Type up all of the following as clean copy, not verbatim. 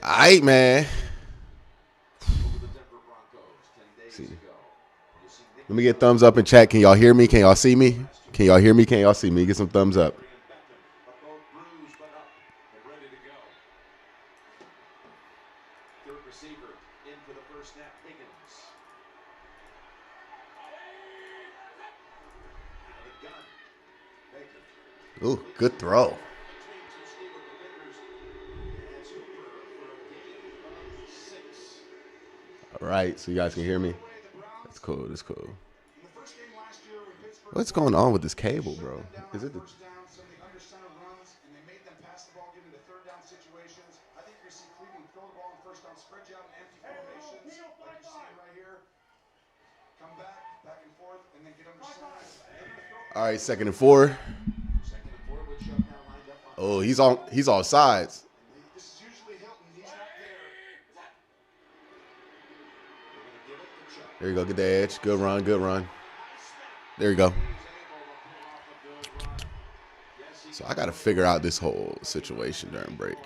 All right, man. See. Let me get thumbs up in chat. Can y'all hear me? Can y'all see me? Can y'all hear me? Can y'all see me? Get some thumbs up. Ooh, good throw. All right, so you guys can hear me. That's cool. That's cool. What's going on with this cable, bro? Is it the All right, 2nd and 4. Oh, he's all sides. There you go. Get the edge. Good run. Good run. There you go. So I got to figure out this whole situation during break.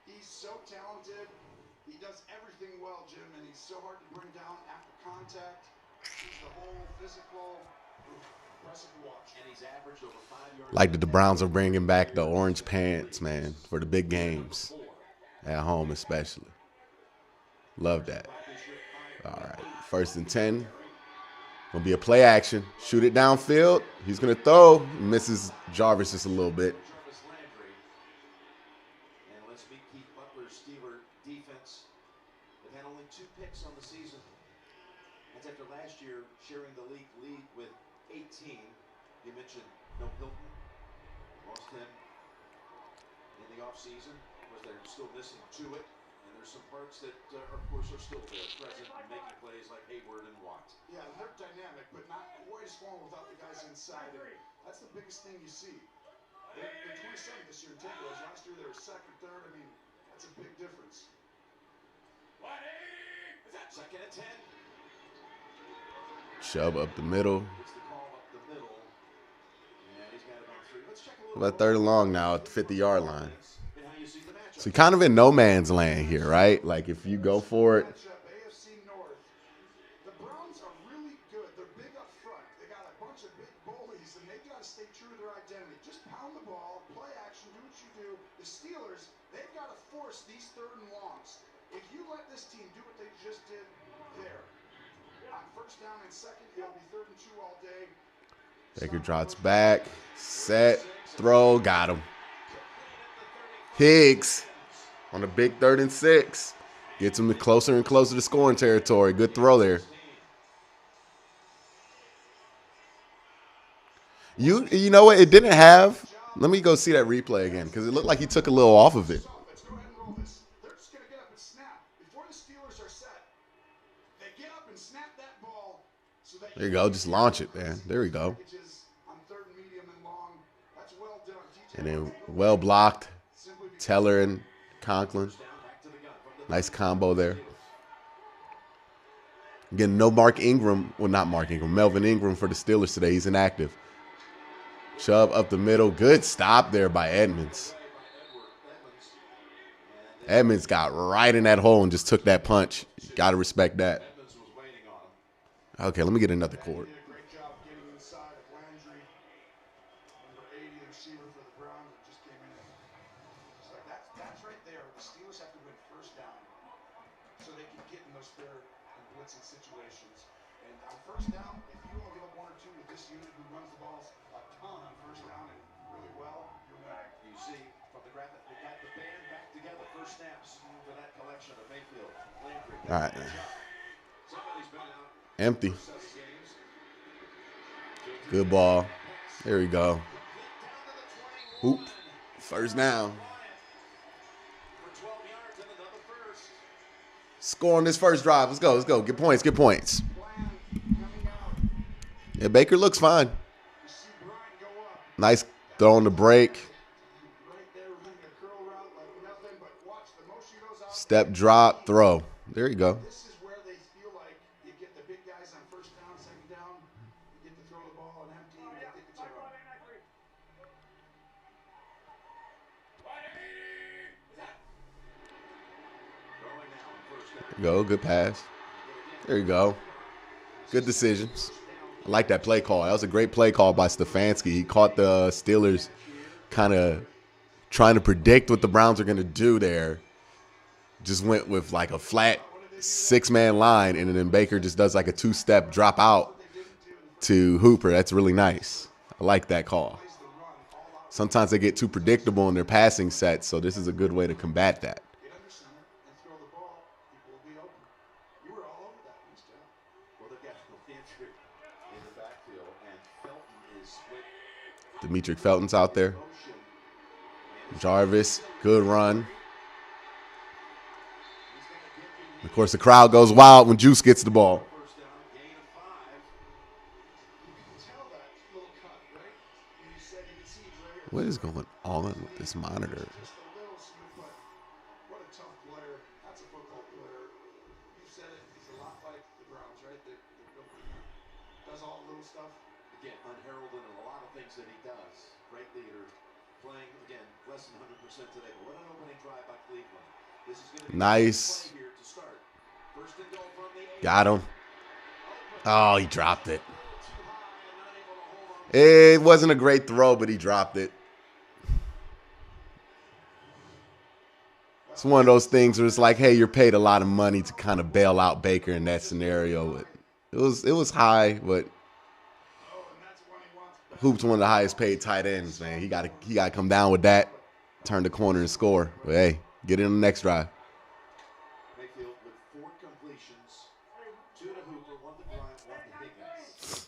He's so talented. He does everything well, Jim, and he's so hard to bring down after contact. He's the whole physical, impressive to watch. And he's averaged over 5 yards. Like that the Browns are bringing back the orange pants, man, for the big games. At home especially. Love that. All right, 1st and 10. Gonna be a play action. Shoot it downfield. He's gonna throw. Misses Jarvis just a little bit. And let's meet Keith Butler's Steeler defense. They've had only 2 picks on the season. That's after last year sharing the league lead with 18. You mentioned No Hilton. Lost him in the offseason. Of course, they're still missing to it. And there's some parts that, of course, are still there, present and making plays like Hayward and Watt. Yeah, they're dynamic, but not quite as strong without the guys inside. That's the biggest thing you see. They're 27th this year in takeaways. Last year they were 2nd, 3rd. I mean, that's a big difference. 2nd and 10. Chubb up the middle. It's the call up the middle. And he's got about 3. Let's check a little About 3rd and long now at the 50-yard line. and how you see the matchup. So you're kind of in no man's land here, right? Like if you go for it. AFC North. The Browns are really good. They're big up front. They got a bunch of big bullies, and they've got to stay true to their identity. Just pound the ball, play action, do what you do. The Steelers, they've got to force these 3rd and longs. If you let this team do what they just did there, on 1st down and 2nd, it'll be 3rd and 2 all day. Baker drops back. Set. Throw. Got him. Higgs on a big 3rd and 6. Gets him closer and closer to scoring territory. Good throw there. You know what? It didn't have. Let me go see that replay again because it looked like he took a little off of it. Let's go ahead and roll this. They're just going to get up and snap. Before the Steelers are set, they get up and snap that ball. So that There you go. Just launch it, man. There we go. On 3rd and medium and long. That's well done. And then well blocked. Teller and Conklin. Nice combo there. Again, no Mark Ingram. Well, not Mark Ingram. Melvin Ingram for the Steelers today. He's inactive. Chubb up the middle. Good stop there by Edmonds. Edmonds got right in that hole and just took that punch. Got to respect that. Okay, let me get another cord. Great job getting inside of Landry. Number 80, the receiver for the Browns, that just came in. It's like that's right there. The Steelers have to win 1st down so they can get in those fair and blitzing situations. And on 1st down, if you only give up 1 or 2 with this unit who runs the balls a ton on 1st down and really well, you're winning. You see from the graphic, they got the band back together. 1st snaps for that collection of Mayfield, Landry. All right. Somebody's been out. Empty. Good ball. There we go. Oop. 1st down. Score on this 1st drive. Let's go. Let's go. Get points. Get points. Yeah, Baker looks fine. Nice throw on the break. Step, drop, throw. There you go. This is where they feel like you get the big guys Go, good pass. There you go. Good decisions. I like that play call. That was a great play call by Stefanski. He caught the Steelers kind of trying to predict what the Browns are going to do there. Just went with like a flat six-man line, and then Baker just does like a two-step drop out to Hooper. That's really nice. I like that call. Sometimes they get too predictable in their passing sets, so this is a good way to combat that. Demetric Felton's out there. Jarvis, good run. Of course, the crowd goes wild when Juice gets the ball. What is going on with this monitor? Again, unheralded in a lot of things that he does. Great leader. Playing, again, less than 100% today. But what an opening drive by Cleveland. This is going to be Nice. play here to start. First and goal from the 8. Got him. Oh, he dropped it. It wasn't a great throw, but he dropped it. It's one of those things where it's like, hey, you're paid a lot of money to kind of bail out Baker in that scenario. It was high, but Hoop's one of the highest paid tight ends, man. He got to come down with that, turn the corner and score. But hey, get in the next drive. Mayfield with 4 completions, 2 to Hooper, 1 to Bryant, 1 to Higgins.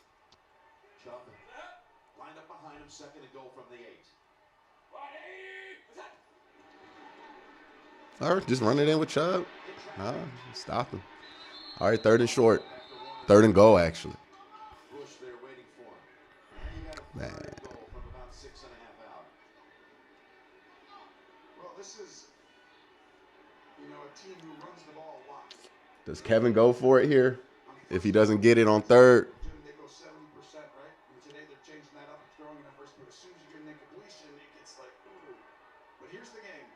Chubb lined up behind him, second and goal from the 8. All right, just run it in with Chubb. Stop him. All right, third and short. Third and goal, actually. Bush there waiting for him. Man. Goal from about 6.5 out. Well, this is, a team who runs the ball a lot. Does Kevin go for it here? If he doesn't get it on third. They go 70%, right? Today they're changing that up and throwing it on first, but as soon as you get an incompletion, it gets like, ooh. But here's the game.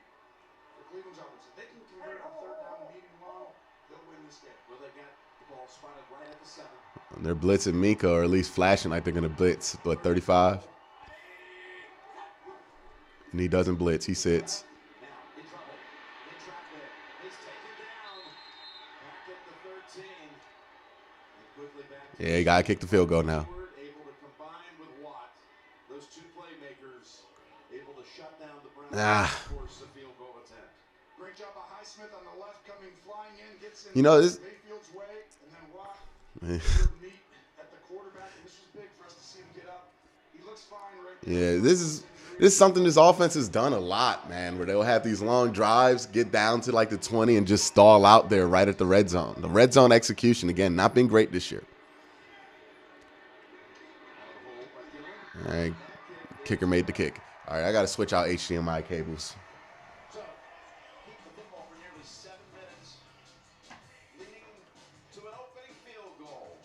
For Cleveland's offense, if they can convert on third down and medium long, they'll win this game. Well, they got the ball spotted right at the 7. And they're blitzing Mika, or at least flashing like they're going to blitz, but 35. And he doesn't blitz. He sits. Now, in trouble. In trap there. He's taken down. Back at the 13. And quickly back to Yeah, you got to kick the field goal now. able to combine with Watt. Those 2 playmakers able to shut down the Browns Ah. and force the field goal attempt. Great job by Highsmith on the left, coming flying in, gets in This. Mayfield's way, and then Watt Yeah, meet at the quarterback, and this was big for us to see him get up. He looks fine right yeah, this is something this offense has done a lot, man, where they'll have these long drives, get down to like the 20, and just stall out there right at the red zone. The red zone execution, again, not been great this year. All right, kicker made the kick. All right, I got to switch out HDMI cables. So, keep the football for nearly 7 minutes, leading to an opening field goal.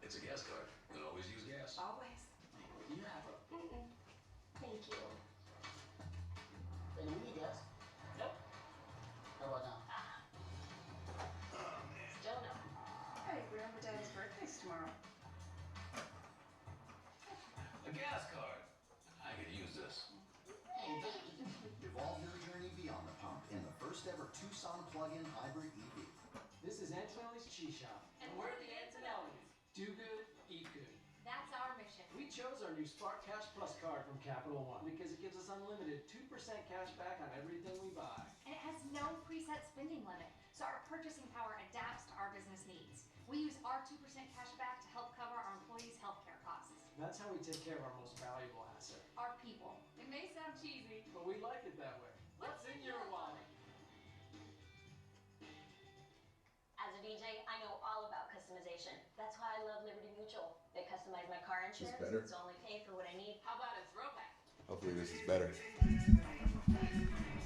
It's a gas card. They'll always use gas. Always. You have a. Thank you. Hey, do we need gas? Nope. How about now? Still no. Hey, remember Daddy's birthday's tomorrow. A gas card. I could use this. Hey, baby. Evolve your journey beyond the pump in the first ever Tucson plug-in hybrid EV. This is Antonelli's Cheese Shop. And we're the Antonellis. Do good, eat good. That's our mission. We chose our new Spark Cash Plus card from Capital One because it gives us unlimited 2% cash back on everything we buy. And it has no preset spending limit, so our purchasing power adapts to our business needs. We use our 2% cash back to help cover our employees' healthcare costs. That's how we take care of our most valuable asset. Our people. It may sound cheesy. But we like it that way. What's in your wallet? As a DJ, I know all about customization. That's why I love Liberty Mutual. They customize my car insurance, better? so only pay for what I need. How about a throwback? Hopefully this is better.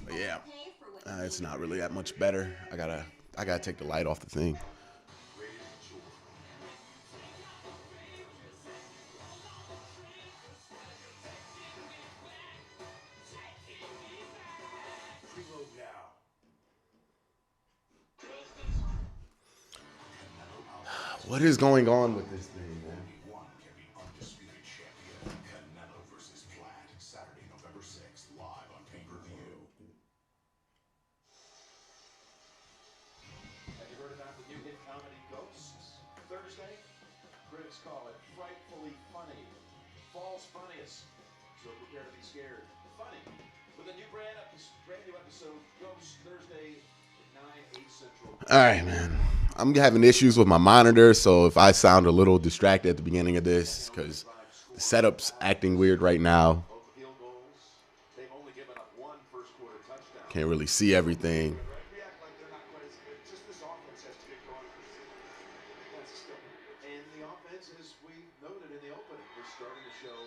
But yeah, Pay for what you it's not really that much better. I gotta take the light off the thing. Preload now. What is going on with this thing, man? One can be undisputed champion. Canelo versus Platt. Saturday, November 6th, live on pay-per-view. Have you heard about the new hit comedy Ghosts? Thursday, critics call it frightfully funny. Fall's funniest. So prepare to be scared. Funny. With a new brand new episode, Ghosts, Thursday, 9, 8 Central. All right, man. I'm having issues with my monitor, so if I sound a little distracted at the beginning of this, because the setup's acting weird right now. Both field goals. They've only given up one first-quarter touchdown. Can't really see everything. We act like they're not quite as good. Just this offense has to get going. That's a step. And the offense, as we noted in the opening, is starting to show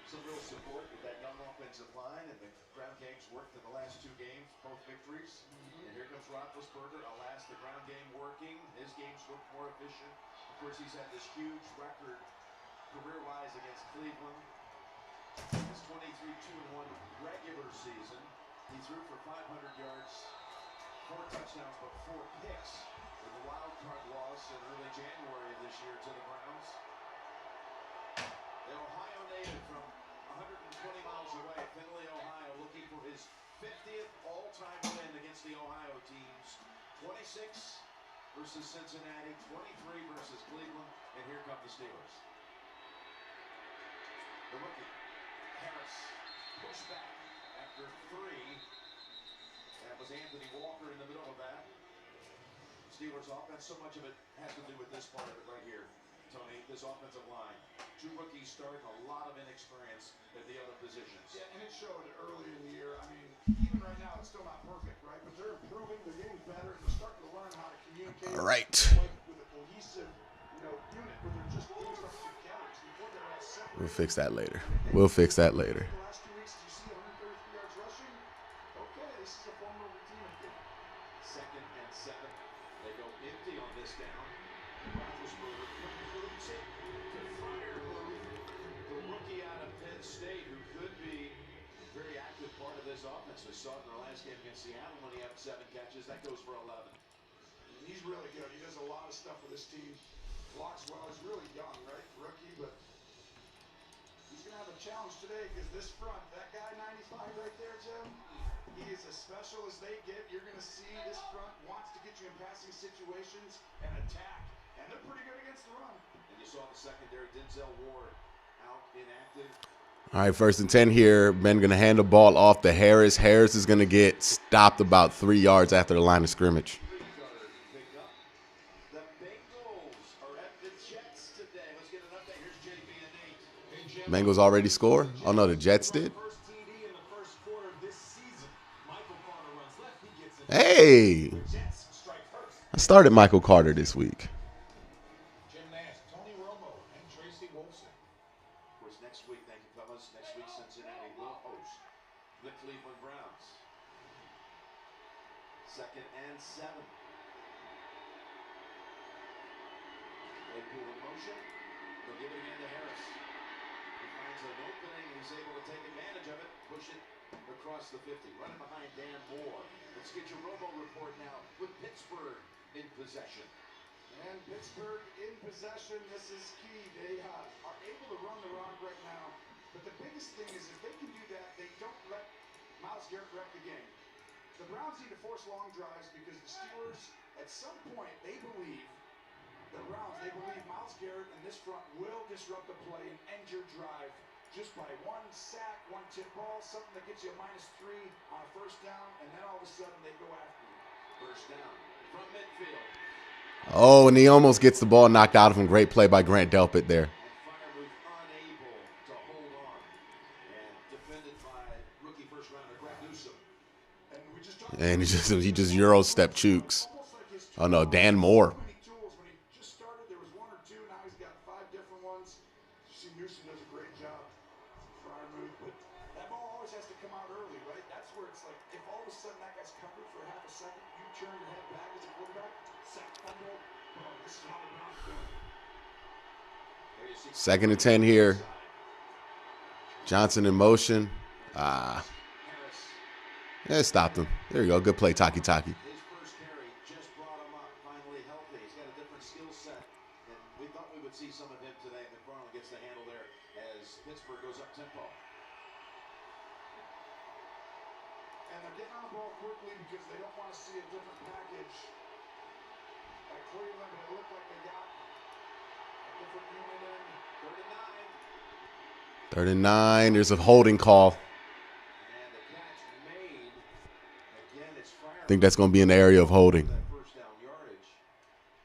some real support with that young offensive line, and the ground game's worked in the last 2 games, both victories. And here comes Roethlisberger. Alas, the ground game working. His games look more efficient. Of course, he's had this huge record career-wise against Cleveland. His 23-2-1 regular season. He threw for 500 yards, 4 touchdowns, but 4 picks in the wild card loss in early January of this year to the Browns. The Ohio native from 120 miles away, Findlay, Ohio, looking for his 50th all-time win against the Ohio teams. 26 versus Cincinnati, 23 versus Cleveland, and here come the Steelers. The rookie, Harris, pushed back after 3. That was Anthony Walker in the middle of that. Steelers offense, so much of it has to do with this part of it right here, Tony, this offensive line. 2 rookies starting, a lot of inexperience at the other positions. Yeah, and it showed early in the year. I mean, even right now, it's still not perfect, right? But they're improving, they're getting better, they're starting to learn how to communicate. All right. With a cohesive, unit where they're just doing stuff together. Before they're all separate. We'll fix that later. We'll fix that later. The last 2 weeks, did you see 133 yards rushing? Okay, this is a former routine again. 2nd and 7. They go empty on this down. Roethlisberger concludes it to Freiermuth, the rookie out of Penn State, who could be a very active part of this offense. We saw it in our last game against Seattle when he had 7 catches. That goes for 11. He's really good. He does a lot of stuff with his team. Blocks well. He's really young, right? Rookie, but he's going to have a challenge today because this front, that guy 95 right there, Jim, he is as special as they get. You're going to see this front wants to get you in passing situations and attack. And they're pretty good against the run. And you saw the secondary, Denzel Ward out inactive. All right, 1st and 10 here. Ben going to hand the ball off to Harris. Harris is going to get stopped about 3 yards after the line of scrimmage. The Bengals are at the Jets today. Let's get an update. Here's JB and Nate. Bengals already score? Oh, no, the Jets did? First TD in the first quarter of this season. Michael Carter runs left. He gets it. Hey! Jets strike first. I started Michael Carter this week. Jim Nash, Tony Romo, and Tracy Wolfson. Of course, next week, thank you, fellas. Next week, Cincinnati will host the Cleveland Browns. 2nd and 7. They pull in motion. They'll give it again to Harris. He finds an opening and he's able to take advantage of it. Push it across the 50. Running behind Dan Moore. Let's get your Romo report now with Pittsburgh in possession. And Pittsburgh in possession. This is key. They are able to run the rock right now. But the biggest thing is if they can do that, they don't let Myles Garrett wreck the game. The Browns need to force long drives because the Steelers, at some point, they believe Myles Garrett and this front will disrupt the play and end your drive just by 1 sack, 1 tip ball, something that gets you a -3 on a 1st down, and then all of a sudden they go after you. First down from midfield. Oh, and he almost gets the ball knocked out of him. Great play by Grant Delpit there. And Freiermuth And he just Euro step chooks. Oh no, Dan Moore. Many tools when he just started. There was one or two. Now he's got 5 different ones. Newsom does a great job. Fryermuth, but that ball always has to come out early, right? That's where it's like if all of a sudden that guy's covered for half a second, you turn your head back as a quarterback, sack fumble. Boom. This is how the Browns do it. 2nd and 10 here. Johnson in motion. Yeah, stopped him. There you go. Good play, Taki. His first carry just brought him up. Finally healthy. He's got a different skill set. And we thought we would see some of him today. McFarland gets the handle there as Pittsburgh goes up tempo. And they're getting on the ball quickly because they don't want to see a different package at Cleveland, but it looked like they got a different unit in. 3rd and 9. 3rd and 9. There's a holding call. And the catch made. Again, it's Fryer. I think that's going to be an area of holding. That first down yardage.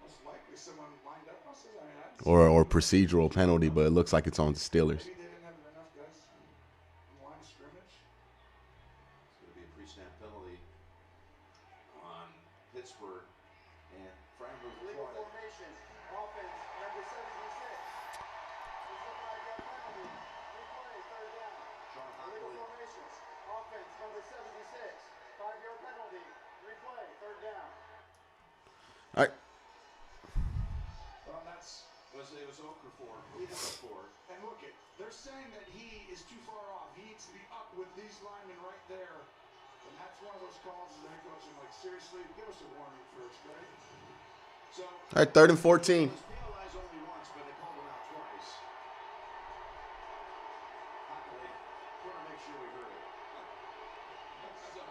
Most likely someone lined up. Or procedural penalty, but it looks like it's on the Steelers. Maybe they didn't have enough guys in the line of scrimmage. It's going to be a pre-snap penalty on Pittsburgh. And Fryer moved Legal forward. formation. Offense, number 76. It's a 5-yard penalty. Replay, 3rd down. Sean Legal Hockley. formations. Offense, number 76. 5-yard penalty. Replay, 3rd down. All right. Well, that's It was Okafor. He did before. and look it. They're saying that he is too far off. He needs to be up with these linemen right there. And that's one of those calls as the head coach. I'm like, seriously, give us a warning first, right? So, All right, 3rd and 14. he was penalized only once, but they called him out twice. Hockley, want to make sure we heard it. So,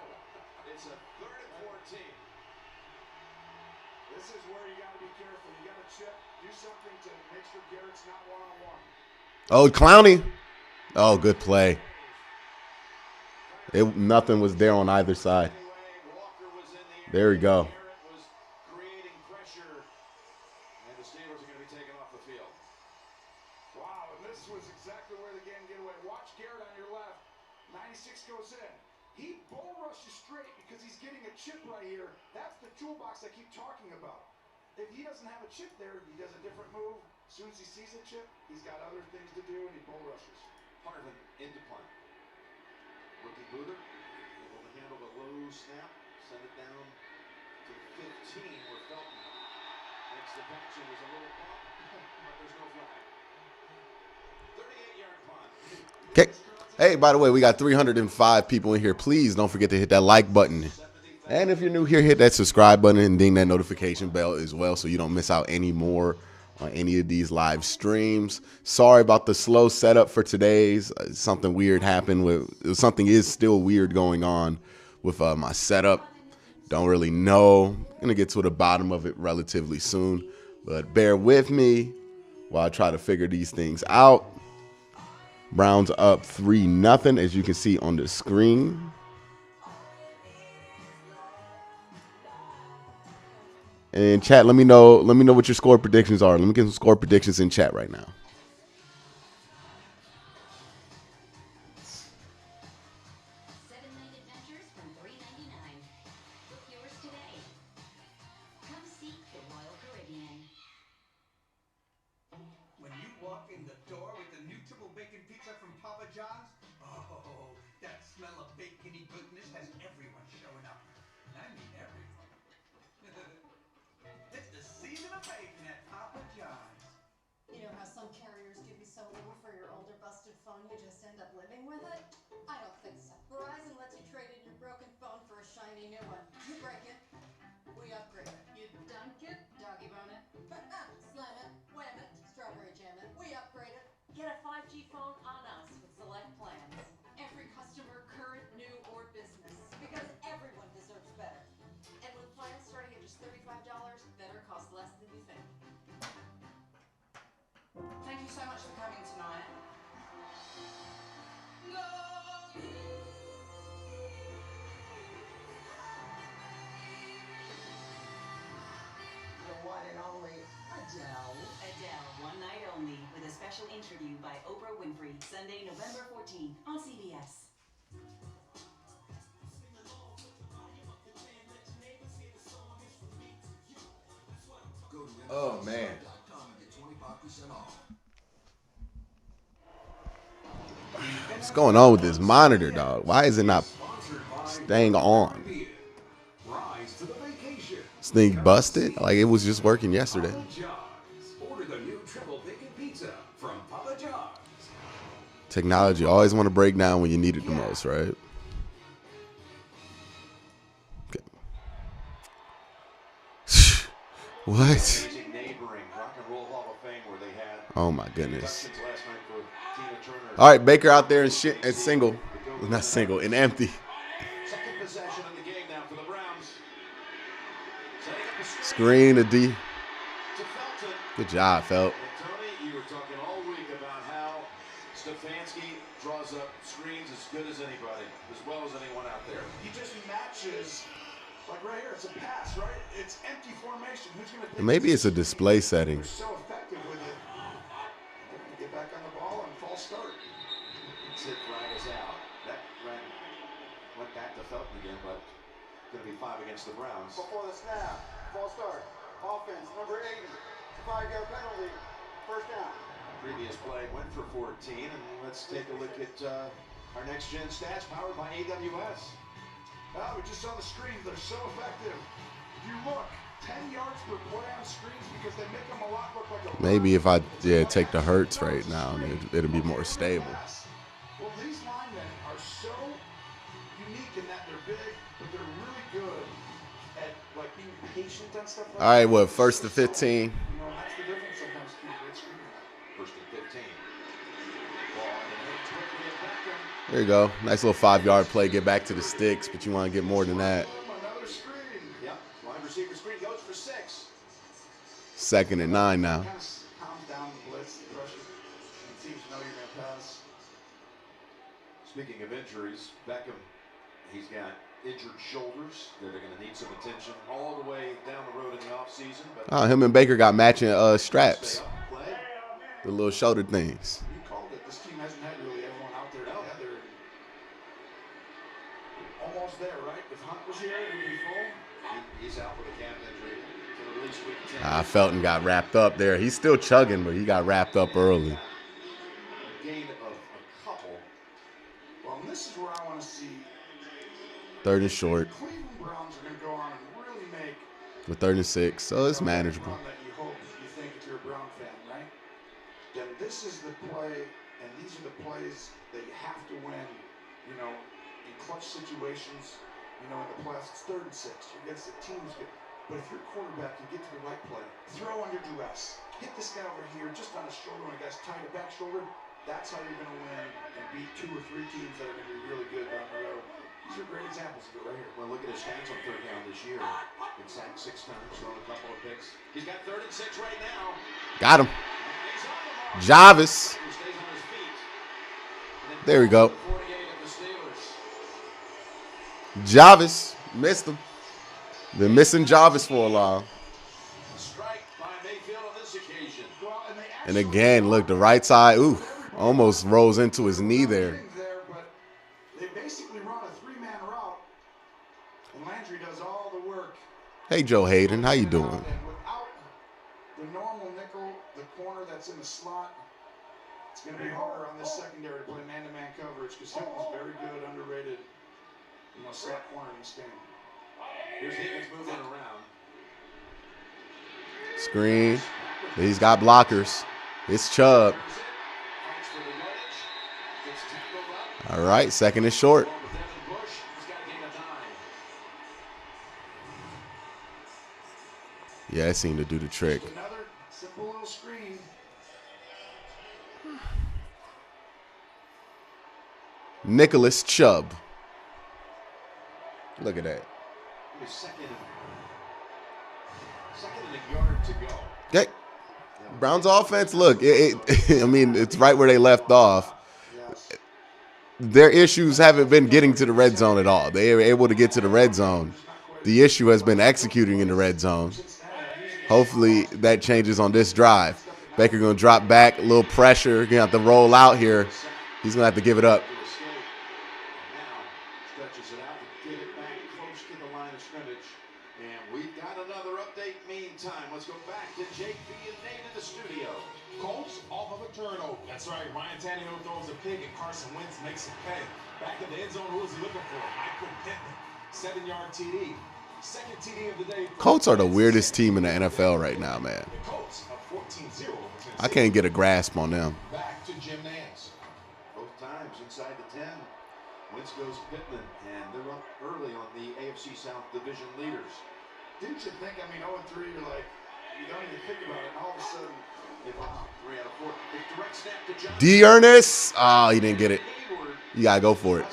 it's a 3rd and 14. This is where you got to be careful. You got to check, do something to make sure Garrett's not one-on-one. Oh, Clowney. Oh, good play. Nothing was there on either side. Walker was in the air. There we go. Garrett was creating pressure, and the Steelers are going to be taken off the field. Wow, and this was exactly where the game get away. Watch Garrett on your left. 96 goes in. He bull rushes straight because he's getting a chip right here. That's the toolbox I keep talking about. If he doesn't have a chip there, he does a different move. As soon as he sees a chip, he's got other things to do, and he bull rushes. Harvin into play. Rookie Booter able to handle the low snap, send it down to the 15 where Felton makes the catch. It was a little pop, but there's no flag. 38-yard punt. Okay. Hey, by the way, we got 305 people in here. Please don't forget to hit that like button. And if you're new here, hit that subscribe button and ding that notification bell as well so you don't miss out any more on any of these live streams. Sorry about the slow setup for today's. Something weird happened. Something is still weird going on with my setup. Don't really know. Going to get to the bottom of it relatively soon. But bear with me while I try to figure these things out. Browns up 3-0, as you can see on the screen. And chat, let me know what your score predictions are. Let me get some score predictions in chat right now. Seven-night adventures from $3.99. Book yours today. Come seek the Royal Caribbean. When you walk in the door with the new triple bacon pizza from Papa John's, oh, that smell of bacony goodness has everyone showing up. And I mean everyone. It's the season of bacon at Papa John's. You know how some carriers give you so little for your older busted phone you just end up living with it? I don't think so. Verizon lets you trade in your broken phone for a shiny new one. You break it, we upgrade it. You dunk it, doggy bone it, slam it, wham it, strawberry jam it, we upgrade it. Get a 5G phone on us with select plans. Every customer, current, new, or business. Because everyone deserves better. And with plans starting at just $35, better costs less than you think. Thank you so much for coming tonight. The one and only Adele. Adele, one night only, with a special interview by Oprah Winfrey, Sunday, November 14th on CBS. Oh, man. What's going on with this monitor, dog? Why is it not staying on? This thing busted? Like it was just working yesterday. Order the new triple bacon pizza from Papa John's. Technology always want to break down when you need it the most, right? Okay. What? Oh my goodness. All right, Baker out there and shit at single. Not single, and empty. Second possession of the game now for the Browns. Screen a D. To Felton. Good job, Felt. And Tony, you were talking all week about how Stefanski draws up screens as good as anybody, as well as anyone out there. He just matches, like right here, it's a pass, right? It's empty formation. Who's going to Maybe it's a display setting. They're so effective with it. They're going to get back on the ball and false start. Sid flag is out. That went back to Felton again, but going to be 5 against the Browns. Before the snap, false start. Offense, number 80. 5-yard penalty. First down. Previous play went for 14, and let's take a look at our next gen stats powered by AWS. We just saw the screens. They're so effective. If you look, 10 yards per play on screens because they make them a lot look like a... Maybe if I take the Hertz right now, it'll be more stable. Well, these linemen are so unique in that they're big, but they're really good at like being patient and stuff like that. All right, what, 1st and 15? You know, that's the difference sometimes. First and 15. Ball in the quickly at Beckham. There you go. Nice little 5-yard play. Get back to the sticks, but you want to get more than that. Another screen. Yep. Wide receiver screen goes for 6. 2nd and 9 now. Kind of calms down the blitz, the pressure. And teams know you're going to pass. Speaking of injuries, Beckham, he's got injured shoulders that are going to need some attention all the way down the road in the offseason. Oh, him and Baker got matching straps. The little shoulder things. You called it. This team hasn't had really everyone out there together. Almost there, right? If Hunt was here, it would be full. He's out with a calf injury for at least week 10. Felton got wrapped up there. He's still chugging, but he got wrapped up early. Gain of a couple. Well, and this is where I want to see. 3rd and short. The Cleveland Browns are going to go on and really make. With 3rd and 6, so it's manageable. That you hope, you think if you're a Brown fan, right? Then this is the play, and these are the plays that you have to win. You know, in clutch situations. You know, in the playoffs, it's 3rd and 6. You're against the team's good. But if you're a quarterback, you get to the right play. Throw under duress. Hit this guy over here just on his shoulder when a guy's tied to back shoulder. That's how you're going to win and beat 2 or 3 teams that are going to be really good down the road. These are great examples of it right here. Well, look at his stats on 3rd down this year. Been sacked 6 times, thrown a couple of picks. He's got 3rd and 6 right now. Got him. Jarvis. He stays on his feet. There we go. 48 of the Steelers. Jarvis. Missed him. Been missing Jarvis for a while. Strike by Mayfield on this occasion. And again, look, the right side, ooh, almost rolls into his knee there. They basically run a 3-man route, and Landry does all the work. Hey, Joe Hayden, how you doing? And without the normal nickel, the corner that's in the slot, it's going to be harder on this secondary to play man-to-man coverage because Hilton's very good, underrated, slot corner in this game. Here's Higgins moving around. Screen. He's got blockers. It's Chubb. All right, 2nd and short. Yeah, it seemed to do the trick. Another simple little screen. Nicholas Chubb. Look at that. Second and a yard to go. Okay. Browns offense, look, I mean, it's right where they left off. Their issues haven't been getting to the red zone at all. They were able to get to the red zone. The issue has been executing in the red zone. Hopefully that changes on this drive. Baker going to drop back, a little pressure. Going to have to roll out here. He's going to have to give it up. time. Let's go back to JP and Nate in the studio. Colts off of a turnover. That's right. Ryan Tannehill throws a pick and Carson Wentz makes a pay. Back in the end zone, who was he looking for? Michael Pittman. 7-yard TD. Second TD of the day. Colts are the weirdest team in the NFL right now, man. The Colts up 14-0 over Tennessee. I can't get a grasp on them. Back to Jim Nance. Both times inside the 10. Wentz goes Pittman, and they're up early on the AFC South division leaders. Didn't you think, 0-3, you're like, you don't even think about it, and all of a sudden, Wow. 3 out of 4. Big direct snap to Johnson. D. Ernest. Oh, he didn't get it. You got to go for it.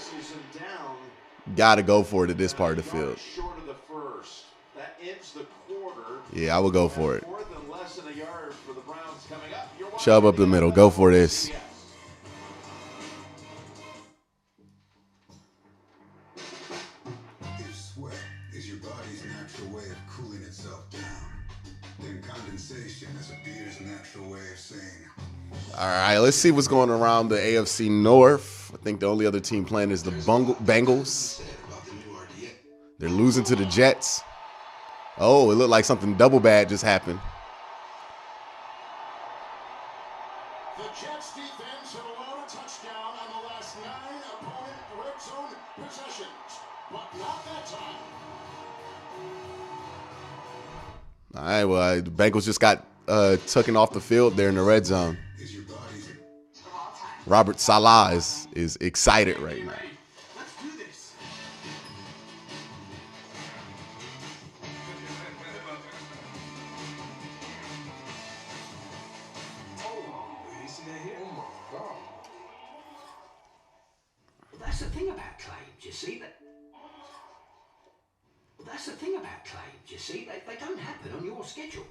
Got to go for it at this part of the field. Short of the first. That ends the quarter. Yeah, I would go for it. More than less than a yard for the Browns coming up. Shove up the middle. Go for this. If sweat is your body's natural way of cooling itself down, then condensation is a beer's natural way of saying. All right, let's see what's going around the AFC North. I think the only other team playing is the Bengals. They're losing to the Jets. Oh, it looked like something double bad just happened. the Jets defense have allowed a touchdown on the last 9 opponent red zone possessions, but not that time. All right, well, the Bengals just got taken off the field there in the red zone. Robert Salah is excited right now. Let's do this. Oh, you see that here? Oh my God. That's the thing about claims, you see that. That's the thing about claims, you see, they don't happen on your schedule.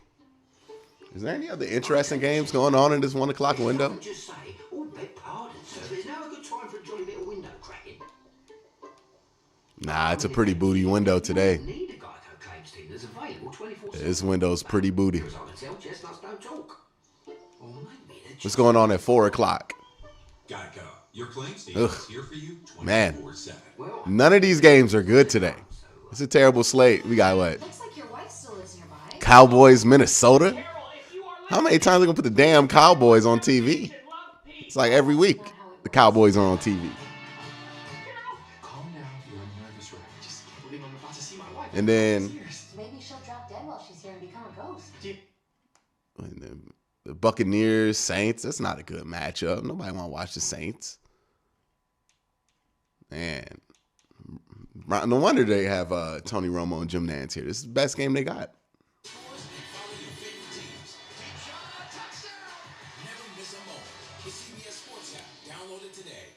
Is there any other interesting games going on in this 1 o'clock window? Just say, oh, beg pardon, sir, there's now a good time for a jolly little window cracking. Nah, it's a pretty booty window today. Need a Geico claims team that's available 24/7. This window's pretty booty. Because I can tell chestnuts don't talk. Or maybe they're What's going on at 4 o'clock? Geico, your claims team Ugh. is here for you 24/7. Man, none of these games are good today. It's a terrible slate. We got what? Looks like your wife still lives nearby. Cowboys, Minnesota? How many times are they going to put the damn Cowboys on TV? It's like every week the Cowboys are on TV. Calm down. You're a nervous wreck. Just can't believe I'm about to see my wife. And then Maybe she'll drop dead while she's here and become a ghost. the Buccaneers, Saints. That's not a good matchup. Nobody want to watch the Saints. Man. No wonder they have Tony Romo and Jim Nance here. This is the best game they got. Never miss a moment. The CBS Sports app. Download it today.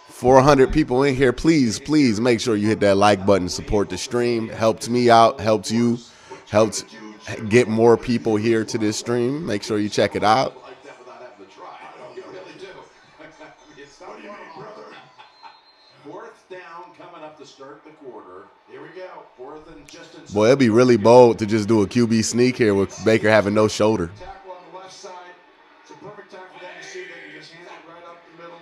400 people in here. Please make sure you hit that like button. Support the stream. Helps me out. Helps you. Helps get more people here to this stream. Make sure you check it out. What do you mean, brother? 4th down coming up to start the quarter. Here we go. 4th and just inside. Boy, it'd be really bold to just do a QB sneak here with Baker having no shoulder. Tackle on the left side. It's a perfect time for them to see they can just hand it right up the middle.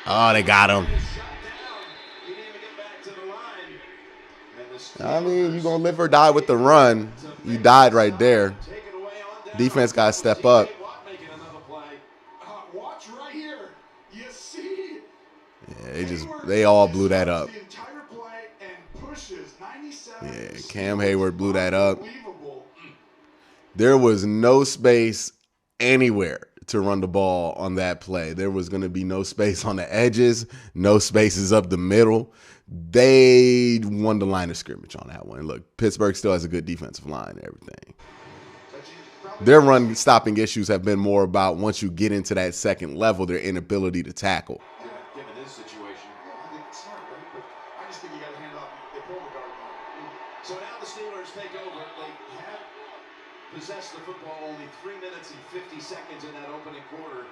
Oh, they got him. I mean, you're going to live or die with the run. You died right there. Defense got to step up. Watch right here. You see? Yeah, they all blew that up. The entire play and pushes 97. Yeah, Cam Hayward blew that up. There was no space anywhere to run the ball on that play. There was going to be no space on the edges, no spaces up the middle. They won the line of scrimmage on that one. Look, Pittsburgh still has a good defensive line and everything. Their run stopping issues have been more about once you get into that second level, their inability to tackle. Given this situation. I think it's smart, right? But I just think you got to hand off. They pull the guard down. So now the Steelers take over. They have possessed the football only 3 minutes and 50 seconds in that opening quarter.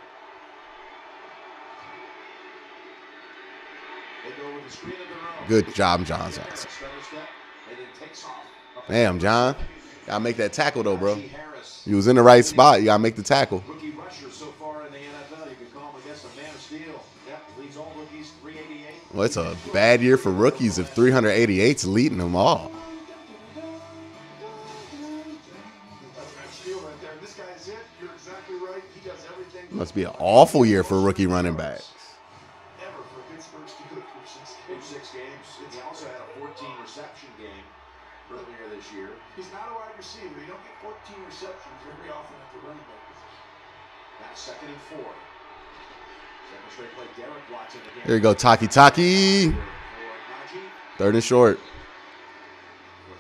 They go with the screen of their own. Good job, John Johnson. Damn, John. Got to make that tackle, though, bro. You was in the right spot. You got to make the tackle. Rookie rusher so far in the NFL. You can call him, I guess, Harris, a man of steel. Yep, leads all rookies, 388. Well, it's a bad year for rookies if 388's leading them all. That's man of steel right there. This guy's it. You're exactly right. He does everything. Must be an awful year for rookie running backs. Ever for Pittsburgh Steelers Through 6 games. He also had a 14 reception game earlier this year. He's not a wide receiver. You don't get 14 receptions very often at the running back. Now 2nd and 4. Second straight play. Derek Watson again. Here you go, Taki. 3rd and short.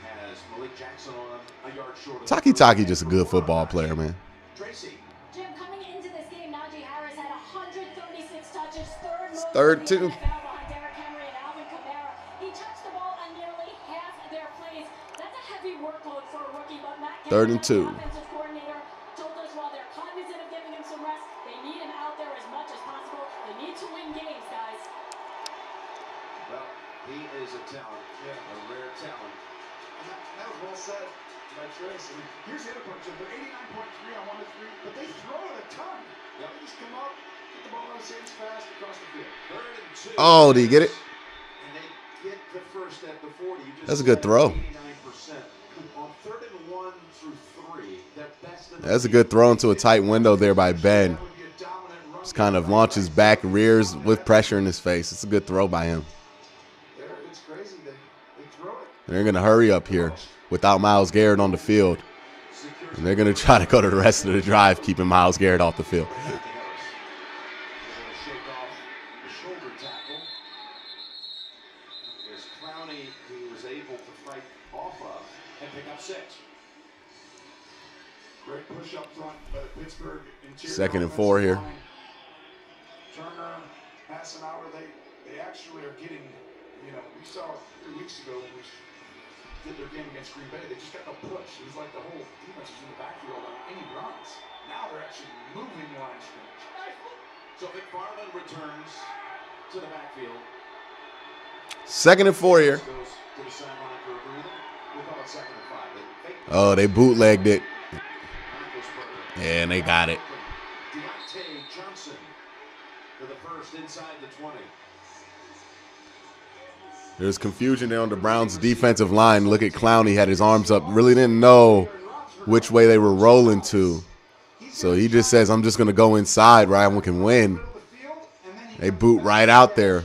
Has Malik Jackson on a yard short. Taki just a good football player, man. Tracy. Jim, coming into this game, Najee Harris had 136 touches, Third too. behind Derrick Henry and Alvin Kamara. He touched the ball on nearly half their plays. That's a heavy workload for a rookie, but Matt 3rd and 2. the offensive coordinator, told us while they're cognizant of giving him some rest, they need him out there as much as possible. They need to win games, guys. Well, he is a talent, a rare talent. And that was well said by Trace. I mean, here's the other part. They're 89.3 on 1 to 3, but they throw it a ton. They just come up, get the ball out of his hands fast across the field. 3rd and 2. Oh, do you get it? And they get the first at the 40. You just That's a good throw. 89%. On 3rd and 1 through 3, their best in the That's a good throw into a tight window there by Ben. Just kind of launches back, rears with pressure in his face. It's a good throw by him. It's crazy. They throw it. They're going to hurry up here without Myles Garrett on the field. And they're going to try to go to the rest of the drive, keeping Myles Garrett off the field. Shake off the shoulder tackle. As Clowney, he was able to fight off of and pick up 6. Great push up front by the Pittsburgh interior. 2nd and 4 here. Turner, Hassenauer, they actually are getting, we saw 3 weeks ago when we did their game against Green Bay, they just got no push. It was like the whole defense was in the backfield on any runs. Now they're actually moving line of scrimmage. So McFarland returns to the backfield. 2nd and 4 here. Goes to the sideline for a breather. We'll call it 2nd and 5. Oh, they bootlegged it. Yeah, and they got it. Deontay Johnson for the first inside the 20. There's confusion there on the Browns' defensive line. Look at Clowney, had his arms up. Really didn't know which way they were rolling to. So he just says, I'm just going to go inside where I can win. They boot right out there.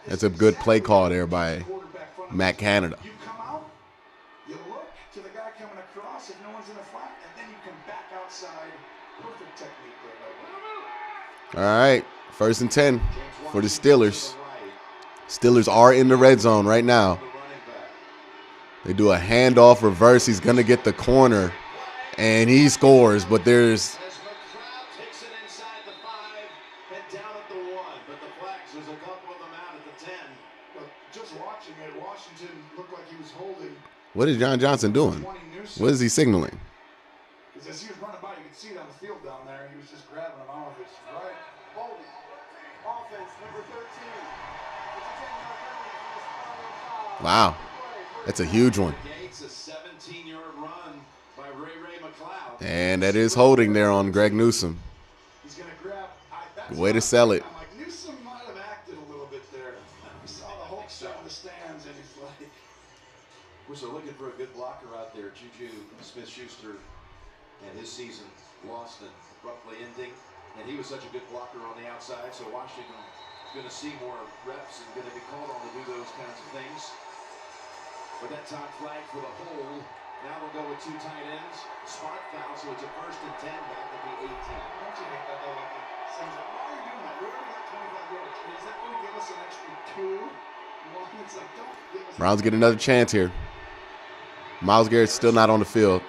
That's a good play call there by Matt Canada. You come out, you look to the guy coming across if no one's in the flat, and then you can back outside. Perfect technique there. All right, 1st and 10 for the Steelers. Steelers are in the red zone right now. They do a handoff reverse. He's going to get the corner, and he scores, but there's... As McLeod takes it inside the 5 and down at the 1, but the flags, there's a couple of them out at the 10. But just watching it, Washington looked like he was holding. What is John Johnson doing? What is he signaling? Because as he was running by, you could see it on the field down there. He was just grabbing him out of his right. Holding. Offense, number 13. Wow, that's a huge one. It's a 17-yard run by Ray McLeod. And that is holding there on Greg Newsome. He's going to grab. Good way to sell it. I'm like, Newsome might have acted a little bit there. We saw the Hulk shot in the stands, and he's like. Of course, they're looking for a good blocker out there. Juju Smith-Schuster and his season lost and abruptly ending. And he was such a good blocker on the outside, so Washington is going to see more reps and going to be called on to do those kinds of things. But that top flag for the hole. Now we'll go with 2 tight ends. Smart foul, so it's a 1st and 10 back at the 18. Don't you hate that though? Why are you doing that? We already got 25 yards. Is that going to give us an extra 2? It's like, don't give us. Browns get another chance here. Myles Garrett's still not on the field.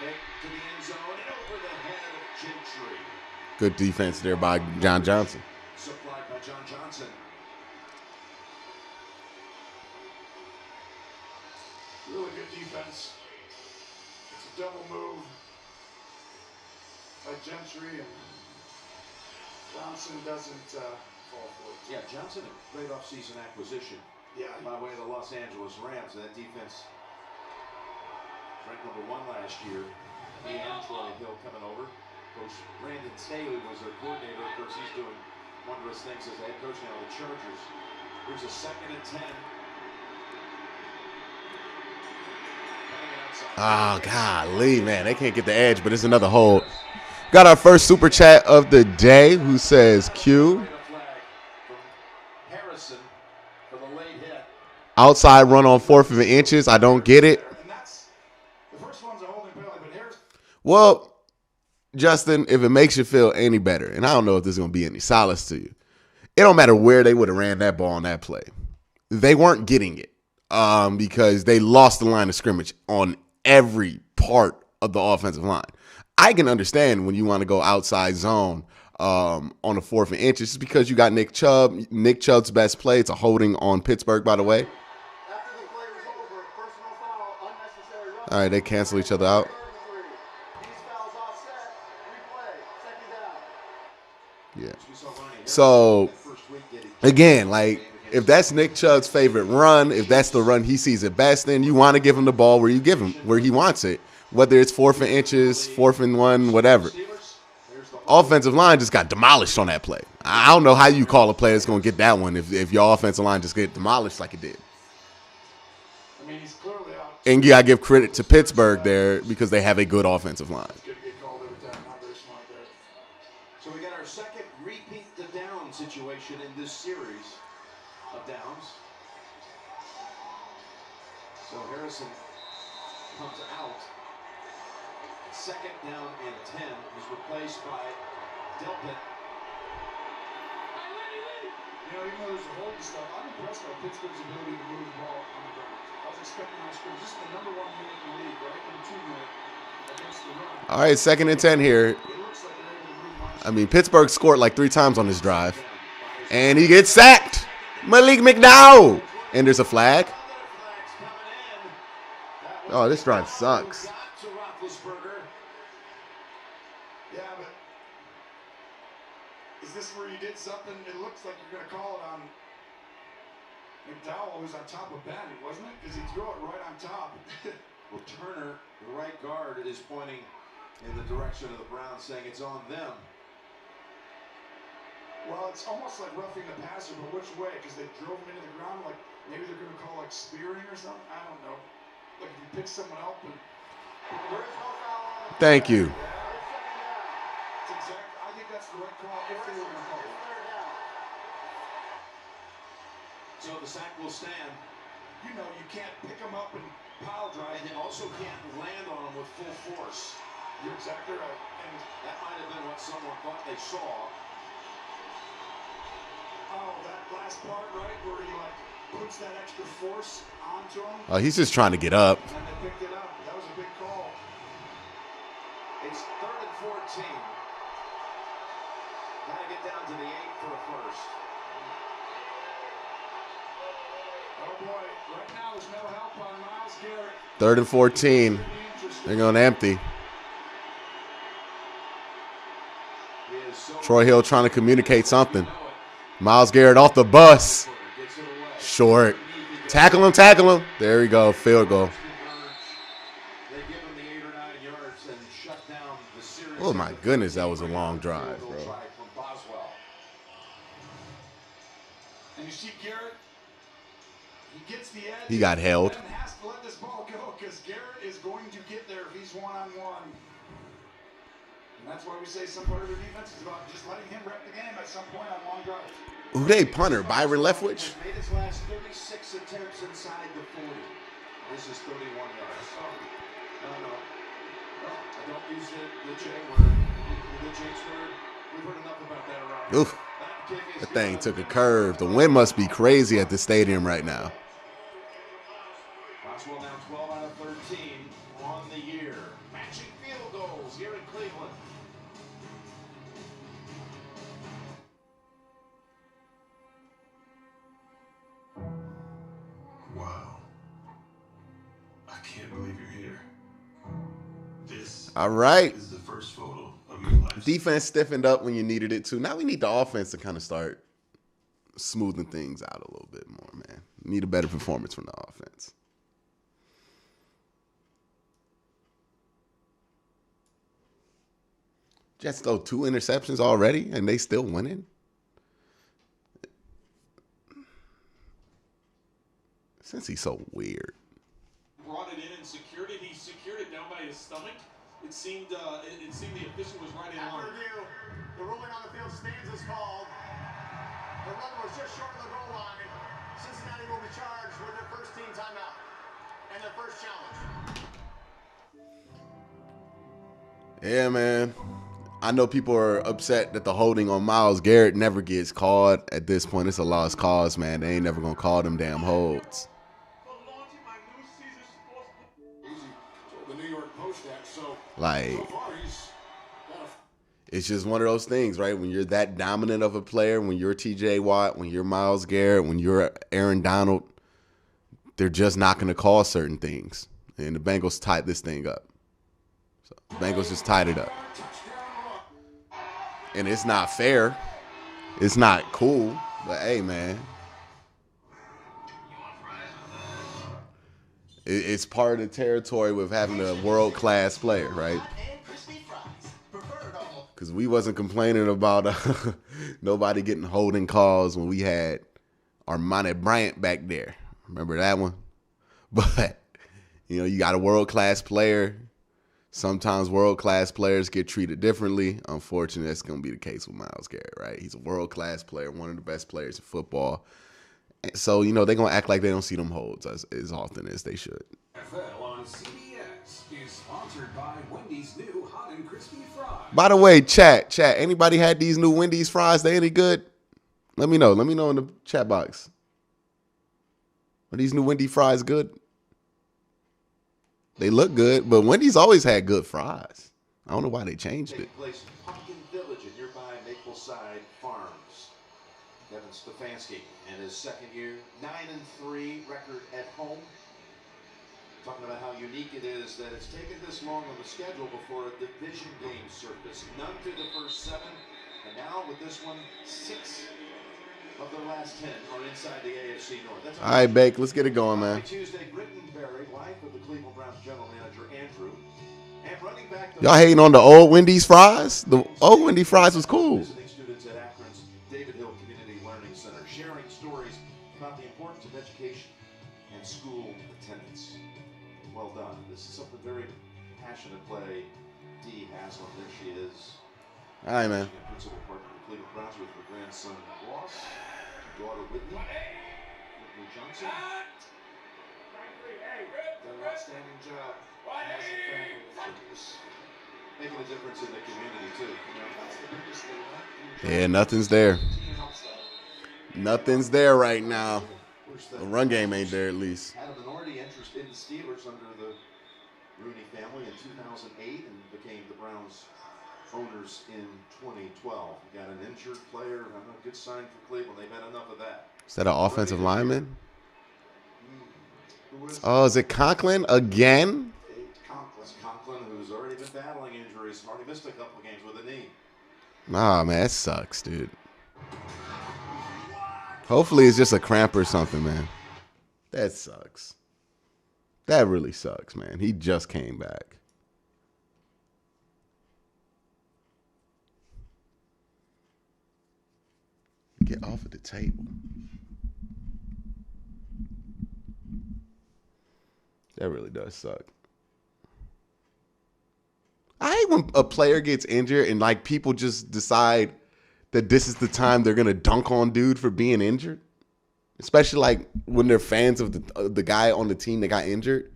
To the end zone and over the head of Gentry. Good defense there by John Johnson. Supplied by John Johnson. Really good defense. It's a double move by Gentry, and Johnson doesn't fall for it. Yeah, Johnson, a great offseason acquisition. Yeah. By way of the Los Angeles Rams. That defense ranked number 1 last year. He and Troy Hill coming over. Coach Brandon Staley was their coordinator. Of course, he's doing wondrous things as the head coach now of the Chargers. Here's a 2nd and 10. Oh, golly, man. They can't get the edge, but it's another hold. Got our first super chat of the day who says Q. Harrison for the late hit. Outside run on 4th and inches. I don't get it. Well, Justin, if it makes you feel any better, and I don't know if this is going to be any solace to you, it don't matter where they would have ran that ball on that play. They weren't getting it because they lost the line of scrimmage on every part of the offensive line. I can understand when you want to go outside zone on the 4th and inches. It's because you got Nick Chubb. Nick Chubb's best play. It's a holding on Pittsburgh, by the way. All right, they cancel each other out. Yeah. So, again, like, if that's Nick Chubb's favorite run, if that's the run he sees it best, then you want to give him the ball where you give him, where he wants it. Whether it's 4th and inches, 4th and 1, whatever. Offensive line just got demolished on that play. I don't know how you call a play that's going to get that one if your offensive line just get demolished like it did. And you got to give credit to Pittsburgh there because they have a good offensive line. So we got our 2nd repeat the down situation in this series of downs. So Harrison comes out. 2nd down and 10 is replaced by Delpit. You know, even though there's a hold and stuff, I'm impressed by Pittsburgh's ability to move the ball on the ground. I was expecting high scrimmage. This is the #1 unit in the league, right? Number 2 unit against the run. All right, 2nd and 10 here. I mean, Pittsburgh scored like 3 times on this drive. And he gets sacked. Malik McDowell. And there's a flag. Oh, this drive sucks. Yeah, but is this where you did something? It looks like you're going to call it on McDowell, who's on top of Ben, wasn't it? Because he threw it right on top. Well, Turner, the right guard, is pointing in the direction of the Browns, saying it's on them. Well, it's almost like roughing the passer, but which way? Because they drove him into the ground. Like maybe they're going to call like spearing or something. I don't know. Like if you pick someone up and. Thank you. I think that's the right call if they were going to call it. So the sack will stand. You know, you can't pick them up and pile drive. And you also can't land on them with full force. You're exactly right. And that might have been what someone thought they saw. Oh, that last part, right, where he like puts that extra force onto him. Oh, he's just trying to get up. And they picked it up. That was a big call. It's 3rd and 14. Gotta get down to the 8 for a first. Oh boy, right now there's no help on Myles Garrett. 3rd and 14. They're going empty. Troy Hill trying to communicate something. Myles Garrett off the bus. Short. Tackle him, tackle him. There we go. Field goal. Oh, my goodness. That was a long drive, bro. And you see Garrett, he gets the edge. He got held. And has to let this ball go because Garrett is going to get there if he's one-on-one. And that's why we say some part of their defense is about just letting him wreck the game at some point on long drives. Who they punter? Byron Leftwich? Made his last 36 attempts inside the 40. This is 31 yards. No. I don't use the J word. The Jake's word. We've heard enough about that around here. Oof. That thing took a curve. The wind must be crazy at the stadium right now. Boswell now 12 out of 13 on the year. Matching field goals here in Cleveland. Wow. I can't believe you're here. This All right. is the first photo of your life. Defense stiffened up when you needed it to. Now we need the offense to kind of start smoothing things out a little bit more, man. Need a better performance from the offense. Jets throw 2 interceptions already, and they still winning. Since he's so weird. Brought it in and secured it. He secured it down by his stomach. It seemed the official was right in line. After review, the ruling on the field stands as called. The runner was just short of the goal line. Cincinnati will be charged with their first team timeout and their first challenge. Yeah, man. I know people are upset that the holding on Myles Garrett never gets called. At this point, it's a lost cause, man. They ain't never going to call them damn holds. Like, it's just one of those things, right? When you're that dominant of a player, when you're TJ Watt, when you're Myles Garrett, when you're Aaron Donald, they're just not going to call certain things. And the Bengals tied this thing up. So the Bengals just tied it up. And it's not fair. It's not cool. But, hey, man. It's part of the territory with having a world-class player, right? Because we wasn't complaining about nobody getting holding calls when we had Armani Bryant back there. Remember that one? But, you got a world-class player. Sometimes world-class players get treated differently. Unfortunately, that's going to be the case with Myles Garrett, right? He's a world-class player, one of the best players in football. So, they're going to act like they don't see them holds as often as they should. NFL on CBS is sponsored by Wendy's new hot and crispy fries. By the way, chat, anybody had these new Wendy's fries? They any good? Let me know. Let me know in the chat box. Are these new Wendy's fries good? They look good, but Wendy's always had good fries. I don't know why they changed it. Place in Pumpkin Village in nearby Mapleside Farms. Kevin Stefanski in his second year, 9-3 record at home. Talking about how unique it is that it's taken this long on the schedule before a division game surface. None through the first 7, and now with this one, 6 of their last 10 are inside the AFC North. That's all right, Bake, let's get it going, man. Tuesday, Grittenberry, wife of the Cleveland Browns general manager Andrew, and running back. Y'all hating on the old Wendy's fries? The old Wendy's fries was cool. Visiting students at Akron's David Hill Community Learning Center, sharing stories about the importance of education and school attendance. Well done. This is something very passionate play Dee has on. There she is. All right, man. Principal partner of the Cleveland Browns with her grandson Ross, daughter Whitney Johnson. Done an outstanding job as a family with figures. Making a difference in the community too. That's the biggest thing, right? Yeah, nothing's there. Nothing's there right now. The run game ain't there at least. Had a minority interest in the Steelers under the Rooney family in 2008 and became the Browns owners in 2012. Got an injured player. A good sign for Cleveland. They've had enough of that. Is that an offensive lineman? Oh, is it Conklin again? Conklin, who's already been battling injuries, already missed a couple of games with a knee. Nah, man, that sucks, dude. Hopefully it's just a cramp or something, man. That sucks. That really sucks, man. He just came back. Get off of the table. That really does suck. I hate when a player gets injured and like people just decide that this is the time they're gonna dunk on dude for being injured. Especially like when they're fans of the guy on the team that got injured.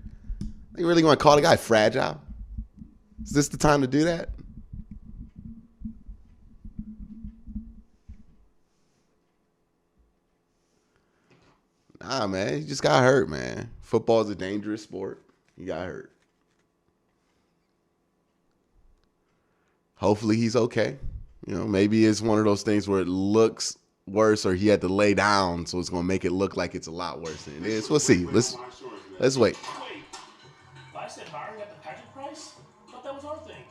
They really want to call the guy fragile? Is this the time to do that? Nah, man, he just got hurt, man. Football is a dangerous sport. He got hurt. Hopefully he's okay. Maybe it's one of those things where it looks worse or he had to lay down, so it's going to make it look like it's a lot worse than it is. We'll see. Let's wait. Wait, I said Byron got the pageant prize? I thought that was our thing.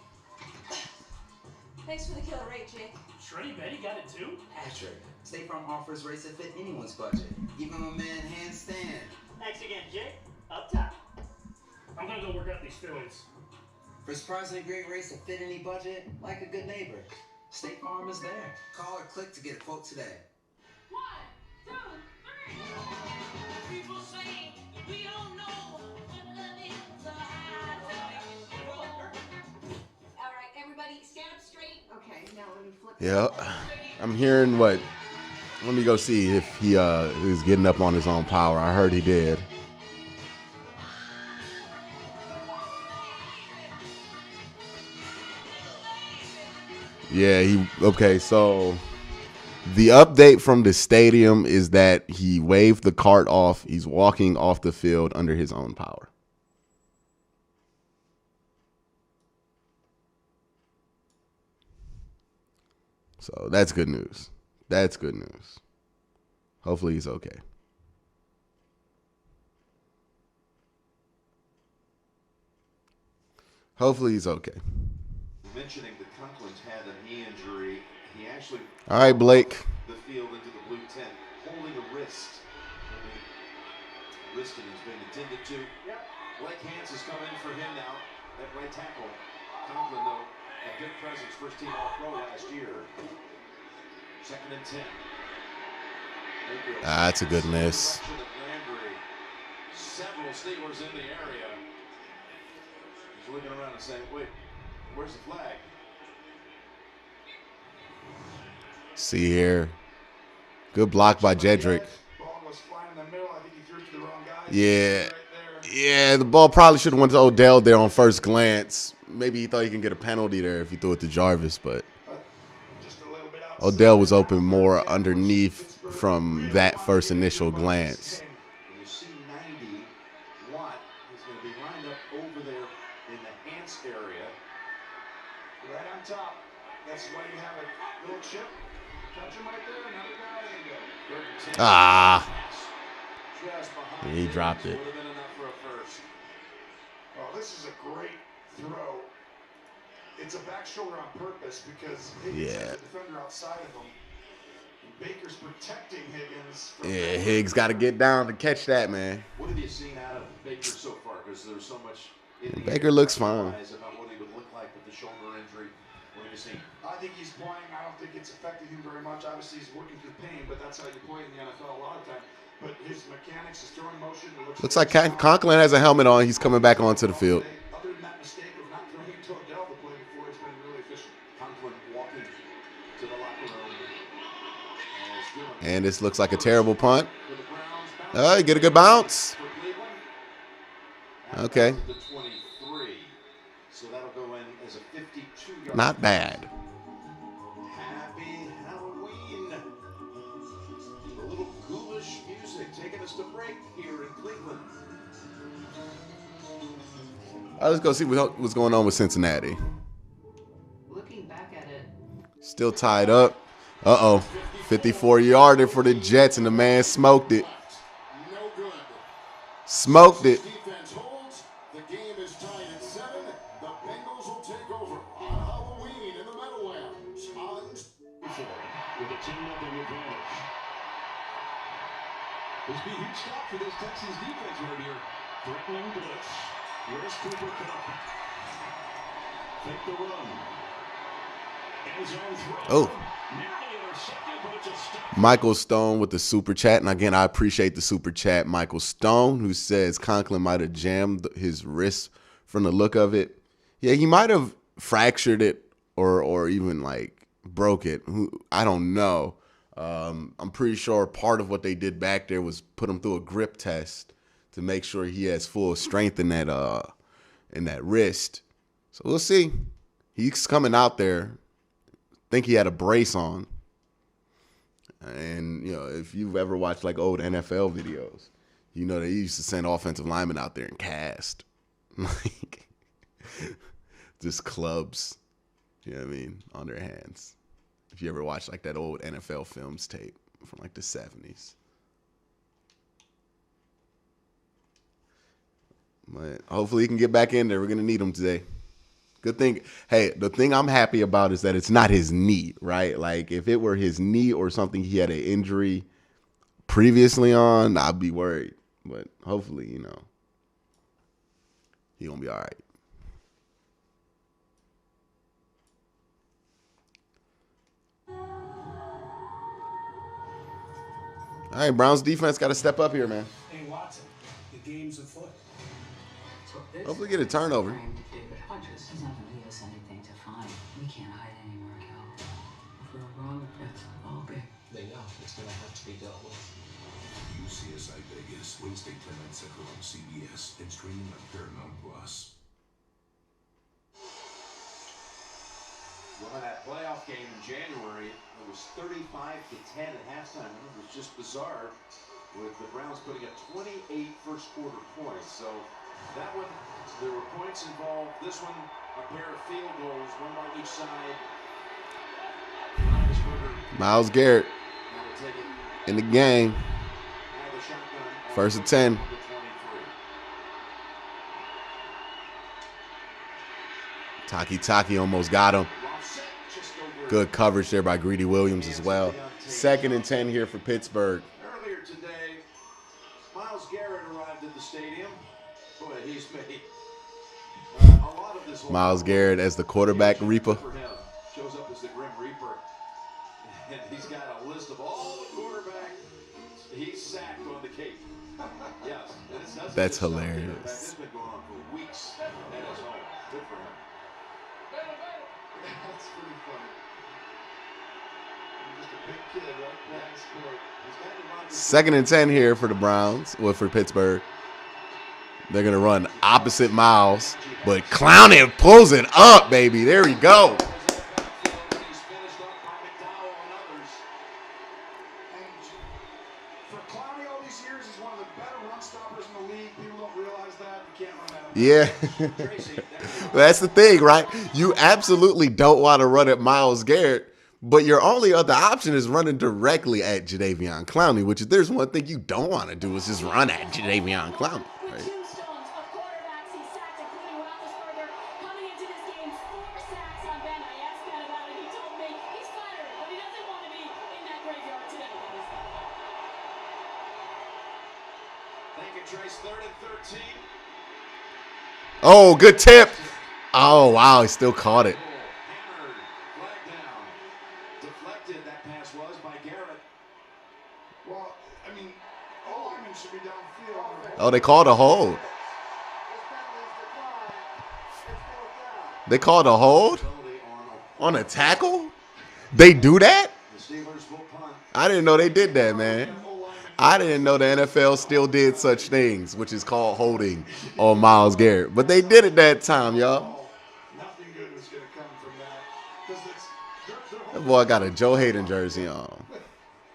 Thanks for the killer rate, Jake. Shreddy Betty got it too? Patrick, State Farm offers rates that fit anyone's budget, even a man handstand. Thanks again, Jake. Up top. I'm gonna go work out these steroids. For surprisingly great race to fit any budget, like a good neighbor. State Farm is there. Call or click to get a quote today. 1, 2, 3. People say we don't know what love is. All right, everybody, stand up straight. Okay, now let me flip. Yeah, I'm hearing what. Let me go see if he is getting up on his own power. I heard he did. Yeah, okay, so the update from the stadium is that he waved the cart off. He's walking off the field under his own power. So that's good news. That's good news. Hopefully he's okay. Hopefully he's okay. Mentioning that Conklin's had a knee injury, he actually All right, Blake. the field into the blue tent, holding a wrist. Wristing is being attended to. Blake Hance has come in for him now at right tackle. Conklin, though, a good presence, first team All-Pro last year. 2nd and 10. That's a good miss. Several Steelers in the area. He's looking around and saying, wait, where's the flag? See here. Good block by Jedrick. Ball was flying in the middle. I think he threw it to the wrong guy. Yeah. Yeah, the ball probably should have went to Odell there on first glance. Maybe he thought he can get a penalty there if he threw it to Jarvis, but Odell was open more underneath from that first initial glance. You see 90 Watt. He's going to be lined up over there in the Hance area. Right on top. That's why you have a little chip. Touch him right there. Another guy. Ah. He dropped it. Oh, this is a great throw. It's a back shoulder on purpose because Higgins has the defender outside of him. And Baker's protecting Higgins. Yeah, Higgs got to get down to catch that, man. What have you seen out of Baker so far? Because there's so much. Baker looks fine. About what he would look like with the shoulder injury. What have you seen? I think he's playing. I don't think it's affected him very much. Obviously, he's working through pain, but that's how you play in the NFL a lot of times. But his mechanics, his throwing motion, Looks like Conklin has a helmet on. He's coming back onto the field. Other than that mistake of not throwing to Odell the play before, it's been really efficient. Conklin walking to the locker room. And this looks like a terrible punt. Oh, you get a good bounce. Okay. So that'll go in as a 52-yard. Not bad. Happy Halloween. A little ghoulish music taking us to break here in Cleveland. Let's go see what's going on with Cincinnati. Looking back at it, Still tied up. Uh-oh. 54-yarder for the Jets, and the man smoked it. Smoked it. Defense holds. The game is tied at 7. The Bengals will take over on Halloween in the Meadowlands. With a 10-0 advantage. This be a huge stop for this Texans defense right here. Threatening blitz. Where's Cooper Cup? Take the run. End zone throw. Oh. Michael Stone with the super chat. And again, I appreciate the super chat. Michael Stone, who says Conklin might have jammed his wrist from the look of it. Yeah, he might have fractured it or even like broke it. I don't know. I'm pretty sure part of what they did back there was put him through a grip test to make sure he has full strength in that wrist. So we'll see. He's coming out there. I think he had a brace on. And, you know, if you've ever watched like old NFL videos, you know they used to send offensive linemen out there and cast. Like, just clubs, you know what I mean, on their hands. If you ever watched like that old NFL films tape from like the 70s. But hopefully he can get back in there. We're going to need him today. Good thing. Hey, the thing I'm happy about is that it's not his knee, right? Like if it were his knee or something he had an injury previously on, I'd be worried. But hopefully, you know, he gonna be all right. All right, Browns defense got to step up here, man. Hey, Watson, the game's afoot. Hopefully get a turnover. He's not gonna leave us anything to find. We can't hide anymore, Cal. If we're wrong, that's all big. They know it's gonna have to be dealt with. UCSI Vegas, Wednesday 10 at Central on CBS and streaming on Paramount Plus. Well, in that playoff game in January, it was 35-10 at halftime. It was just bizarre with the Browns putting up 28 first quarter points. So that one, there were points involved. This one, a pair of field goals, one by each side. Myles Garrett in the game. First and 10. Taki almost got him. Good coverage there by Greedy Williams as well. 2nd and 10 here for Pittsburgh. Earlier today, Myles Garrett arrived at the stadium. Boy, he's made a lot of this. Myles Garrett as the quarterback reaper. Shows up as the Grim Reaper. And he's got a list of all the quarterbacks he's sacked on the Cape. Yes. That's hilarious. It's been going on for weeks at his home. Good for him. That's pretty funny. Just a big kid, right? Playing sport. 2nd and 10 here for the Browns, or for Pittsburgh. They're going to run opposite Myles, but Clowney pulls it up, baby. There we go. Yeah, that's the thing, right? You absolutely don't want to run at Myles Garrett, but your only other option is running directly at Jadeveon Clowney, which if there's one thing you don't want to do is just run at Jadeveon Clowney. Right? Oh, good tip. Oh, wow, he still caught it. Deflected, that pass was by Garrett. Well, I mean, all linemen should be downfield. Oh, they called a hold. They called a hold on a tackle? They do that? I didn't know they did that, man. I didn't know the NFL still did such things, which is called holding on Myles Garrett. But they did it that time, y'all. Nothing good is going to come from that. That boy got a Joe Hayden jersey on.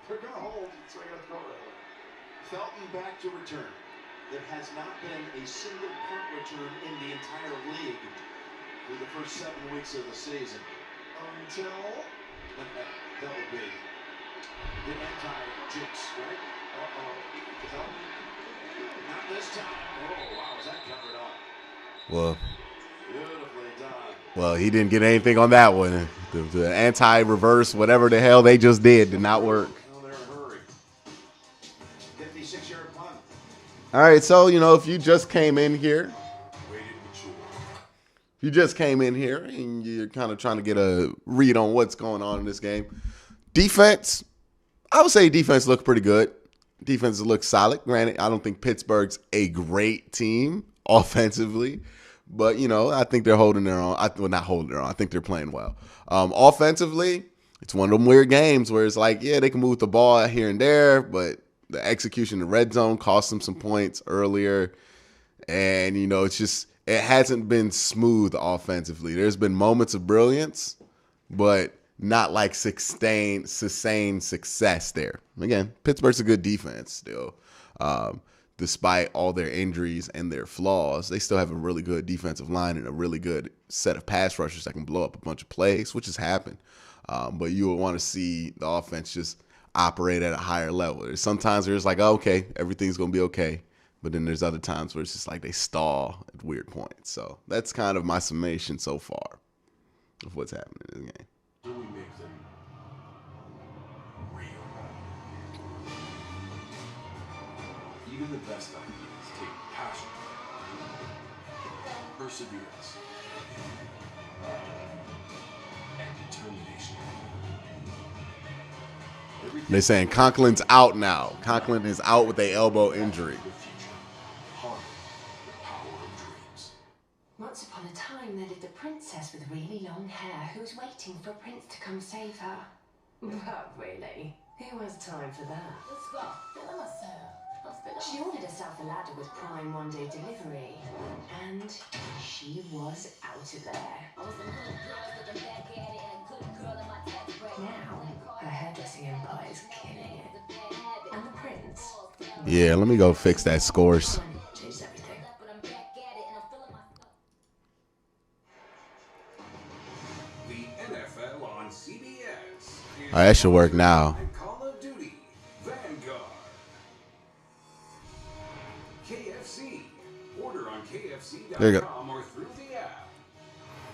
They're going to hold, so they got to throw it. Felton back to return. There has not been a single punt return in the entire league through the first 7 weeks of the season. Until that would be the anti-jinx, right? Not this time. Oh, wow, was that covered up? Well, beautifully done. Well, he didn't get anything on that one. The anti-reverse, whatever the hell they just did not work. Oh, they're in a hurry. 56-yard punt. All right, so, if you just came in here, and you're kind of trying to get a read on what's going on in this game, defense, I would say defense looked pretty good. Defense looks solid. Granted, I don't think Pittsburgh's a great team offensively, but, I think they're holding their own. Well, not holding their own. I think they're playing well. Offensively, it's one of them weird games where it's like, yeah, they can move the ball here and there, but the execution in the red zone cost them some points earlier. And, it hasn't been smooth offensively. There's been moments of brilliance, but not like sustained success there. Again, Pittsburgh's a good defense still. Despite all their injuries and their flaws, they still have a really good defensive line and a really good set of pass rushers that can blow up a bunch of plays, which has happened. But you would want to see the offense just operate at a higher level. There's sometimes where it's like, oh, okay, everything's going to be okay. But then there's other times where it's just like they stall at weird points. So that's kind of my summation so far of what's happening in this game. Do we make them real? Even the best ideas take passion, perseverance, and determination. They're saying Conklin's out now. Conklin is out with an elbow injury. Once upon a time, there lived a princess with really long hair who was waiting for a prince to come save her. But really, who has time for that? Let's go. Feeling myself. She ordered herself a ladder with Prime one-day delivery, and she was out of there. Now, her hairdressing empire is killing it. And the prince... Yeah, let me go fix that scores. Changed everything. The NFL on CBS. All right, that should work now. Call of Duty Vanguard. KFC. Order on There you go. KFC.com or through the app.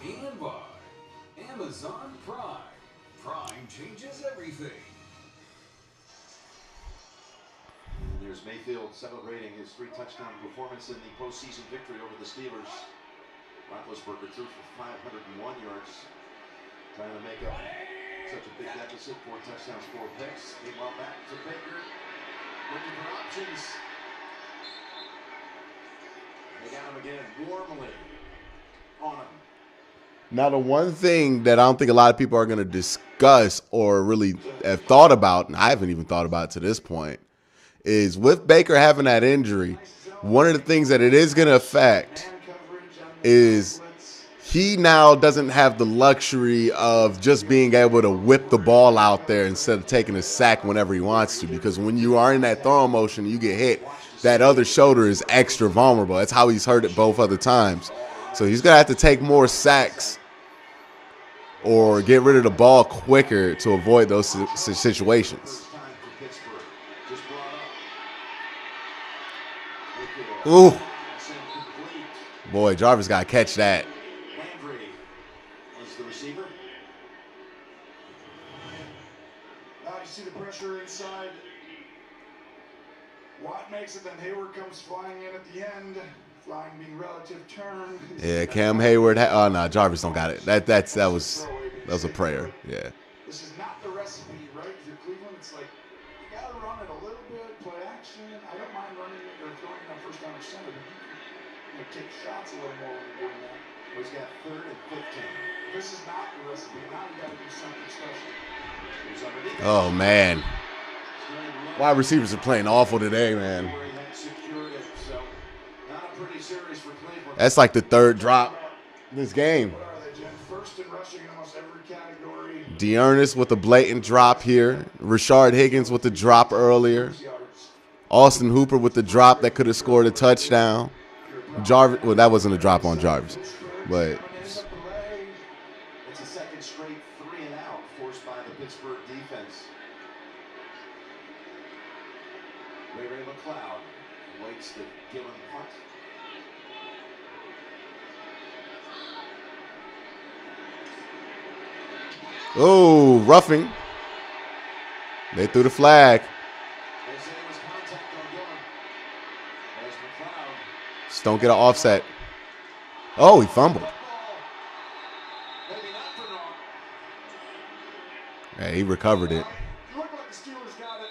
And by Amazon Prime. Prime changes everything. And there's Mayfield celebrating his 3-touchdown performance in the postseason victory over the Steelers. Roethlisberger threw for 501 yards, trying to make up such a big deficit. 4 touchdowns, 4 picks. Meanwhile, back to Baker, looking for options. They got him again, warmly on him. Now, the one thing that I don't think a lot of people are going to discuss or really have thought about, and I haven't even thought about to this point, is with Baker having that injury, one of the things that it is going to affect is he now doesn't have the luxury of just being able to whip the ball out there instead of taking a sack whenever he wants to, because when you are in that throwing motion and you get hit, that other shoulder is extra vulnerable. That's how he's hurt it both other times. So he's going to have to take more sacks or get rid of the ball quicker to avoid those situations. Ooh. Boy, Jarvis got to catch that. Landry was the receiver. Now you see the pressure inside. Watt makes it, then Hayward comes flying in at the end. Flying being relative turn. Yeah, Cam Hayward. Oh no, Jarvis don't got it. That was a prayer. Yeah. This is not the recipe, right? If you're Cleveland, it's like you gotta run it a little bit, play action. I don't mind running it or throwing it on first down or center, but you can take shots a little more when you're doing that. He's got 3rd and 15. This is not the recipe. Now you gotta do something special. Oh man. Wide receivers are playing awful today, man. That's like the 3rd drop this game. Dearness with a blatant drop here. Rashard Higgins with the drop earlier. Austin Hooper with the drop that could have scored a touchdown. Jarvis, well, that wasn't a drop on Jarvis, but It's a second straight 3 and out forced by the Pittsburgh defense. Ray McLeod waits the Gillen punt. oh, roughing. They threw the flag. They say it was contact on Gillen. As McLeod. Just don't get an offset. Oh, he fumbled. Maybe not for naught. Yeah, he recovered it. You look like the Steelers got it.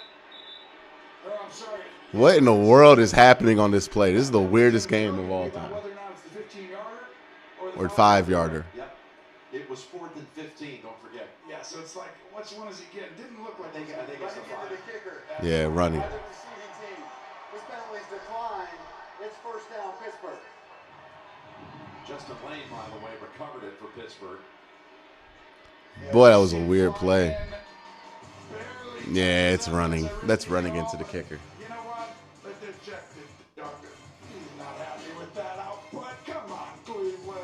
Oh, I'm sorry. What in the world is happening on this play? This is the weirdest game of all time. Whether or not it's the 15-yarder Or 5-yarder. Yep. It was 4th and 15, don't forget. Yeah, so it's like, which one is he getting? Didn't look like I think it's the 5. Yeah, running. His penalties decline. It's first down, Pittsburgh. Justin Lane, by the way, recovered it for Pittsburgh. Boy, that was a weird play. Yeah, it's running. That's running into the kicker. You know what? The dejected Duggan. He's not happy with that output. Come on, Cleveland.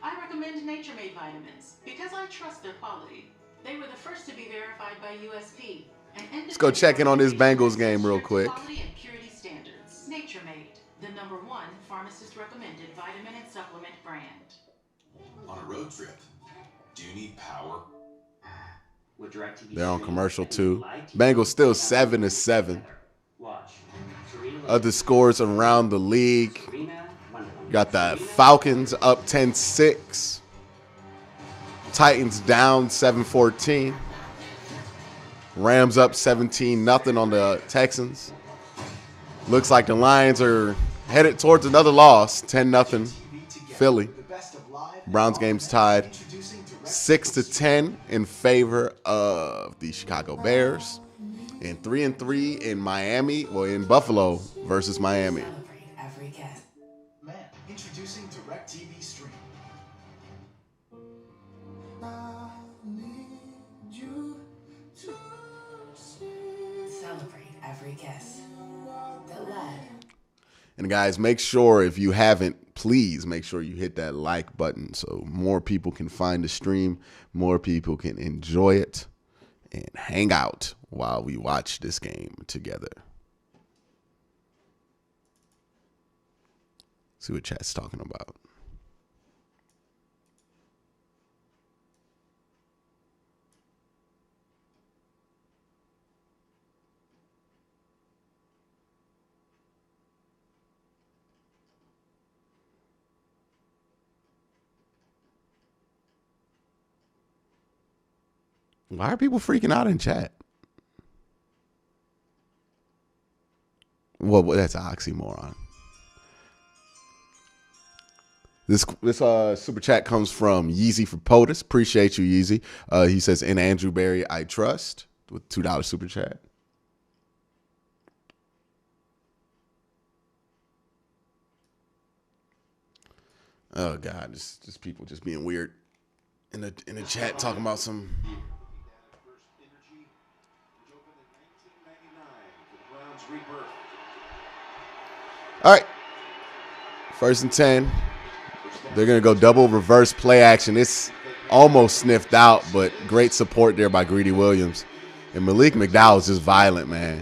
I recommend Nature Made vitamins because I trust their quality. They were the first to be verified by USP. Let's go check in on this Bengals game real quick. Quality and purity standards. Nature Made, the #1 pharmacist recommended vitamin and supplement brand. On a road trip, do you need power? They're on commercial too. Bengals still 7-7. Other scores around the league. Got the Falcons up 10-6. Titans down 7-14. Rams up 17-0 on the Texans. Looks like the Lions are headed towards another loss, 10-0 Philly. Browns game's tied 6-10 in favor of the Chicago Bears. And 3-3 in Miami, well, in Buffalo versus Miami. Man, introducing DirecTV Stream. Celebrate every kiss. The lead. And guys, make sure if you haven't, please make sure you hit that like button so more people can find the stream, more people can enjoy it and hang out while we watch this game together. See what chat's talking about. Why are people freaking out in chat? Well, that's an oxymoron. This super chat comes from Yeezy for POTUS. Appreciate you, Yeezy. He says, "In Andrew Berry, I trust," with $2 super chat. Oh God, just people just being weird in the chat talking about some. All right, 1st and 10. They're going to go double reverse play action. It's almost sniffed out, but great support there by Greedy Williams. And Malik McDowell is just violent, man.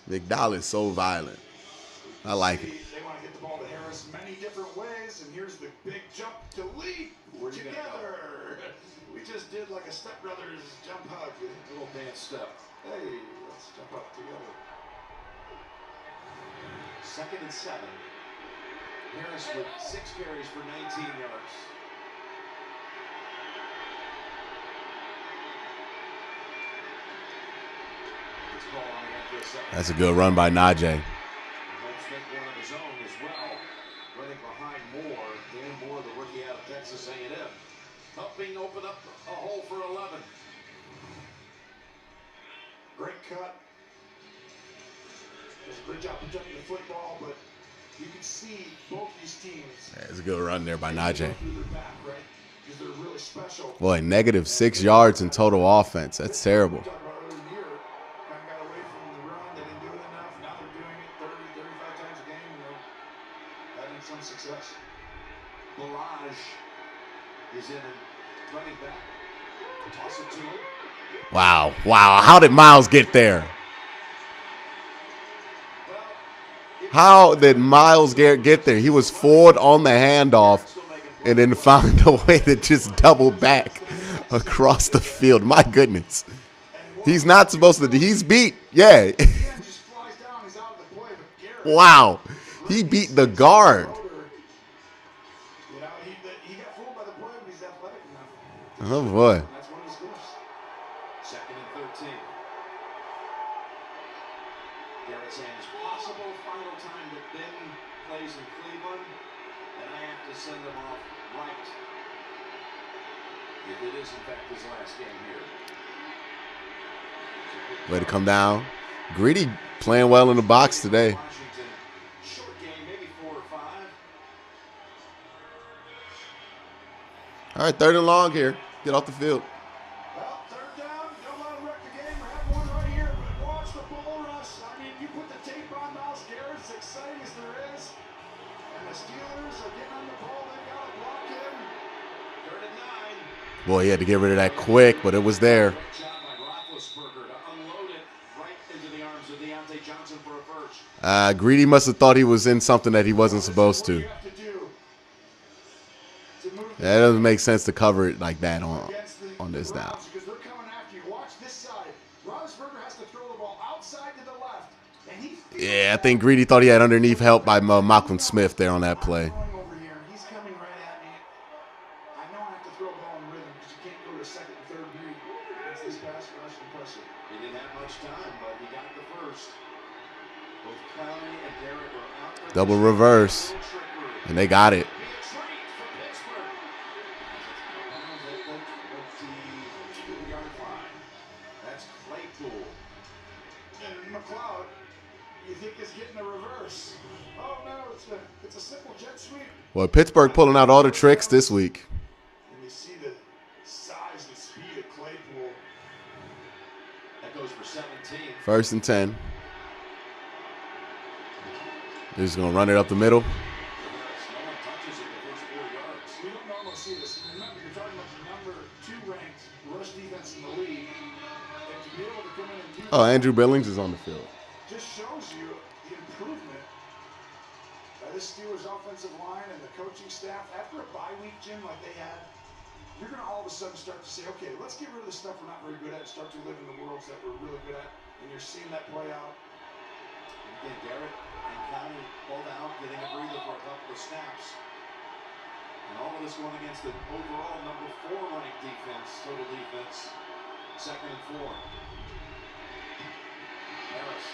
McDowell is so violent. I like it. They want to get the ball to Harris many different ways, and here's the big jump to leap together. We just did like a stepbrothers jump hug, a little dance step. Hey, let's jump up together. 2nd and 7. Harris with 6 carries for 19 yards. That's a good run by Najee. One of his own as well, running behind Moore. Dan Moore, the rookie out of Texas A&M, helping open up a hole for 11. Great cut. Does a great job protecting the football, but you can see both these teams. That's a good run there by Najee. Because they're really special. Boy, -6 yards in total offense. That's terrible. Success. Barrage is in and running back. Toss it to him. Wow. How did Miles get there? How did Myles Garrett get there? He was forward on the handoff and then found a way to just double back across the field. My goodness. He's not supposed to. He's beat. Yeah. Wow. He beat the guard. Oh, boy. That's one of his gifts. 2nd and 13. Garrett saying it's possible final time that Ben plays in Cleveland, and I have to send him off right. If it is, in fact, his last game here. Way to come down. Greedy playing well in the box today. Short game, maybe 4 or 5. All right, 3rd and long here. Get off the field. Well, 3rd down. Don't let him wreck the game. We have one right here, but watch the bull rush. I mean, you put the tape on Myles Garrett, as exciting as there is. And the Steelers are getting on the ball. They got to block him. 3rd and 9. Boy, he had to get rid of that quick, but it was there. Great job by Roethlisberger to unload it right into the arms of Deontay Johnson for a first. Greedy must have thought he was in something that he wasn't supposed to. Yeah, it doesn't make sense to cover it like that on this down. Because they're coming after you. Watch this side. Roethlisberger has to throw the ball outside to the left. And Yeah, I think Greedy thought he had underneath help by Malcolm Smith there on that play. over here. know I have to throw a ball in rhythm because you can't go to second and third read. It's this pass rush impressive. He didn't have much time, but he got the first. Both County and Garrett were out there. Double reverse. And they got it. That's Claypool. And McLeod, you think is getting a reverse. Oh no, it's a simple jet sweep. Well, Pittsburgh pulling out all the tricks this week. And you see the size and speed of Claypool. That goes for 17. 1st and 10. They're just going to run it up the middle. We don't normally see this. Remember, you're talking about the number 2 ranked rush defense in the league. And to be able to come in and do Oh, Andrew Billings is on the field. just shows you the improvement by this Steelers offensive line and the coaching staff. After a bye week, Jim, like they had, you're going to all of a sudden start to say, okay, let's get rid of the stuff we're not very good at and start to live in the worlds that we're really good at. And you're seeing that play out. Again, Garrett and County both out, getting a breather for a couple of snaps. And all of this going against the overall number 4 ranked defense, total defense. 2nd and 4. Harris,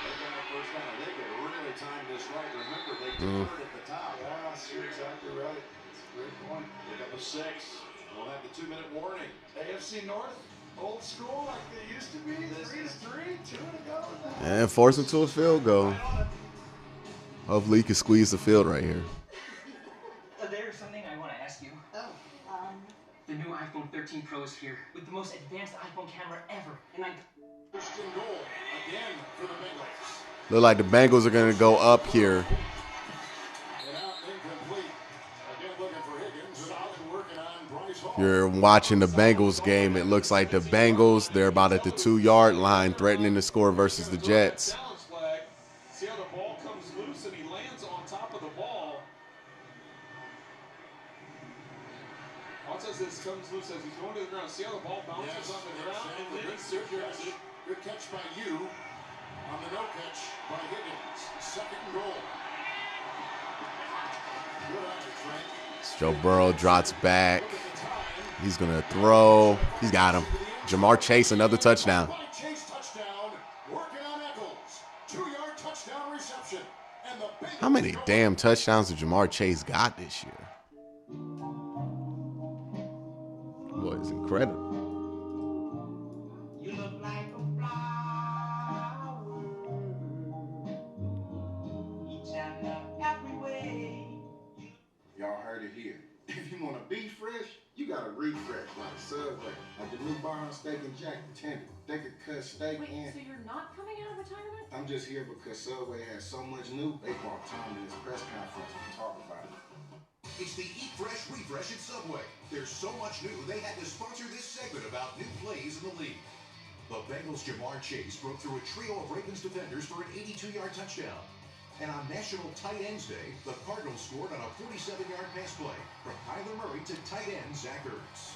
they got a first down. They could really time this right. Remember, they deferred at the top. Yes, you're exactly right. It's a great point. They got the 6. We'll have the 2-minute warning. AFC North, old school like they used to be. 3's 3, 2 to go. And force him to a field goal. Hopefully he can squeeze the field right here. There's something I want to ask you. The new iPhone 13 Pro is here with the most advanced iPhone camera ever. And First and goal again for the Bengals. Look like the Bengals are going to go up here. And out incomplete. Again looking for Higgins. Solid working on Bryce Hall. You're watching the Bengals game. It looks like the Bengals, they're about at the 2-yard line, threatening to score versus the Jets. See how the ball comes loose and he lands on top of the ball. Watch as this comes loose as he's going to the ground. See how the ball bounces up and down, and then he secures it. Good catch by you on the no catch by Higgins. 2nd and goal. Good on you, Frank. Joe Burrow drops back. He's going to throw. He's got him. Jamar Chase, another touchdown. Chase touchdown. Working on Eccles. 2-yard touchdown reception. And the How many damn touchdowns did Jamar Chase got this year? Boy, it's incredible. You look like a flower. Each and every way. Y'all heard it here. If you want to be fresh, you got to refresh like Subway. Like the new bar on Steak and Jack tender. They could cut steak in. So you're not coming out of retirement? I'm just here because Subway has so much new. They brought Tom to this press conference to talk about it. It's the Eat Fresh Refresh at Subway. There's so much new, they had to sponsor this segment about new plays in the league. The Bengals' Jamar Chase broke through a trio of Ravens defenders for an 82-yard touchdown. And on National Tight Ends Day, the Cardinals scored on a 47-yard pass play from Kyler Murray to tight end Zach Ertz.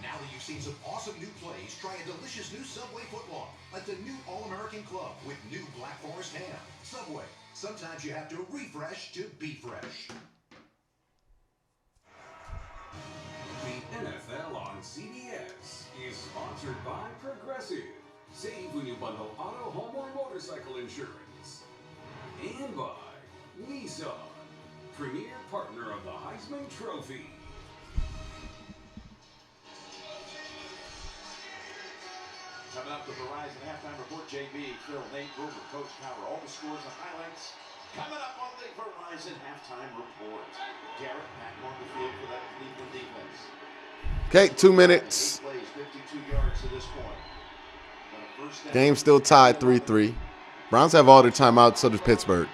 Now that you've seen some awesome new plays, try a delicious new Subway footlong, like the new All-American Club with new Black Forest ham. Subway, sometimes you have to refresh to be fresh. The NFL on CBS is sponsored by Progressive. Save when you bundle auto, home, or motorcycle insurance. And by Nissan, premier partner of the Heisman Trophy. Coming up, the Verizon halftime report. JB, Phil, Nate, Grover, Coach Cowher. All the scores and highlights coming up on the Verizon halftime report. Garrett back on the field for that Cleveland defense. Okay, 2 minutes. 8 plays, 52 yards to this point. But a first down. Game still tied 3-3. Browns have all their timeouts, so does Pittsburgh.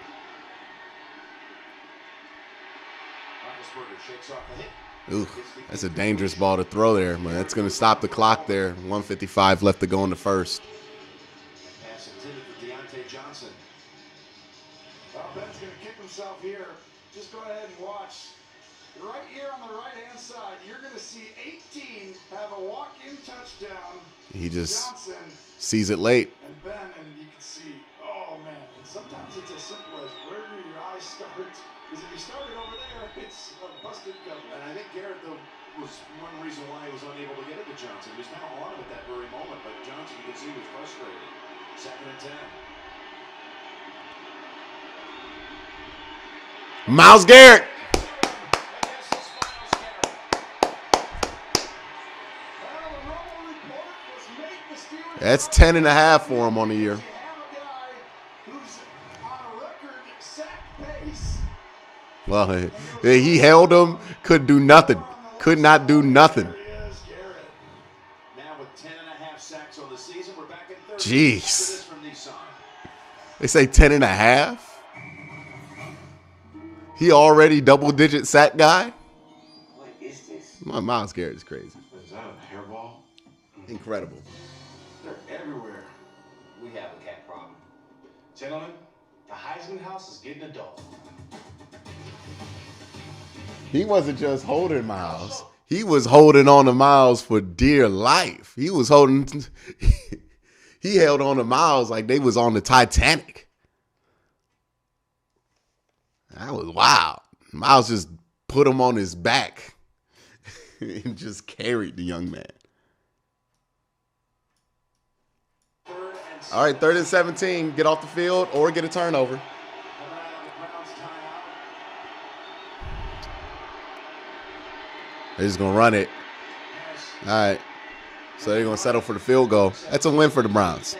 Roethlisberger shakes off the hit. Ooh, that's a dangerous ball to throw there, man. That's going to stop the clock there. 1:55 left to go in the first. Pass intended for Deontay Johnson. Well, Ben's going to kick himself here. Just go ahead and watch. Right here on the right-hand side, you're going to see 18 have a walk-in touchdown. He just Johnson sees it late. and Ben, and you can see, oh, man. And sometimes it's as simple as where do your eyes start? Because if you started over there, it's a busted cover. And I think Garrett, was one reason why he was unable to get it to Johnson. He was kind of on him at that very moment, but Johnson, you could see, was frustrated. 2nd and 10. Myles Garrett. That's 10.5 for him on the year. Well, he held him, couldn't do nothing. Could not do nothing. Now with 10.5 sacks on the season, we're back in 30. Jeez. They say 10.5? He already double-digit sack guy? What is this? Myles Garrett is crazy. Is that a hairball? Incredible. They're everywhere. We have a cat problem. Gentlemen, the Heisman House is getting a dog. He wasn't just holding Myles. He was holding on to Myles for dear life. He was holding. He held on to Myles like they was on the Titanic. That was wild. Myles just put him on his back and just carried the young man. All right, 3rd and 17. Get off the field or get a turnover. They're just going to run it. All right. So they're going to settle for the field goal. That's a win for the Browns.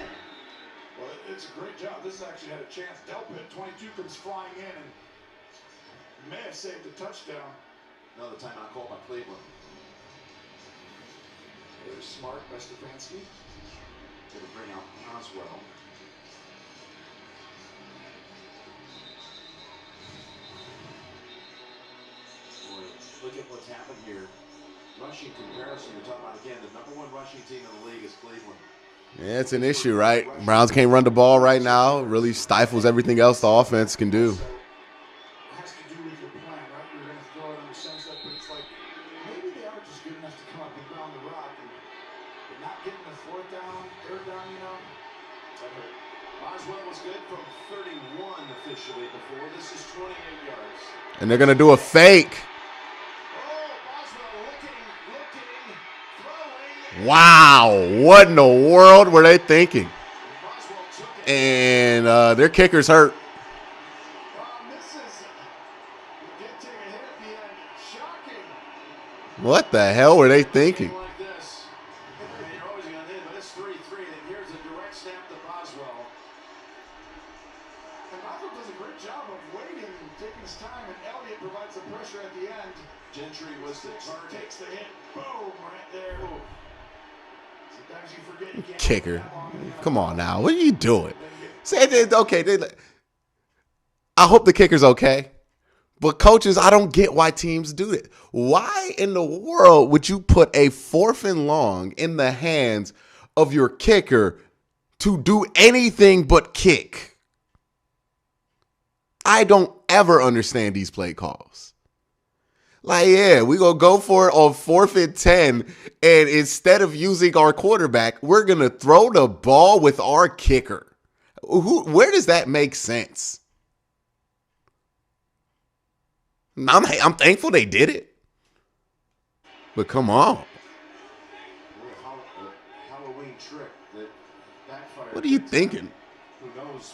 Well, it's a great job. This actually had a chance. Delpit, 22, comes flying in and may have saved a touchdown. Another timeout called by Cleveland. Very smart by Stefanski. Going to bring out Oswell. Boy, look at what's happened here. Rushing comparison, you're talking about, again, the #1 rushing team in the league is Cleveland. Yeah, it's an issue, right? Browns can't run the ball right now. It really stifles everything else the offense can do. It has to do with your plan, right? You're going to throw it on the sense that, but it's like, maybe they are just good enough to come up and pound the rock, and but not getting the 4th down, 3rd down, you know? That hurt. Oswell was good from 31 officially before. This is 28 yards. And they're going to do a fake. Wow. What in the world were they thinking? And their kicker's hurt. What the hell were they thinking? You're always going to hit, but it's 3-3. And here's a direct snap to Boswell. And Boswell does a great job of waiting and taking his time, and Elliott provides the pressure at the end. Gentry was the target. Takes the hit. Boom, right there. Sometimes you forget you can't Kicker. Come on now. What are you doing? Say okay. I hope the kicker's okay. But coaches, I don't get why teams do it. Why in the world would you put a 4th and long in the hands of your kicker to do anything but kick? I don't ever understand these play calls. Like, yeah, we're going to go for it on 4th and 10, and instead of using our quarterback, we're going to throw the ball with our kicker. Where does that make sense? I'm thankful they did it. But come on. Halloween trick that backfired. What are you thinking? Who knows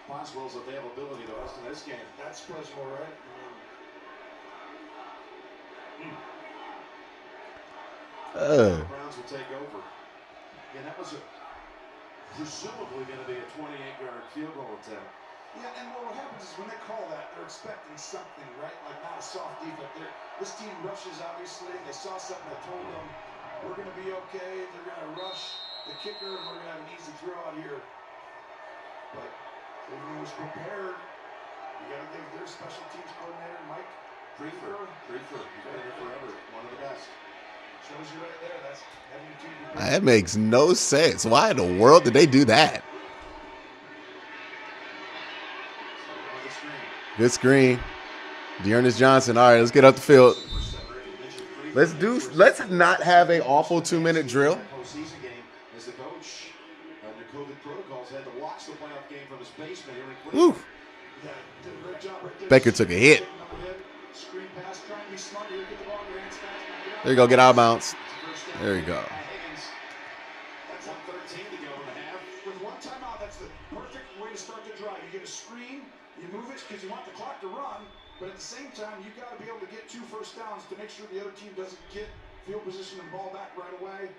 Boswell's availability to us in this game. That's questionable, right? The Browns will take over. Yeah, that was presumably going to be a 28-yard field goal attempt. Yeah, and what happens is when they call that, they're expecting something, right? Like not a soft defense. This team rushes, obviously. They saw something that told them, we're going to be okay. They're going to rush the kicker, and we're going to have an easy throw out here. But Cleveland was prepared. You got to give their special teams coordinator, Mike Prefer. He's been there forever. One of the best. Shows you right there. That's heavy duty. That makes no sense. Why in the world did they do that? Good screen. Dearness Johnson. All right, let's get up the field. Let's not have an awful 2-minute drill. Postseason game as the coach under COVID protocols had to watch the playoff game from his basement here in Cleveland. Woo. Baker took a hit. Screen pass, trying to be smart here. Get the ball in your hands fast. There you go. Get out of bounds. There you go. That's 1:13 to go in the half. With one timeout, that's the perfect way to start the drive. You get a screen, you move it because you want the clock to run, but at the same time, you've got to be able to get 2 first downs to make sure the other team doesn't get field position and ball back right away.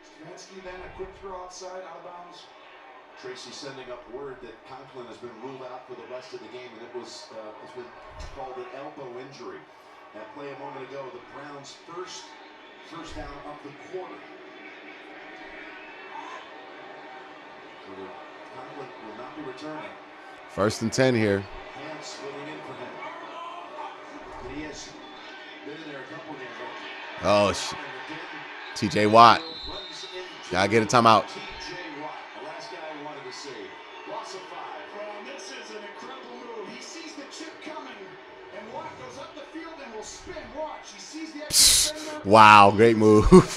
Stefanski then a quick throw outside, out of bounds. Tracy sending up word that Conklin has been ruled out for the rest of the game, and it's been called an elbow injury. That play a moment ago, the Browns' first down of the quarter. So Conklin will not be returning. 1st and 10 here. Hands splitting in for him. But he has been in there a couple games. Oh, shit. TJ Watt. Gotta get a timeout. TJ Watt, the last guy I wanted to see. Loss of 5. Well, this is an incredible move. He sees the chip coming, and Watt goes up the field and will spin. Watch. He sees the extra defender. Wow, great move. Hands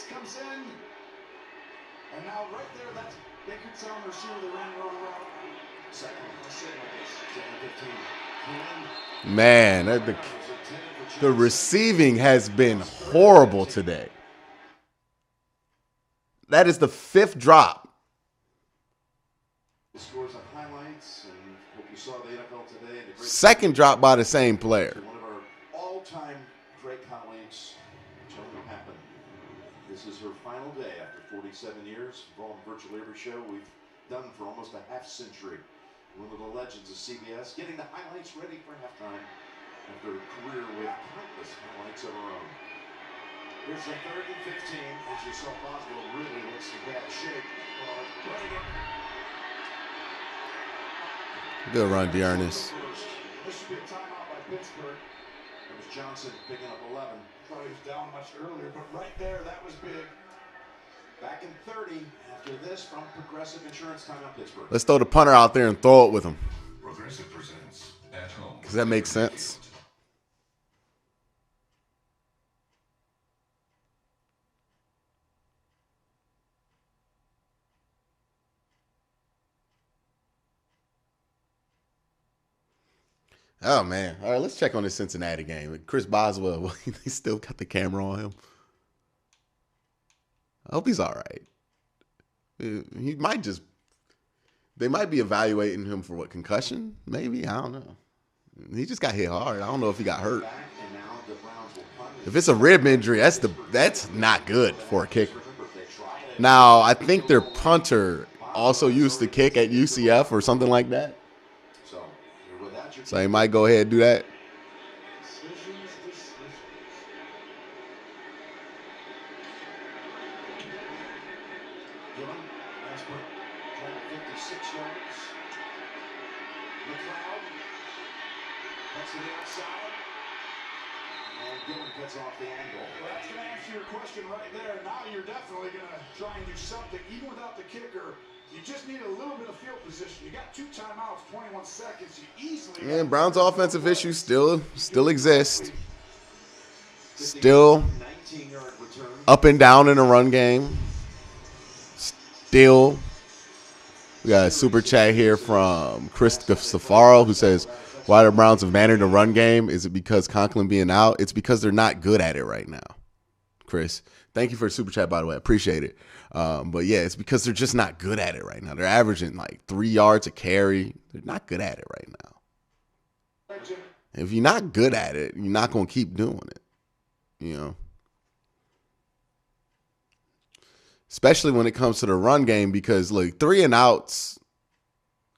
comes in, and now right there, that's Baker telling the receiver they ran wrong route. Second, 15. Man, the receiving has been horrible today. That is the 5th drop. Scores on highlights, and hope you saw the NFL today. 2nd drop by the same player. One of our all-time great colleagues, Joan Pappen. This is her final day after 47 years, involved in virtually every show we've done for almost a half-century. One of the legends of CBS, getting the highlights ready for halftime after a career with countless highlights of her own. Here's a 3rd and 15. As you saw, Boswell really looks in bad shape. Running it. Good run, Dearness. This should be a timeout by Pittsburgh. It was Johnson picking up 11. Thought he was down much earlier, but right there, that was big. Back in 30 after this from Progressive Insurance. Timeout, Pittsburgh. Let's throw the punter out there and throw it with him. Progressive presents At Home. Does that make sense? Oh, man. All right, let's check on this Cincinnati game. Chris Boswell, he still got the camera on him. I hope he's all right. He might just, they might be evaluating him for what, concussion? Maybe, I don't know. He just got hit hard. I don't know if he got hurt. If it's a rib injury, that's not good for a kicker. Now, I think their punter also used to kick at UCF or something like that. So he might go ahead and do that. Off the angle. Well, that's going to answer your question right there. Now you're definitely going to try and do something. Even without the kicker, you just need a little bit of field position. You got 2 timeouts, 21 seconds. You easily. And Browns' offensive issues still exist. Still up and down in the run game. Still. We got a super chat here from Chris Safaro who says, why the Browns have managed the run game? Is it because Conklin being out? It's because they're not good at it right now. Chris, thank you for the super chat, by the way. I appreciate it. But yeah, it's because they're just not good at it right now. They're averaging like 3 yards a carry. They're not good at it right now. If you're not good at it, you're not going to keep doing it. You know? Especially when it comes to the run game, because look, 3 and outs,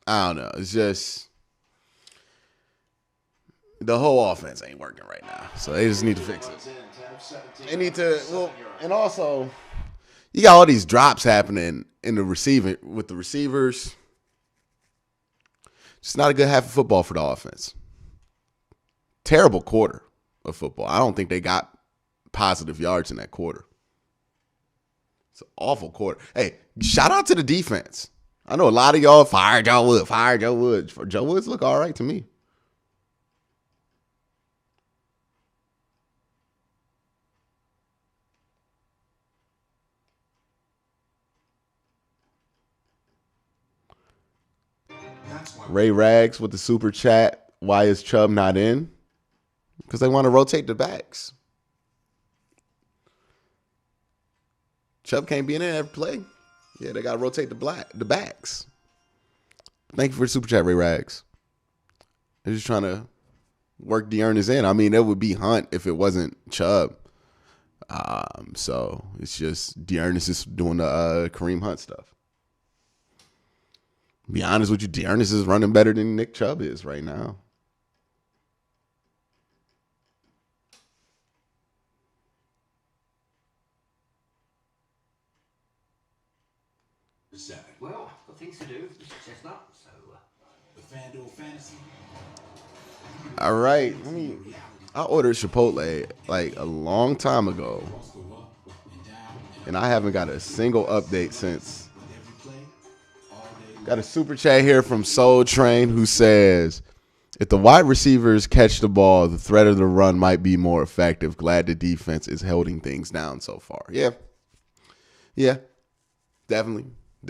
I don't know. It's just the whole offense ain't working right now. So they just need to fix it. They need to, well, and also you got all these drops happening in the receiving with the receivers. Just not a good half of football for the offense. Terrible quarter of football. I don't think they got positive yards in that quarter. It's an awful quarter. Hey, shout out to the defense. I know a lot of y'all fire Joe Wood. Joe Woods look all right to me. Ray Rags with the super chat. why is Chubb not in? Because they want to rotate the backs. Chubb can't be in there every play. Yeah, they got to rotate the backs. Thank you for the super chat, Ray Rags. They're just trying to work Dearness in. I mean, it would be Hunt if it wasn't Chubb. So it's just Dearness is doing the Kareem Hunt stuff. Be honest with you, Dearness is running better than Nick Chubb is right now. Well, got things to do. Chestnut, so the FanDuel Fantasy. All right, I ordered Chipotle like a long time ago, and I haven't got a single update since. Got a super chat here from Soul Train who says, if the wide receivers catch the ball, the threat of the run might be more effective. Glad the defense is holding things down so far. Yeah, definitely. You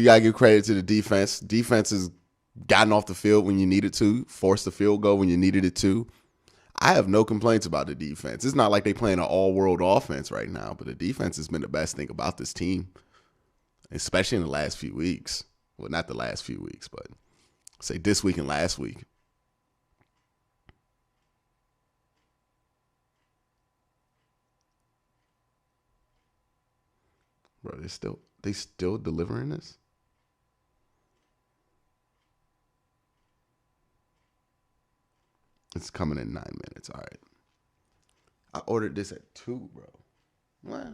got to give credit to the defense. Defense has gotten off the field when you needed to, forced the field goal when you needed it to. I have no complaints about the defense. It's not like they playing an all-world offense right now, but the defense has been the best thing about this team, especially in the last few weeks. Well, not the last few weeks, but say this week and last week. Bro, they still delivering this? It's coming in 9 minutes. All right. I ordered this at 2, bro. What?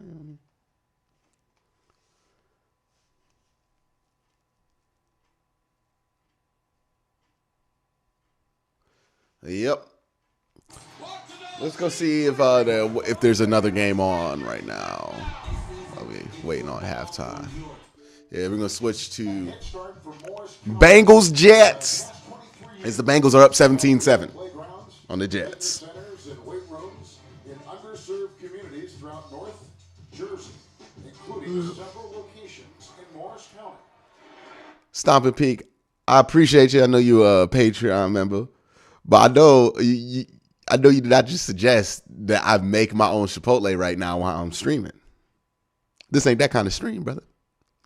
Yep. Let's go see if there's another game on right now. I'll be waiting on halftime. Yeah, we're gonna switch to Bengals Jets. As the Bengals are up 17-7 on the Jets. Stomping Peak, I appreciate you. I know you a Patreon member, but I know you did not just suggest that I make my own Chipotle right now while I'm streaming. This ain't that kind of stream, brother.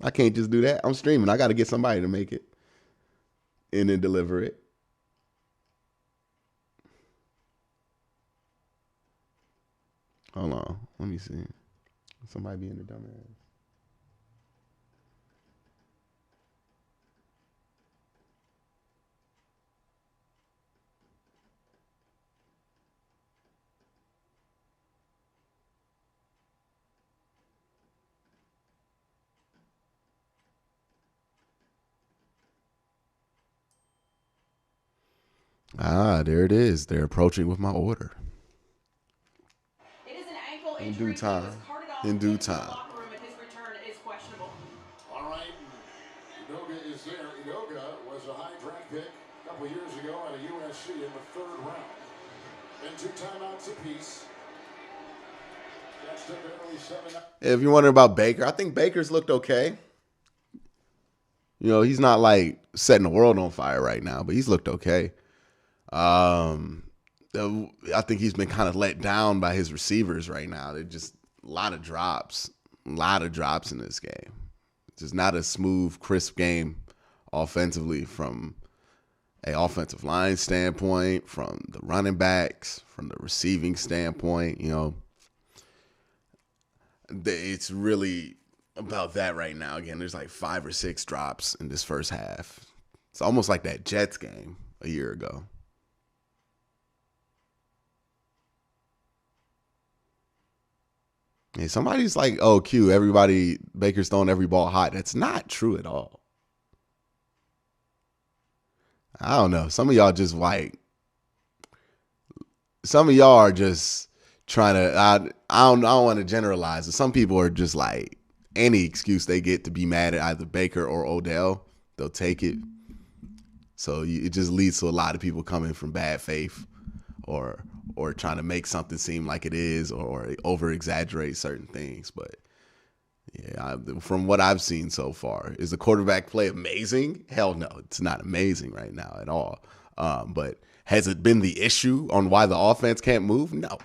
I can't just do that. I'm streaming. I got to get somebody to make it and then deliver it. Hold on. Let me see. Somebody being a dumbass. There it is. They're approaching with my order. It is an ankle In injury. due time. In due time. His return is questionable. All right. Udoga is there. Udoga was a high draft pick a couple years ago out of USC in the 3rd round. And 2 timeouts apiece. That's to barely 7. If you're wondering about Baker, I think Baker's looked okay. You know, he's not like setting the world on fire right now, but he's looked okay. I think he's been kind of let down by his receivers right now. They're just a lot of drops in this game. It's just not a smooth, crisp game offensively from an offensive line standpoint, from the running backs, from the receiving standpoint. You know, it's really about that right now. Again, there's like 5 or 6 drops in this first half. It's almost like that Jets game a year ago. Hey, somebody's like, oh, Q, Baker's throwing every ball hot. That's not true at all. I don't know. Some of y'all are just trying to, I don't want to generalize it. Some people are just like, any excuse they get to be mad at either Baker or Odell, they'll take it. So it just leads to a lot of people coming from bad faith or trying to make something seem like it is or over exaggerate certain things. But Yeah, from what I've seen so far, is the quarterback play amazing? Hell no, it's not amazing right now at all. But has it been the issue on why the offense can't move? No.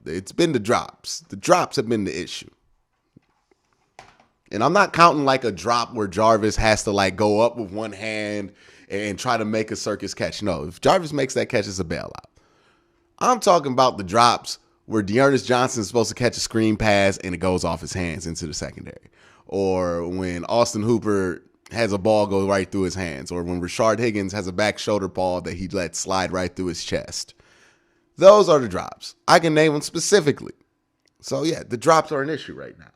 It's been the drops. The drops have been the issue. And I'm not counting like a drop where Jarvis has to like go up with one hand and try to make a circus catch. No, if Jarvis makes that catch, it's a bailout. I'm talking about the drops where Dearness Johnson is supposed to catch a screen pass and it goes off his hands into the secondary. Or when Austin Hooper has a ball go right through his hands. Or when Rashard Higgins has a back shoulder ball that he lets slide right through his chest. Those are the drops. I can name them specifically. So, yeah, the drops are an issue right now.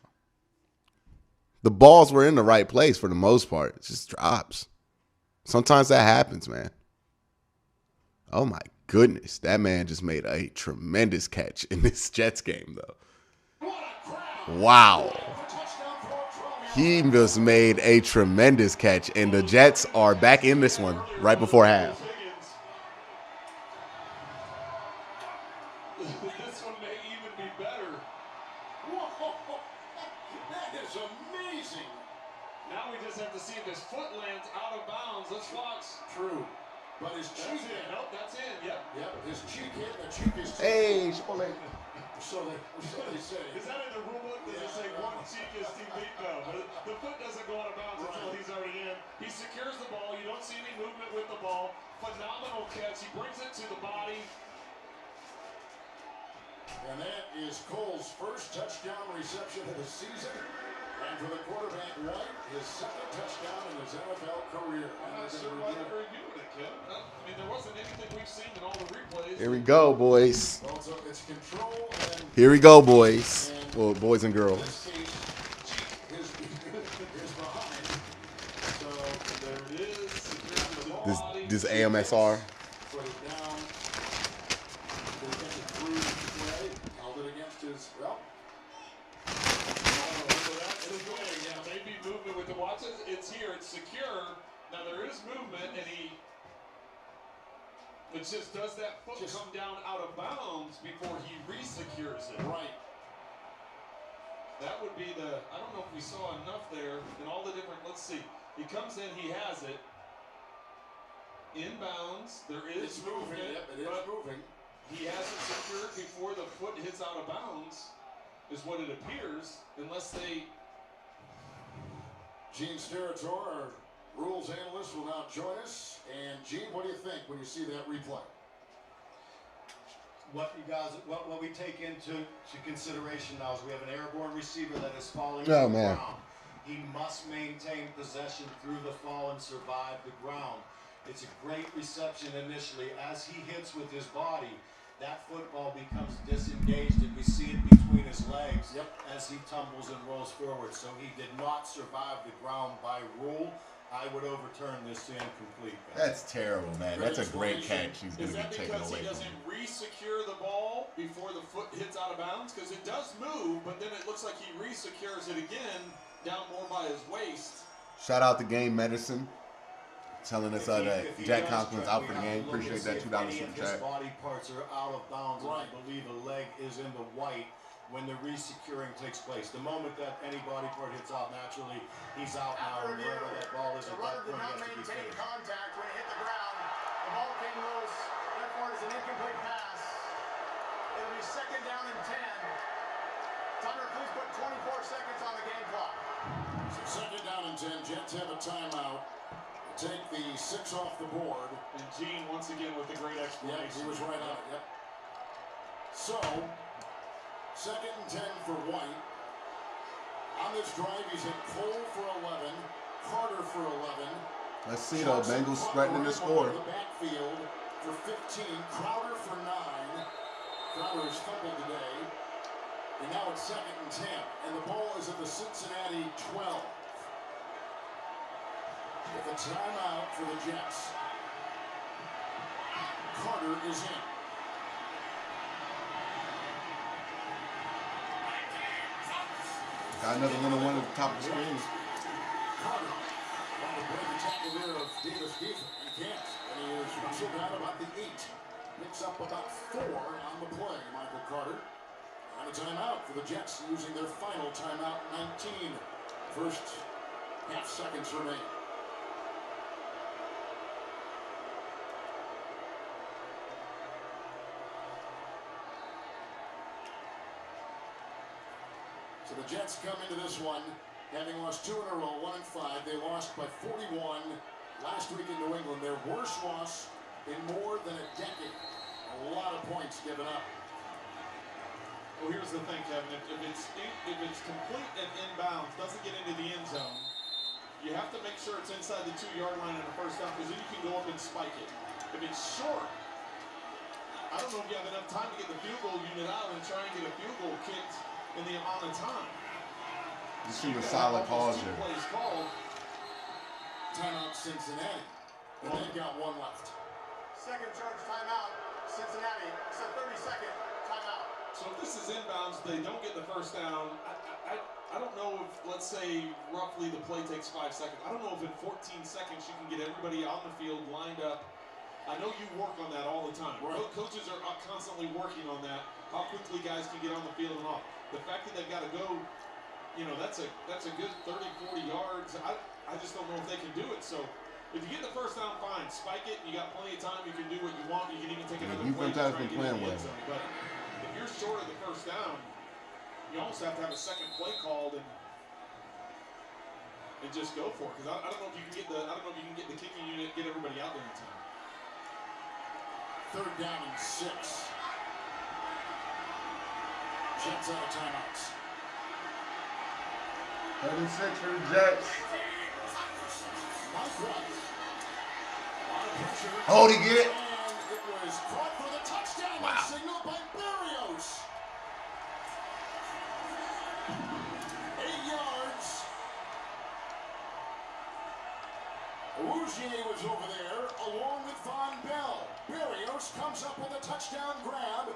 The balls were in the right place for the most part. It's just drops. Sometimes that happens, man. Oh, my goodness. That man just made a tremendous catch in this Jets game, though. Wow. He just made a tremendous catch, and the Jets are back in this one right before half. This one may even be better. Whoa, that is amazing. Now we just have to see if his foot lands out of bounds. Let's watch. True. But his cheek hit. Nope, that's in. Yep. His cheek hit. The cheek is. Hey, Chipotle. So they say. Is that in the rule book? Does it say one cheek is too big? No. The foot doesn't go out of bounds until he's already in. He secures the ball. You don't see any movement with the ball. Phenomenal catch. He brings it to the body. And that is Cole's first touchdown reception of the season. And for the quarterback, White, his second touchdown in his NFL career. I'm not sure why they're reviewing it, Kevin. I mean, there wasn't anything we've seen in all the replays. Here we go, boys. Well, so it's control and... Here we go, boys. Well, boys and girls. Is behind. So there it is. This AMSR. Put it down. They get it through the play. Held it against his... Well... Maybe movement with the watches. It's here. It's secure. Now there is movement, and it just does that foot come down out of bounds before he resecures it. Right. That would be the. I don't know if we saw enough there in all the different. Let's see. He comes in. He has it. Inbounds. There is it's moving. Yep, it is moving. He has it secured before the foot hits out of bounds, is what it appears, unless they. Gene Steratore, our rules analyst, will now join us. And Gene, what do you think when you see that replay? What we take into consideration now is we have an airborne receiver that is falling to Oh, the man. ground. He must maintain possession through the fall and survive the ground. It's a great reception initially. As he hits with his body, that football becomes disengaged, and we see it between his legs as he tumbles and rolls forward. So he did not survive the ground by rule. I would overturn this to incomplete. That's terrible, man. That's a great catch. He's going to be taken away Is that because he doesn't re-secure the ball before the foot hits out of bounds? Because it does move, but then it looks like he re-secures it again down more by his waist. Shout out to Game Medicine. Telling us that Jack Conklin's out for the game. Appreciate that $2 super chat. His body parts are out of bounds, and I believe a leg is in the white when the resecuring takes place. The moment that any body part hits out naturally, he's out now. And wherever that ball is, the runner did not maintain contact when it hit the ground. The ball came loose. Therefore, it's an incomplete pass. It'll be second down and 10. Thunder, please put 24 seconds on the game clock. So second down and 10. Jets have a timeout. Take the 6 off the board. And Gene, once again, with the great explanation. Yeah, he was right on it, So, second and 10 for White. On this drive, he's hit Cole for 11, Carter for 11. Let's see, though. Bengals threatening to score. The backfield for 15, Crowder for 9. Crowder's fumbled today. And now it's second and 10. And the ball is at the Cincinnati 12. With a timeout for the Jets. Carter is in. Got another little one at the top of the screen. Carter trying to break the tackle there of Davis Giffen and can't. And he is wrestled out about the 8. Picks up about 4 on the play, Michael Carter. And a timeout for the Jets using their final timeout, 19. First half seconds remain. So the Jets come into this one having lost 2 in a row, 1-5. They lost by 41 last week in New England. Their worst loss in more than a decade. A lot of points given up. Well, here's the thing, Kevin. If it's complete and inbounds, doesn't get into the end zone, you have to make sure it's inside the 2-yard line on the first down, because then you can go up and spike it. If it's short, I don't know if you have enough time to get the field goal unit out and try and get a field goal kicked in the amount of time. You see a solid calls here. Plays called. Timeout Cincinnati. And they've got one left. Second charge timeout, Cincinnati. It's a 30-second timeout. So if this is inbounds, they don't get the first down. I don't know if, let's say, roughly the play takes 5 seconds. I don't know if in 14 seconds you can get everybody out in the field lined up. I know you work on that all the time. Right. Coaches are constantly working on that, how quickly guys can get on the field and off. The fact that they've got to go, you know, that's a good 30, 40 yards. I just don't know if they can do it. So if you get the first down, fine. Spike it. You got plenty of time. You can do what you want. You can even take another play to try and get in the end zone. But if you're short of the first down, you almost have to have a second play called and just go for it. Because I don't know if you can get the kicking unit, get everybody out there in time. Third down and 6. Jets out of timeouts. 36 for the Jets. Oh, he get it? And it was caught for the touchdown. Wow. Signal by Berrios. 8 yards. Rougier was over there along with Von Bell. Berrios comes up with a touchdown grab.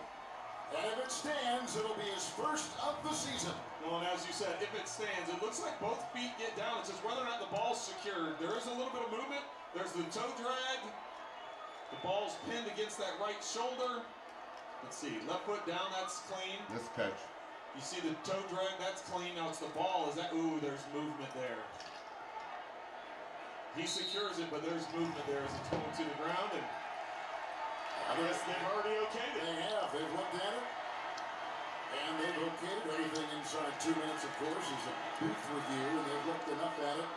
And if it stands, it'll be his first of the season. Well, and as you said, if it stands, it looks like both feet get down. It's just whether or not the ball's secured. There is a little bit of movement. There's the toe drag. The ball's pinned against that right shoulder. Let's see, left foot down, that's clean. This catch. You see the toe drag, that's clean. Now it's the ball. Is that, ooh, there's movement there. He secures it, but there's movement there as it's going to the ground. And I guess they've already okayed it. They have. They've looked at it. And they've okayed it. Everything inside 2 minutes, of course, is a booth review. And they've looked enough at it.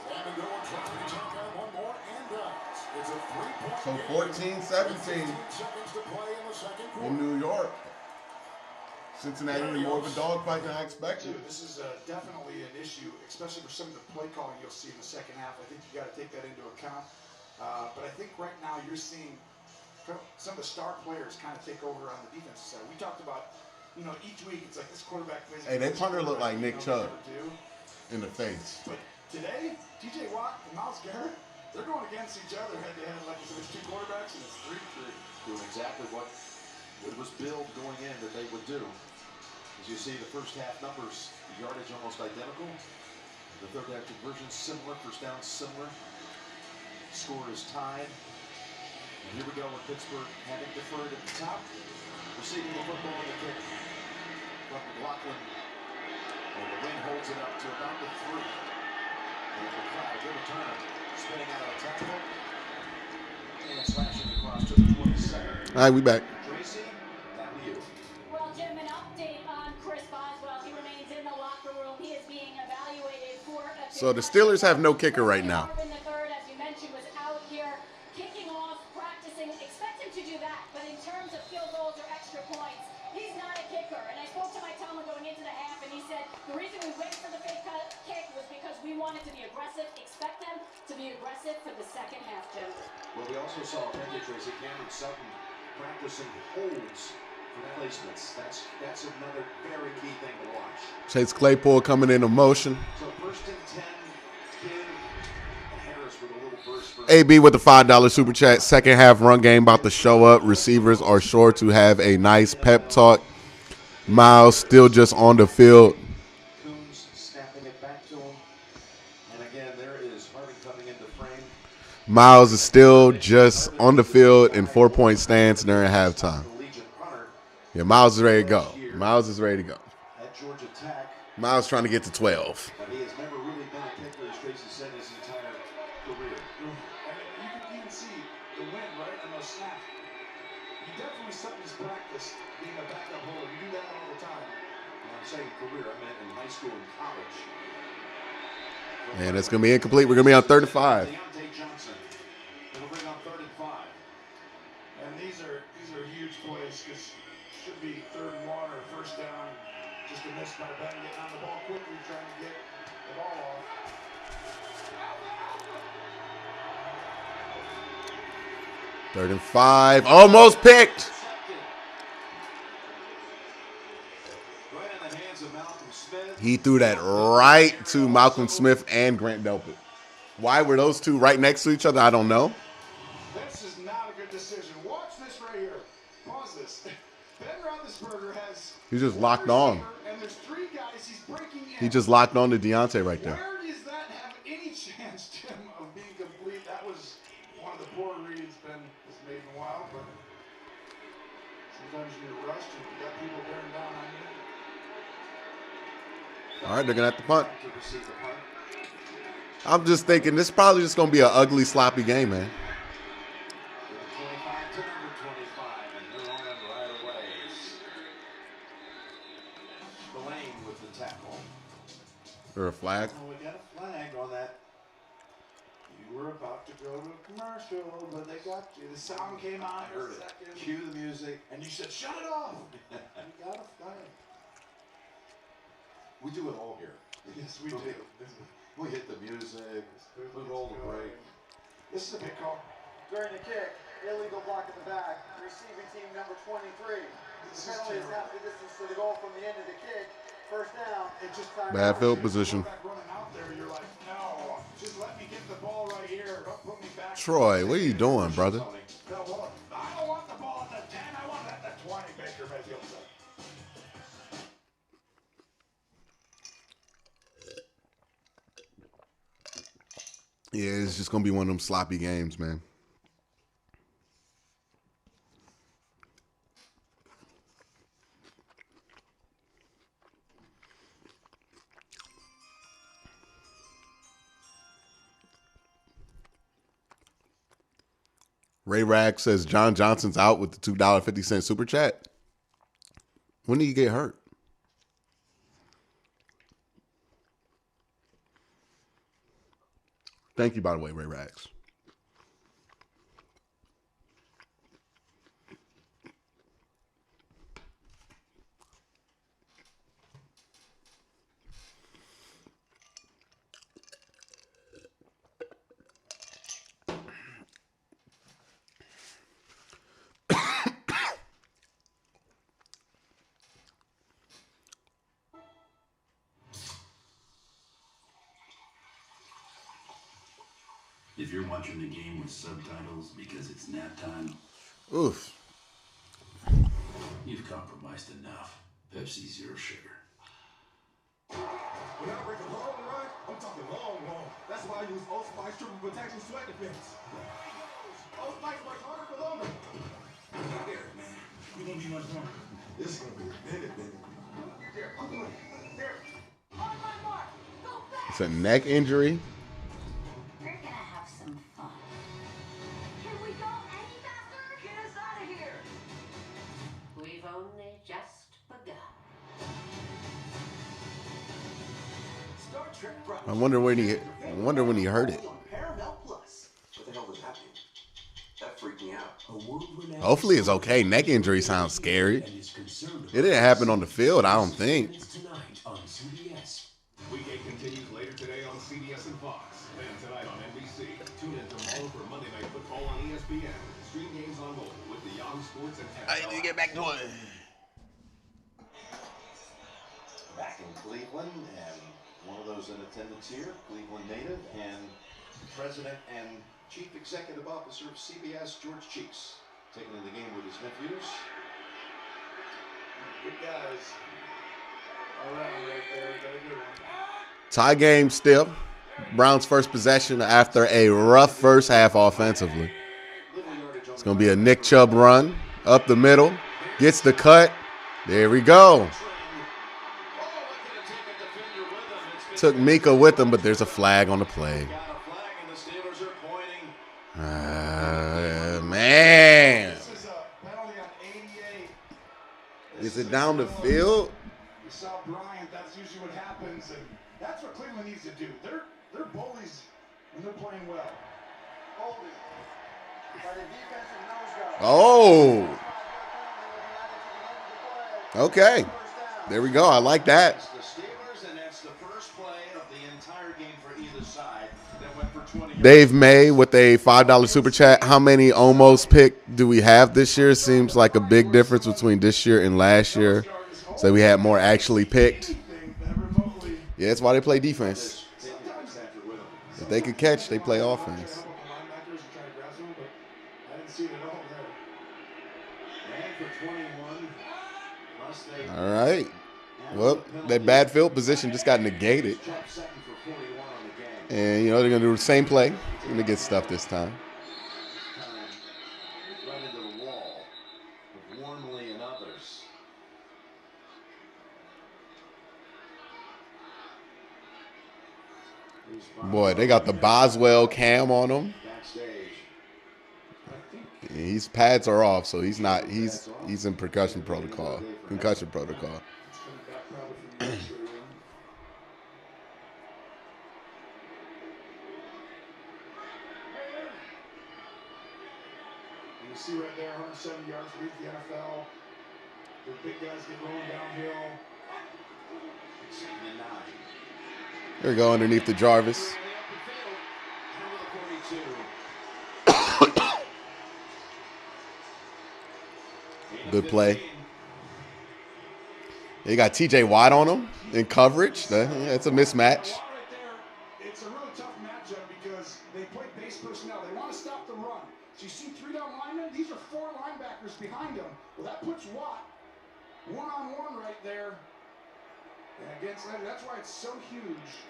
Amendola trying to take on one more and does. It's a 3-point So 14-17 seconds to play in the second quarter. in New York. Cincinnati in more of a dogfight than I expected. This is definitely an issue, especially for some of the play calling you'll see in the second half. I think you got to take that into account. But I think right now you're seeing some of the star players kind of take over on the defensive side. We talked about, you know, each week it's like this quarterback plays. Hey, they punter look like Nick Chubb in the face. But today, T.J. Watt and Myles Garrett, they're going against each other head-to-head. Like I said, it's 2 quarterbacks and it's 3-3. Doing exactly what it was billed going in that they would do. As you see, the first half numbers, the yardage almost identical. The third half conversion similar, first down similar. Score is tied. And here we go with Pittsburgh having deferred at the top. Receiving the football in the kick from McLaughlin. And the wind holds it up to about the 3. And McLeod, good return. Spinning out of a tackle. And slashing across to the 22nd. All right, we back. Tracy, that was you. Well, Jim, an update on Chris Boswell. He remains in the locker room. He is being evaluated for a So the Steelers have no kicker right now. Marvin the third, as you mentioned, was out here kicking off, practicing. Expect him to do that, but in terms of field goals or extra points, he's not a kicker. And I spoke to Mike Tomlin going into the half, and he said the reason we waited for the fake kick was because we wanted to be aggressive. Expect them to be aggressive for the second half, Jim. Well, we also saw Tracy Cameron Sutton practicing holds for placements. That's another very key thing to watch. Chase Claypool coming into motion. So first and 10, Kidd and Harris with a little burst for AB with the $5 super chat. Second half run game about to show up. Receivers are sure to have a nice pep talk. Miles still just on the field. Coons snapping it back to him. And again, there is Harvey coming into frame. Miles is still just on the field in 4-point stance during halftime. Yeah, Miles is ready to go. Miles is ready to go. At Georgia Tech. Miles trying to get to 12. But he has never really been a kicker, as Tracy said, his entire career. And you can even see the wind, right, on those snaps. He definitely something he's practiced being a backup holder. You do that all the time. And I'm saying career, I meant in high school and college. And it's going to be incomplete. We're going to be on 3rd and 5. Deontay Johnson. It'll bring on 3rd and 5. And these are huge plays because should be 3rd and 1 or 1st down. Just a miss by Ben getting on the ball quickly, trying to get the ball off. Third and 5. Almost picked. Right in the hands of Malcolm Smith. He threw that right to Malcolm Smith and Grant Delpit. Why were those two right next to each other? I don't know. This is not a good decision. Watch this right here. Pause this. Ben Roethlisberger has. He just locked on. And there's 3 guys he's breaking in. He just locked on to Deontay right there. Where does that have any chance, Tim, of being complete? That was one of the poor reads Ben has made in a while, but sometimes you're rushed and you got people bearing down on you. All right, they're going to have to punt. To receive the punt. I'm just thinking this is probably just going to be an ugly, sloppy game, man. 25 to number 25, and they're on them right away. Spillane with the tackle. Or a flag. Oh, we got a flag on that. You were about to go to a commercial, but they got you. The sound came on for a second. Cue the music. And you said, shut it off. You got a flag. We do it all here. Yes, we do. We hit the music, we roll the break. This is a big call. During the kick, illegal block in the back, receiving team number 23. The penalty is half the distance to the goal from the end of the kick. First down, and just time Bad field position. Running out there, you're like, no, just let me get the ball right here. Don't put me back. Troy, what are you doing, brother? I don't want the ball at the 10. I want it at the 20, Baker Mayfield said. Yeah, it's just going to be one of them sloppy games, man. Ray Rag says John Johnson's out with the $2.50 super chat. When did he get hurt? Thank you, by the way, Ray Rags. If you're watching the game with subtitles because it's nap time, oof, you've compromised enough. Pepsi Zero Sugar. When I break a long run, I'm talking long. That's why I use Old Spice Triple Protection Sweat Defense. Old Spice works harder for longer. Here, man. You're gonna be much more. This is gonna be a minute, baby. Here, I'm doing it. Here. On my mark. Go back. It's a neck injury. We're gonna have some fun. Can we go any faster? Get us out of here. We've only just begun. Star Trek brought I wonder when he heard it. Paramount Plus. What the hell was that mean? That freaked me out. Hopefully it's okay. Neck injury sounds scary. It didn't happen on the field, I don't think. Tonight on CBS. Weekend continues later today on CBS and Fox. Then tonight on NBC. Tune in tomorrow for Monday Night Football on ESPN. Stream games on mobile with the Yahoo Sports and NFL. I need to get back to it. Back in Cleveland, and one of those in attendance here, Cleveland native and president and chief executive officer of CBS, George Cheeks, taking in the game with his nephews. Good guys. All right there. Got a good one. Tie game still. Browns first possession after a rough first half offensively. It's going to be a Nick Chubb run up the middle. Gets the cut. There we go. Took Mika with him, but there's a flag on the play. Man. Is it down the field? You saw Bryant. That's usually what happens, and that's what Cleveland needs to do. They're bullies when they're playing well. Oh. Okay. There we go. I like that. The Steelers, and that's the first play of the entire game for either side. That went for 20 yards. Dave May with a $5 super chat. How many almost picked do we have this year? Seems like a big difference between this year and last year. So we had more actually picked. Yeah, that's why they play defense. If they could catch, they play offense. All right. Well, that bad field position just got negated. And, they're going to do the same play. They're going to get stuffed this time. Right into the wall with Wormley and others. Boy, they got the Boswell cam on him. His pads are off, so he's not. He's in concussion protocol. You see right there, 170 yards leads the NFL. The big guys get rolling downhill. There we go, underneath the Jarvis. Good play. They got TJ Watt on him in coverage. That's a mismatch. It's a really tough matchup because they play base personnel. They want to stop the run. So you see 3 down linemen. These are 4 linebackers behind them. Well, that puts Watt one-on-one right there. And against that's why it's so huge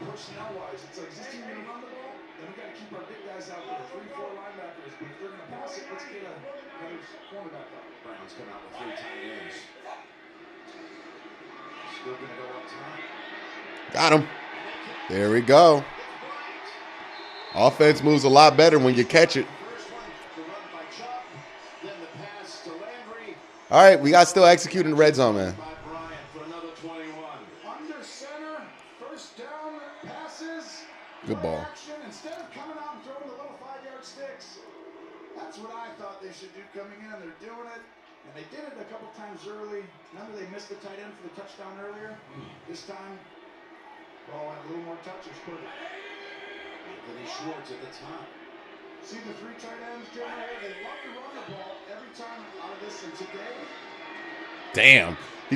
personnel-wise. It's like, is this team going to run the ball? Then we got to keep our big guys out there. 3, 4 linebackers. But if they're going to pass it, let's get another cornerback up. Browns come out with 3 tight ends. Still going to go up top. Got him. There we go. Offense moves a lot better when you catch it. All right, we got still executing the red zone, man. Under center, first down passes. Good ball. Instead of coming out and throwing the little 5-yard sticks, that's what I thought they should do coming in. They're doing it, and they did it a couple times early. Remember they missed the tight end for the touchdown earlier? This time, ball had a little more touches. Anthony Schwartz at the top. See the 3 tight ends, Jeremy? They love to run the ball every time out of this. And today, damn, he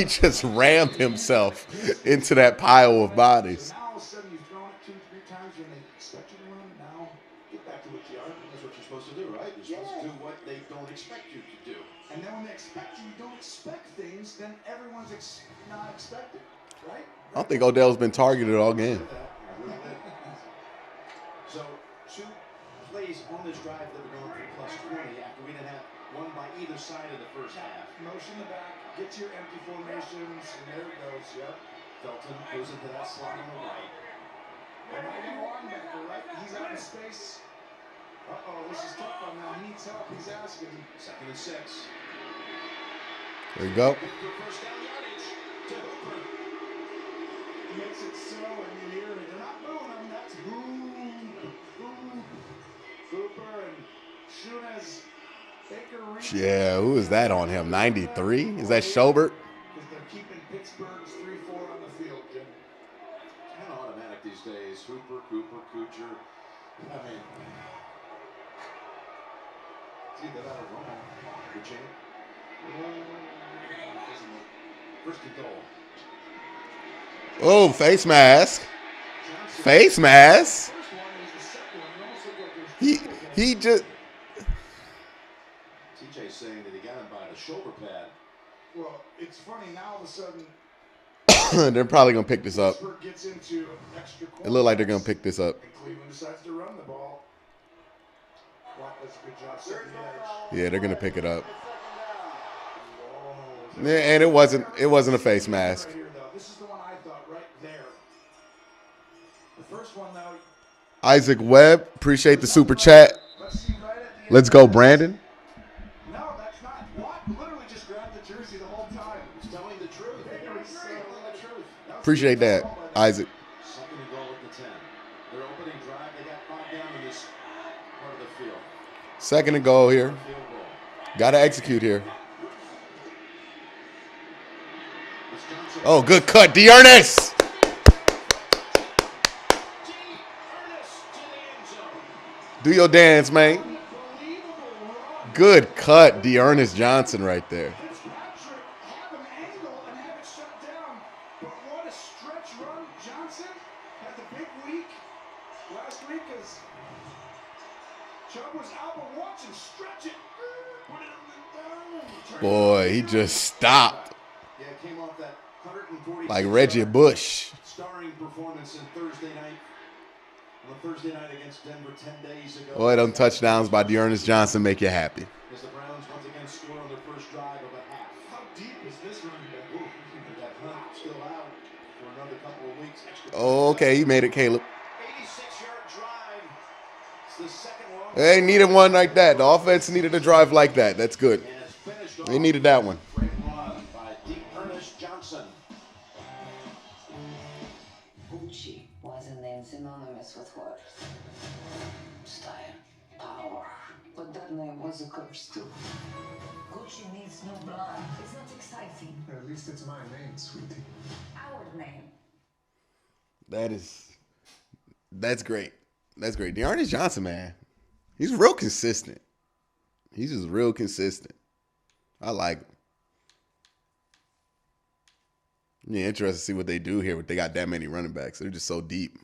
just rammed himself into that pile of bodies. now all of a sudden you've thrown it 2, 3 times when they expect you to run. Now get back to what you are. That's what you're supposed to do, right? You're supposed to do what they don't expect you to do. And then when they expect you don't expect things, then everyone's not expected, right? I don't think Odell's been targeted all game. So 2 plays on this drive that were going for +20 after we didn't have one by either side of the first half. Motion the back, get to your empty formations, and there it goes. Yep. Felton goes into that slot on the right. And linebacker, right? He's out of space. Uh-oh, this is tough on now. He needs help. He's asking. 2nd and 6. There you go. First down yardage to Hooper. Makes it so, and you hear it. They're not booing him. That's Hooper and Shunez. Yeah, who is that on him? 93? Is that Schobert? Because they're keeping Pittsburgh's 3-4 on the field, Jim. Kind of automatic these days. Hooper, Cooper, Kuchar. I mean, it's either that or Roman. Good chance. First and goal. Oh, face mask. Face mask. He just. TJ saying that he got him by the shoulder pad. Well, it's funny now. All of a sudden, they're probably gonna pick this up. Gets into extra It looked like they're gonna pick this up. and Cleveland decides to run the ball. Watt does a good job setting the edge. Yeah, they're gonna pick it up. And it wasn't a face mask. Right here, though. This is the one I thought right there. The first one, though. Isaac Webb, appreciate the super chat. Let's go, Brandon. No, that's not. What? Literally just grabbed the jersey the whole time. He's telling the truth. He was telling the truth. Appreciate that, Isaac. Second and goal at the 10. Their opening drive, they got bogged down in this part of the field. Second and goal here. Got to execute here. Oh, good cut, Dearness. Do your dance, man. Good cut, Dearness Johnson right there. Boy, he just stopped. Yeah, it came off that 140 like Reggie Bush. Starring performance in Thursday night. On Thursday night against Denver 10 days ago. Boy, them touchdowns by Dearness Johnson make you happy. As the Browns once again score on their first drive of a half. How deep is this running back? That Hunt still out for another couple of weeks. Oh, okay, he made it, Caleb. 86-yard drive. It's the second long. They needed one like that. The offense needed a drive like that. That's good. They needed that one. Great run by Ernest Johnson. Gucci was a name synonymous with what? Style, power. But that name was a curse too. Gucci needs new blood. It's not exciting. At least it's my name, sweetie. Our name. That's great. That's great. Dearness Johnson, man. He's real consistent. He's just real consistent. I like him. Yeah, interested to see what they do here. They got that many running backs. They're just so deep.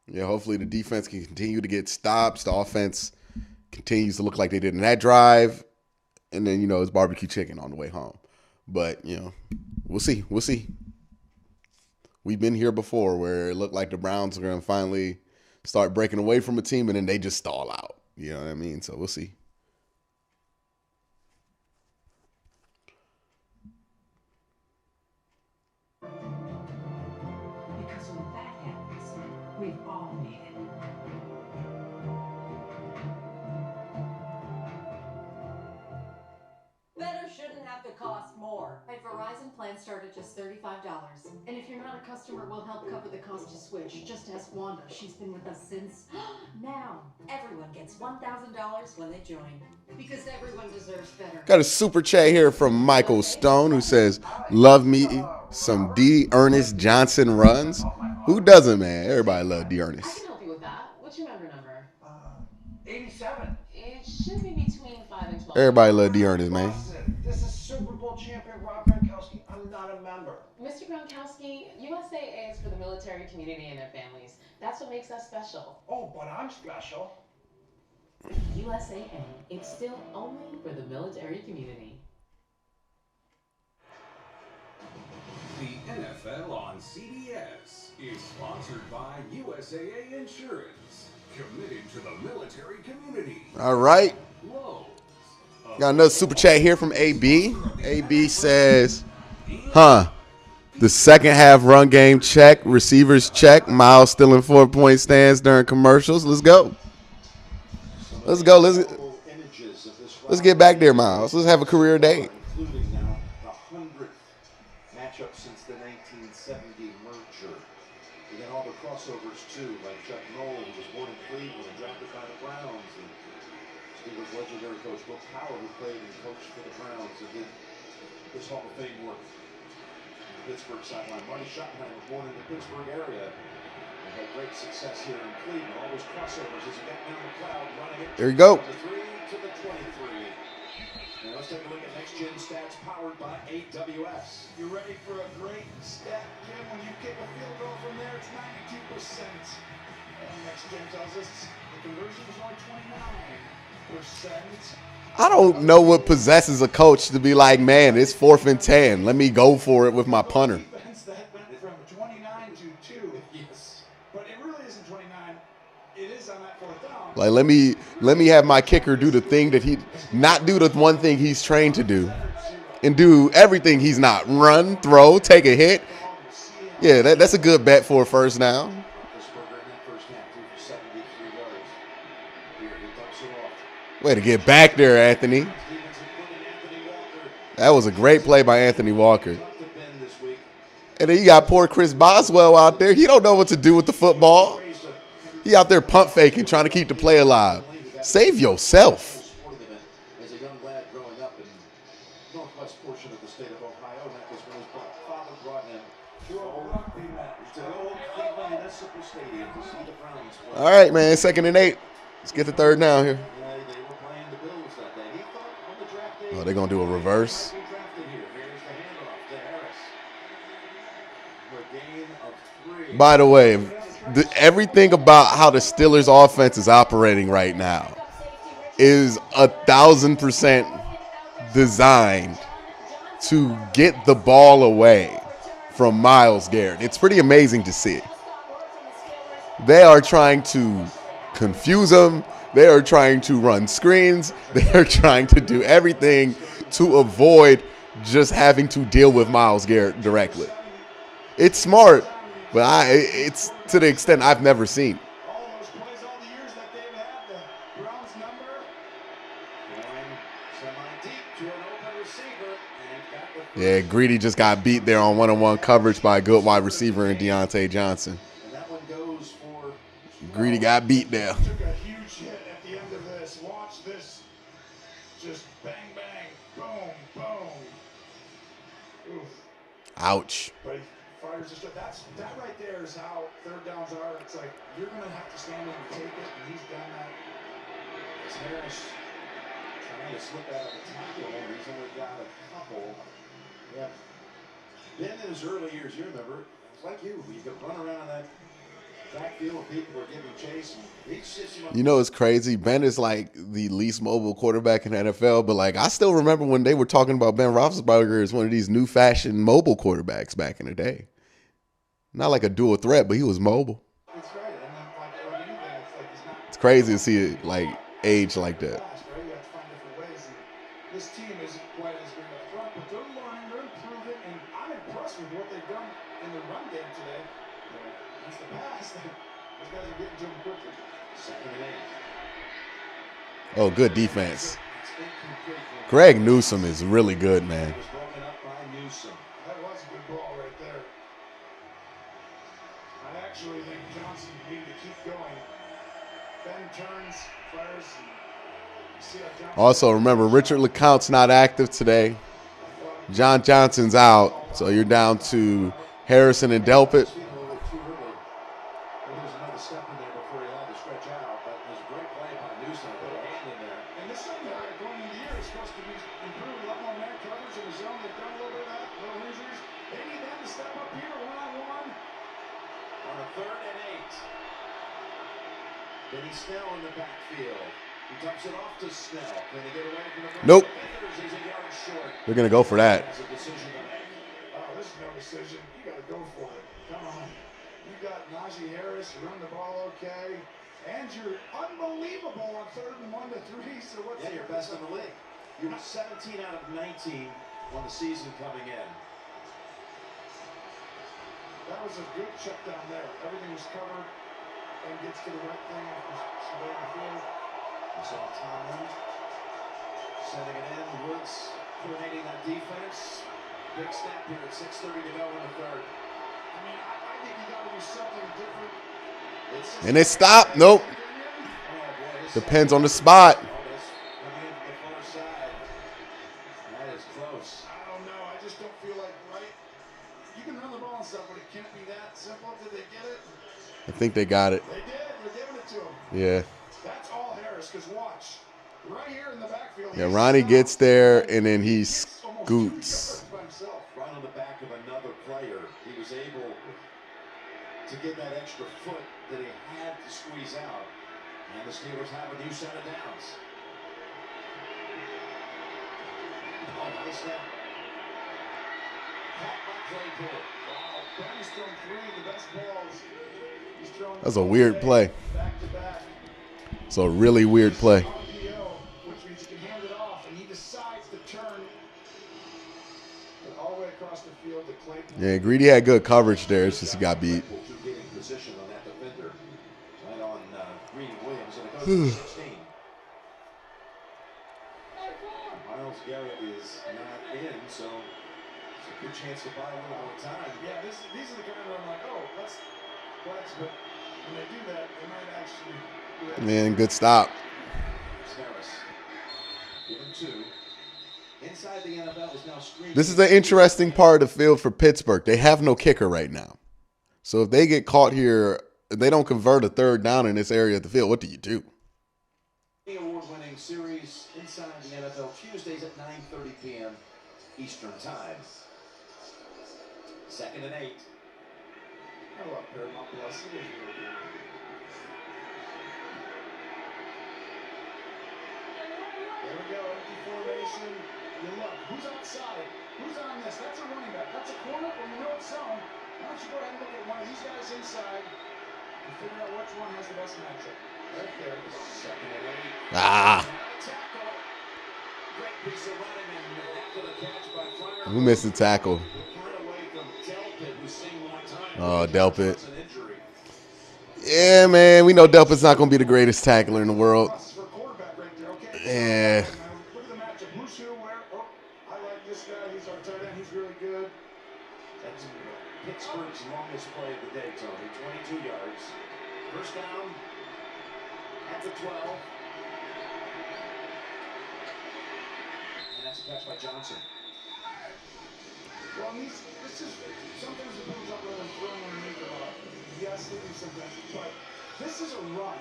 Yeah, hopefully the defense can continue to get stops. The offense continues to look like they did in that drive. And then, it's barbecue chicken on the way home. But, we'll see. We'll see. We've been here before where it looked like the Browns are going to finally start breaking away from a team and then they just stall out. You know what I mean? So we'll see. Because when that happens, we've all made it. Better shouldn't have to cost more. At Verizon, plans start at just $35. And if you're not a customer, we'll help cover the cost to switch. Just ask Wanda. She's been with us since now. Everyone gets $1,000 when they join. Because everyone deserves better. Got a super chat here from Michael Stone who says, love me some Ernest Johnson runs. Who doesn't, man? Everybody love Ernest. I can help you with that. What's your member number? 87. It should be between 5 and 12. Everybody love Ernest, man. This is Super Bowl champion Rob Gronkowski. I'm not a member. Mr. Gronkowski, USAA is for the military community and their families. That's what makes us special. Oh, but I'm special. USAA, it's still only for the military community. The NFL on CBS is sponsored by USAA Insurance, committed to the military community. All right. Got another super chat here from AB. AB says, the second half run game check, receivers check, Miles still in 4-point stands during commercials. Let's go. Let's go. Let's get back there, Miles. Let's have a career day. Including now the 100th matchup since the 1970 merger. We got all the crossovers too, like Chuck Noll, who was born in Cleveland and drafted by the Browns, and Steelers legendary coach Bill Cowher, who played and coached for the Browns and did this Hall of Fame work. Pittsburgh sideline. Marty Schottenheimer, born in the Pittsburgh area, and had great success here in Cleveland. All those crossovers as he got down the cloud, running it. There you go. From the 3 to the 23. Now let's take a look at Next Gen Stats powered by AWS. You ready for a great stat, Jim? When you kick a field goal from there, it's 92%. And Next Gen tells us the conversion is only 29%. I don't know what possesses a coach to be like, man, it's 4th and 10. Let me go for it with my punter. That went from 29 to 2. Yes. But it really isn't 29. it is on that fourth down. Like, let me have my kicker do the thing that he not do the one thing he's trained to do, and do everything he's not. Run, throw, take a hit. Yeah, that's a good bet for a first down. Way to get back there, Anthony. That was a great play by Anthony Walker. And then you got poor Chris Boswell out there. He don't know what to do with the football. He out there pump faking, trying to keep the play alive. Save yourself. As a young lad growing up in the northwest portion of the state of Ohio, and that was when his father brought him to old Cleveland Municipal Stadium to see the Browns play. All right, man, 2nd and 8. Let's get the third down here. They were playing the Bills that day. He thought on the draft day. Oh, they're going to do a reverse. Here's the handoff to Harris. For a gain of 3. By the way, everything about how the Steelers' offense is operating right now is 1,000% designed to get the ball away from Myles Garrett. It's pretty amazing to see. They are trying to confuse him. They are trying to run screens. They are trying to do everything to avoid just having to deal with Myles Garrett directly. It's smart, but it's to the extent I've never seen. Yeah, Greedy just got beat there on one-on-one coverage by a good wide receiver in Deontay Johnson. Greedy got beat there. Took a huge hit at the end of this. Watch this. Just bang, bang, boom, boom. Oof. Ouch. But he fires just that right there is how third downs are. It's like you're gonna have to stand in and take it, and he's done that. It's Harris trying to slip out of the tackle. He's only got a couple. Yeah. Ben in his early years, you remember, it's like you could run around that backfield when people are giving chase. And he sits him up. You know, it's crazy. Ben is like the least mobile quarterback in the NFL, but like I still remember when they were talking about Ben Roethlisberger as one of these new fashion mobile quarterbacks back in the day. Not like a dual threat, but he was mobile. That's right. And then like anything, it's like he's not. It's crazy to see it like age like that. You have to find different ways. And this team isn't quite as good up front, but they're learning, they're improving, and I'm impressed with what they've done in the run game today. That's the pass. Those guys are getting to him quickly. 2nd and 8. Oh, good defense. Greg Newsome is really good, man. Was broken up by Newsome. That was a good ball right there. I actually think Johnson needed to keep going. Ben turns, fires, and you see how Johnson. Also, remember, Richard LeCounte's not active today. John Johnson's out, so you're down to Harrison and Delpit. Nope. They're going to go for that. Oh, this is no decision. You got to go for it. Come on. You got Najee Harris, run the ball okay. And you're unbelievable on 3rd and 1 to 3. So what's you're best in the league. You're 17 out of 19 on the season coming in. That was a good check down there. Everything was covered and gets to the right thing after surveying the field. You saw Tomlin sending it in. Woods coordinating that defense. Big snap here at 6:30 to go in the 3rd. I mean, I think you got to do something different. And they stop. Nope. Depends on the spot. That is close. I don't know. I just don't feel like, right? You can run the ball and stuff, but it can't be that simple. Did they get it? I think they got it. They did. They're giving it to him. Yeah. That's all Harris, because watch. Right here in the backfield. Yeah, Ronnie gets there, and then he scoots. Right on the back of another player. He was able to get that extra foot that he had to squeeze out. And the Steelers have a new set of downs. Oh, nice snap. Caught by Claypool. Wow, Ben's thrown 3 of the best balls. He's thrown. That's a weird play. Back to back. So a really weird play. Which means he can hand it off, and he decides to turn all the way across the field to Claypool. Yeah, Greedy had good coverage there. It's just he got beat. Getting position on that defender. Right on Greedy Williams, and it goes to 16. Miles Garrett is not in, so it's a good chance to buy a little more time. Yeah, these are the kind where I'm like, oh, let's flex, but when they do that, they might actually do that. Man, good stop. Harris. Given two. Inside the NFL is now screening. This is the interesting part of the field for Pittsburgh. They have no kicker right now. So if they get caught here, if they don't convert a third down in this area of the field, what do you do? The award-winning series inside the NFL Tuesdays at 9:30 p.m. Eastern Time. 2nd and 8. I love Paramount Plus. It is really good. There we go, empty formation. You look, who's outside? Who's on this? That's a running back. That's a corner, or you know it's zone. Why don't you go ahead and look at one of these guys inside and figure out which one has the best matchup. Right there. 2nd and 8. Ah. Great piece of running, and after the catch by Fryer. Who missed the tackle? Oh, Delpit. Yeah, man. We know Delpit's not going to be the greatest tackler in the world. Yeah. Look at the matchup. Who's who, where? Oh, I like this guy. He's our tight end. He's really good. That's Pittsburgh's longest play of the day, Tony. 22 yards. First down at the 12. And that's a catch by Johnson. Well, this is sometimes the people jump around and throwing underneath the ball. Yes, they do sometimes, but this is a run.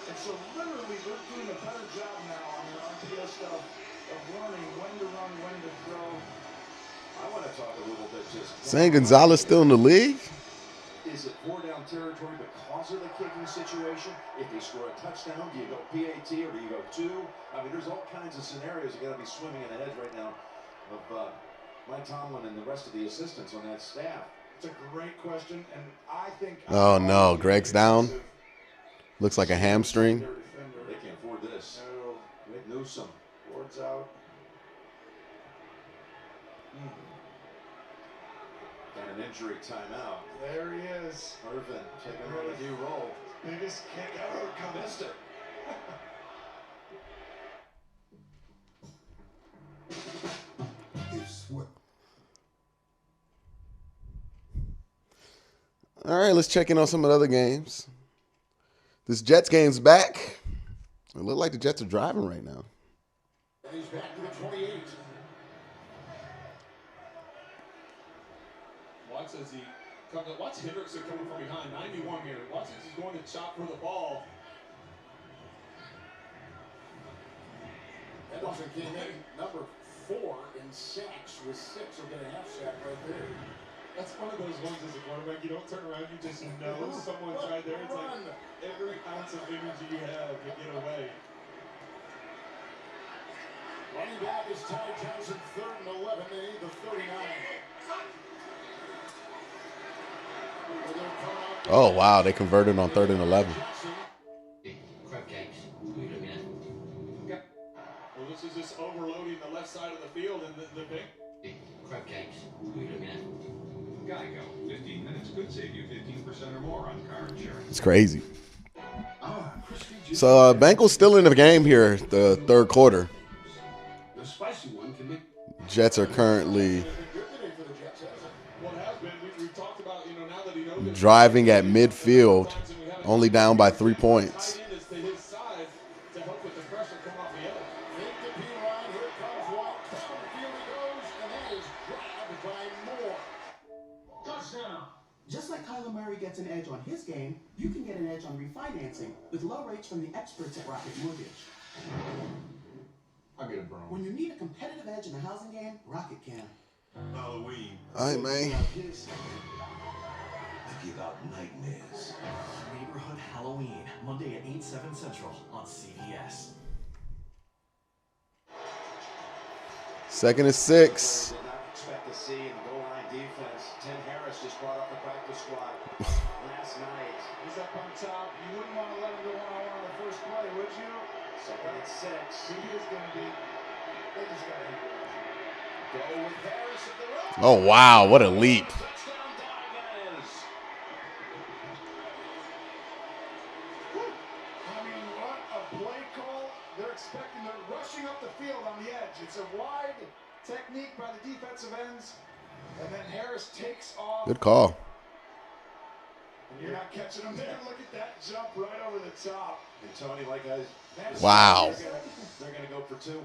And so literally they're doing a better job now on their RPO stuff of learning when to run, when to throw. I want to talk a little bit just. Saying Gonzalez still in the league? Is it 4-down territory because of the kicking situation? If they score a touchdown, do you go PAT or do you go 2? I mean, there's all kinds of scenarios you got to be swimming in the heads right now of Mike Tomlin and the rest of the assistants on that staff. It's a great question, and I think. Oh no, Greg's down. Looks like a hamstring. They can't afford this. No. Rick Newsom. Ward's out. And an injury timeout. There he is. Irvin taking on a new role. Biggest kick ever. Missed it. All right, let's check in on some of the other games. This Jets game's back. It look like the Jets are driving right now. And he's back to the 28. Watch as he comes up. Watch Hendrickson coming from behind. 91 here. Watch as he's going to chop for the ball. Hendrickson came in number 4 in sacks with 6. He'll get a half sack right there. That's one of those ones as a quarterback, you don't turn around, you just know someone's right there. It's like every ounce of energy you have to get away. Running back is Ty Johnson, 3rd and 11. They need the 39. Oh, wow. They converted on 3rd and 11. Crab cakes. Who are you looking at? Well, this is just overloading the left side of the field and the big. Crab cakes. Who are you looking at? Geico. 15 minutes could save you 15% or more on car insurance. It's crazy. So Bengals still in the game here, the 3rd quarter. The spicy one can be. Jets are currently driving at midfield, only down by 3 points. Just like Kyler Murray gets an edge on his game, you can get an edge on refinancing with low rates from the experts at Rocket Mortgage. I'll get a brown. When you need a competitive edge in the housing game, Rocket can. Halloween. All right, man. Give out nightmares. Neighborhood Halloween, Monday at 8, 7 Central on CBS. 2nd and 6. Did not expect to see in the goal line defense. Tim Harris just brought up the practice squad last night. He's up on top. You wouldn't want to let him go one-on-one on the It's 6. He is going to be. They just got to hit it. Go with Harris at the right. Oh, wow. What a leap. Touchdown dive that is. I mean, what a play call. They're expecting, they're rushing up the field on the edge. It's a wide technique by the defensive ends. And then Harris takes off. Good call. And you're not catching him there. Look at that jump right over the top. And Tony, like I. Wow. They're going to go for 2.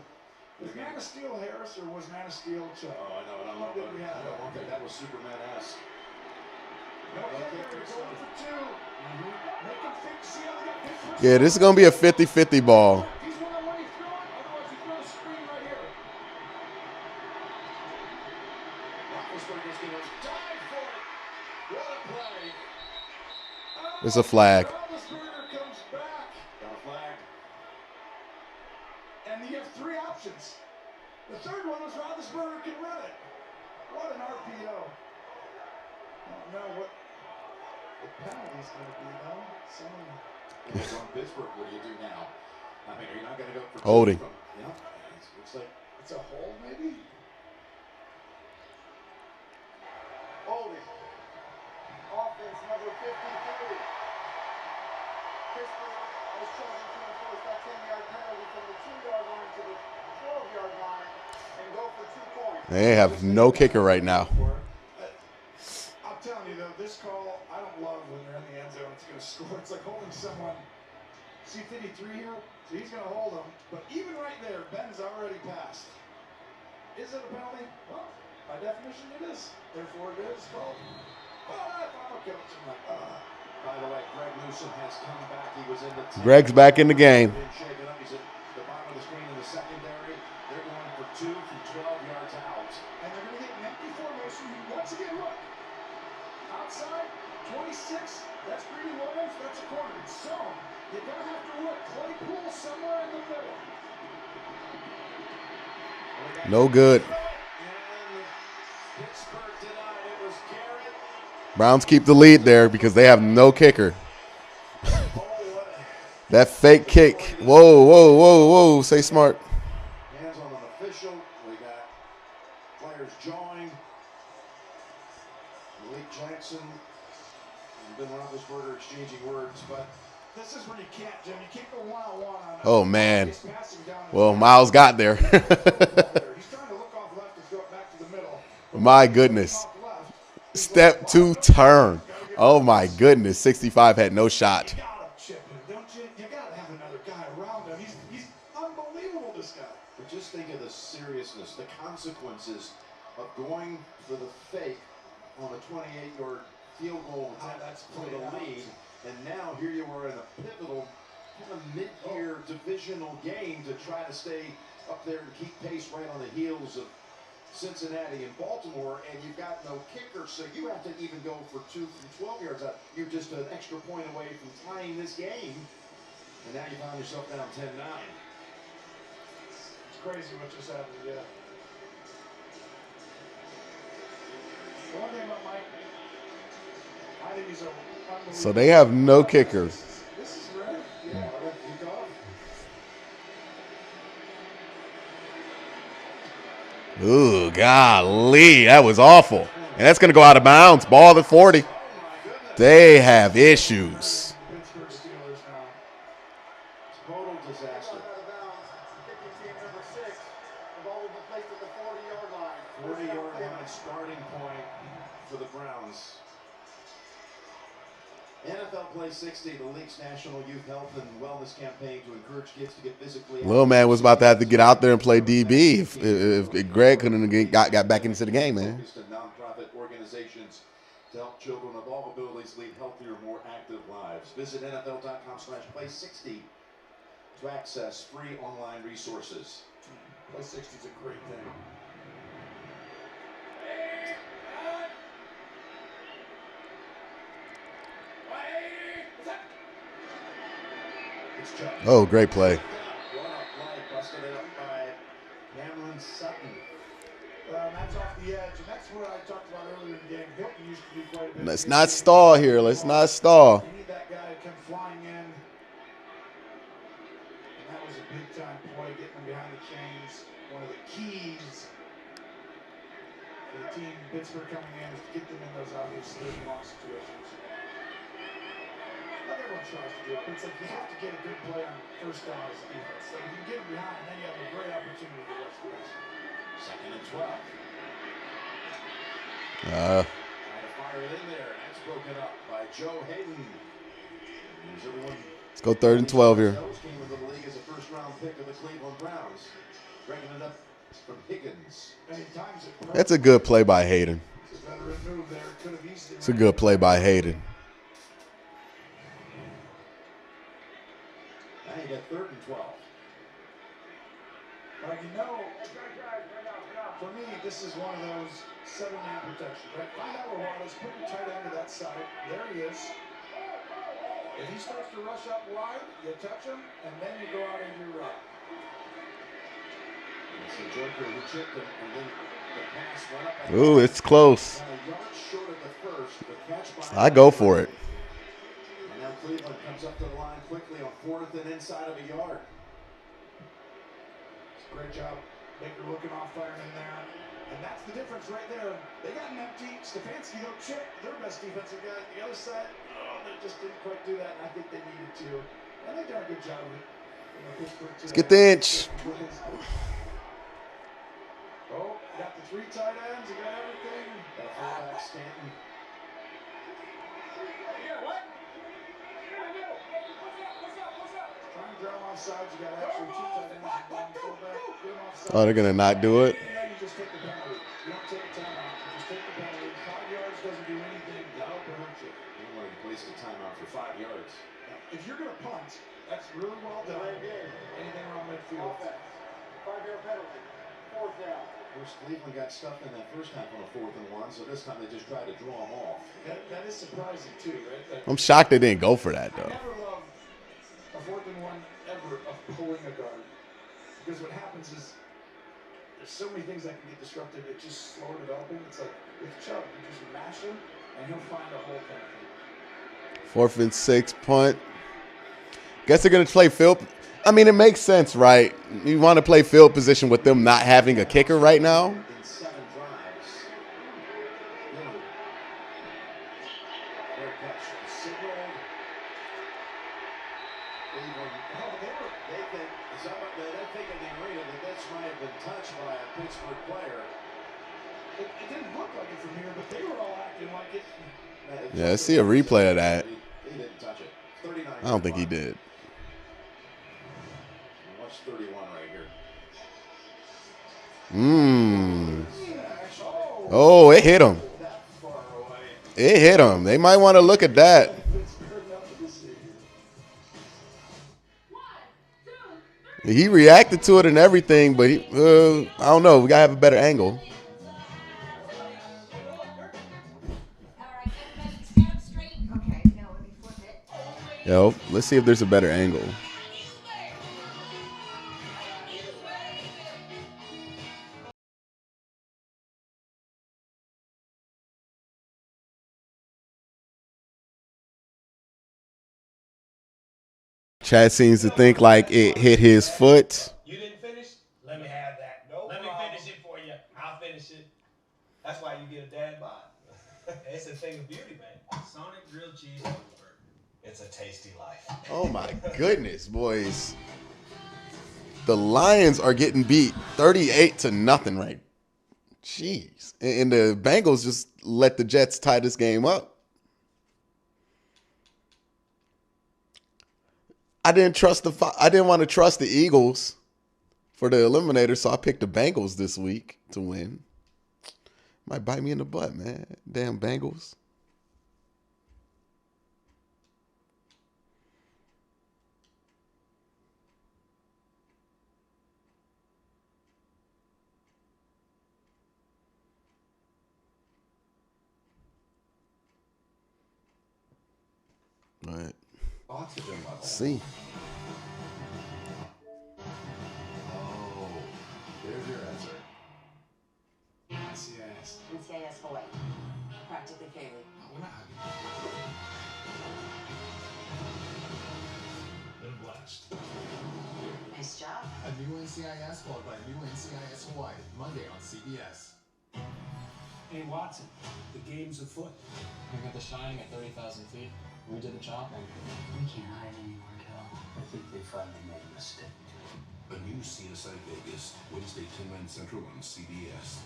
Was Man of Steel Harris or was Man of Steel Chuck? Oh, I know. I don't know. But I don't want that. That was Superman-esque. No kicker. They're going for 2. Make him think. See how they got big push. Yeah, this is going to be a 50-50 ball. He's one-on-one. He's throwing. Otherwise, he throws a screen right here. Roethlisberger's going to dive for it. What a play. It's a flag. Roethlisberger comes back. Got a flag. And you have 3 options. The third one was Roethlisberger can run it. What an RPO. I don't know what the penalty's going to be, though. If it's on Pittsburgh, what do you do now? I mean, are you not going to go for 2 Holding. From, you know, looks like it's a hold, maybe? Holding. Offense number 53. Pittsburgh has chosen to enforce that 10-yard penalty from the 2-yard line to the 12-yard line and go for 2 points. They have no kicker right now. I'm telling you, though, this call, I don't love when they're in the end zone. It's going to score. It's like holding someone. See 53 here? So he's going to hold him. But even right there, Ben's already passed. Is it a penalty? Well, by definition, it is. Therefore, it is called. But if I'm a coach, I'm like, by the way, Greg Newsome has come back. He was in the Greg's back in the game. Been shaken up. He's at the bottom of the screen in the secondary. They're going for 2 from 12 yards out. and they're going to get an empty formation. Once again, look. Outside, 26. That's Greedy Williams. That's a corner. It's zone. You're going to have to look. Claypool somewhere in the middle. No good. Browns keep the lead there because they have no kicker. That fake kick. Whoa, whoa, whoa, whoa. Say smart. Hands on an official. We got players joined. Malik Jackson and Ben Roethlisberger exchanging words, but this is where you can't, Jim. You can't go one-on-one on that. Oh, man. Well, Miles got there. He's trying to look off left and go back to the middle. My goodness. Step 2 turn. Oh, my goodness. 65 had no shot. You gotta chip him, don't you? You gotta have another guy around him. He's unbelievable, this guy. But just think of the seriousness, the consequences of going for the fake on a 28-yard field goal attempt for the lead. And now here you are in a pivotal kind of mid-year divisional game to try to stay up there and keep pace right on the heels of Cincinnati and Baltimore, and you've got no kicker, so you have to even go for 2 from 12 yards out. You're just an extra point away from tying this game, and now you find yourself down 10-9. It's crazy what just happened, yeah. The one thing about Mike, I think he's unbelievable. So they have no kicker. This is rare. Yeah, kick off. Ooh, golly. That was awful. And that's going to go out of bounds. Ball at 40. They have issues. Pittsburgh Steelers now. Total disaster. 40-yard line starting point for the Browns. NFL Play 60, the league's national youth health and wellness campaign to encourage kids to get physically active. Little man was about to have to get out there and play DB if Greg couldn't have got back into the game, man. Focused on nonprofit organizations to help children of all abilities lead healthier, more active lives. Visit NFL.com/play60 to access free online resources. Play 60 is a great thing. Oh, great play. Busted it up by Cameron Sutton. That's off the edge, and that's what I talked about earlier in the game. Hilton used to do quite a bit. Let's not stall here. Let's not stall. You need that guy to come flying in. And that was a big Pittsburgh coming in is to get them in those obvious third and long situations. Like everyone tries to do it, but it's like you have to get a good play on first down as a defense. So if you can get them behind, then you have a great opportunity to rush the rest. 2nd and 12. Trying to fire it in there, and that's broken up by Joe Hayden. Let's go 3rd and 12 here. Came into the league as a first-round pick of the Cleveland Browns, breaking it up from Higgins. That's a good play by Hayden. It's a good play by Hayden. Now you got 3rd and 12. Well, you know, for me, this is one of those 7-man protection, right? Find out where Waddle's, put your tight end to that side. There he is. If he starts to rush up wide, you touch him, and then you go out into your right. It's the Joker who chipped him, and then the pass went up. Ooh, it's close. A yard short of the first, the catch by I go for it. And now Cleveland comes up to the line quickly on 4th and inside of a yard. Great job. Baker looking off, firing in there. And that's the difference right there. They got an empty. Stefanski, though, chip their best defensive guy. The other side, they just didn't quite do that, and I think they needed to. And they've done a good job of it. Let's get the inch. Oh, got the 3 tight ends. You got everything. Got a fullback, Stanton. Trying to draw them offsides. You got actually 2 tight ends. Oh, they're going to not do it? And then you just take the penalty. You don't take a timeout. You just take the penalty. 5 yards doesn't do anything to help or hurt you. You want to waste a timeout for 5 yards. If you're going to punt, that's really well done. Anything around midfield. 5-yard penalty. 4th down. Of course, Cleveland got stuffed in that first half on a 4th and 1, so this time they just tried to draw them off. That is surprising, too, right? I'm shocked they didn't go for that, though. I never loved a 4th and 1 ever of pulling a guard. Because what happens is there's so many things that can get disrupted. It's just slow developing. It's like with Chubb, you just mash him, and he'll find a hole kind of thing. 4th and 6 punt. Guess they're going to play field. I mean, it makes sense, right? You want to play field position with them not having a kicker right now. In 7 drives. Fair catch. Signaled. Cleveland. They're thinking the arena that this might have been touched by a Pittsburgh player. It didn't look like it from here, but they were all acting like it. Yeah, let's see a replay of that. He didn't touch it. 39. I don't think he did. Watch 31 right here. Oh, it hit him. It hit him. They might want to look at that. He reacted to it and everything, but I don't know. We got to have a better angle. Yo, let's see if there's a better angle. Chad seems to think like it hit his foot. You didn't finish? Let me have that. Let me finish it for you. I'll finish it. That's why you get a dad bod. It's a thing of beauty, man. Sonic grilled cheese burger. It's a tasty life. Oh my goodness, boys. The Lions are getting beat 38-0 right. Jeez. And the Bengals just let the Jets tie this game up. I didn't want to trust the Eagles for the eliminator, so I picked the Bengals this week to win. Might bite me in the butt, man. Damn Bengals. All right. Oxygen level. Let's see. Oh, there's your answer. NCIS. NCIS Hawaii. Practically Kaylee. We're not hugging. Been blessed. Nice job. A new NCIS followed by a new NCIS Hawaii. Monday on CBS. Hey, Watson, the game's afoot. We got The Shining at 30,000 feet. We did the chopping. We can't hide anymore, Cal. I think they finally made a mistake. A new CSI Vegas, Wednesday 10, 9 Central on CBS.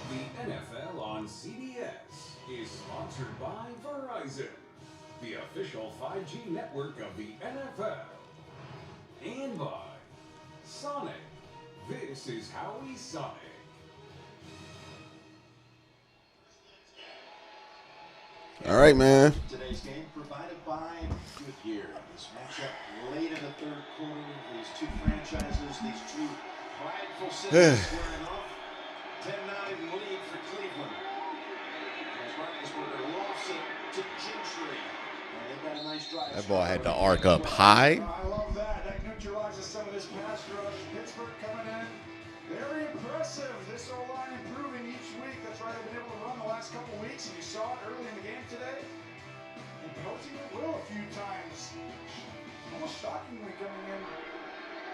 The NFL on CBS is sponsored by Verizon, the official 5G network of the NFL. And by Sonic. This is Howie Sonic. All right, man. Today's game provided by Goodyear. This matchup late in the third quarter. These two franchises, these two prideful cities squaring off. 10-9 lead for Cleveland. As Roethlisberger lofts it to Gentry. And they've got a nice drive. That ball had to arc up high. I love that. That neutralizes some of this pass rush. Pittsburgh coming in. Very impressive. This O-line improving each week. That's right. They've been able to run the last couple weeks, and you saw it early in the game today. Imposing their will a few times. Almost shockingly coming in.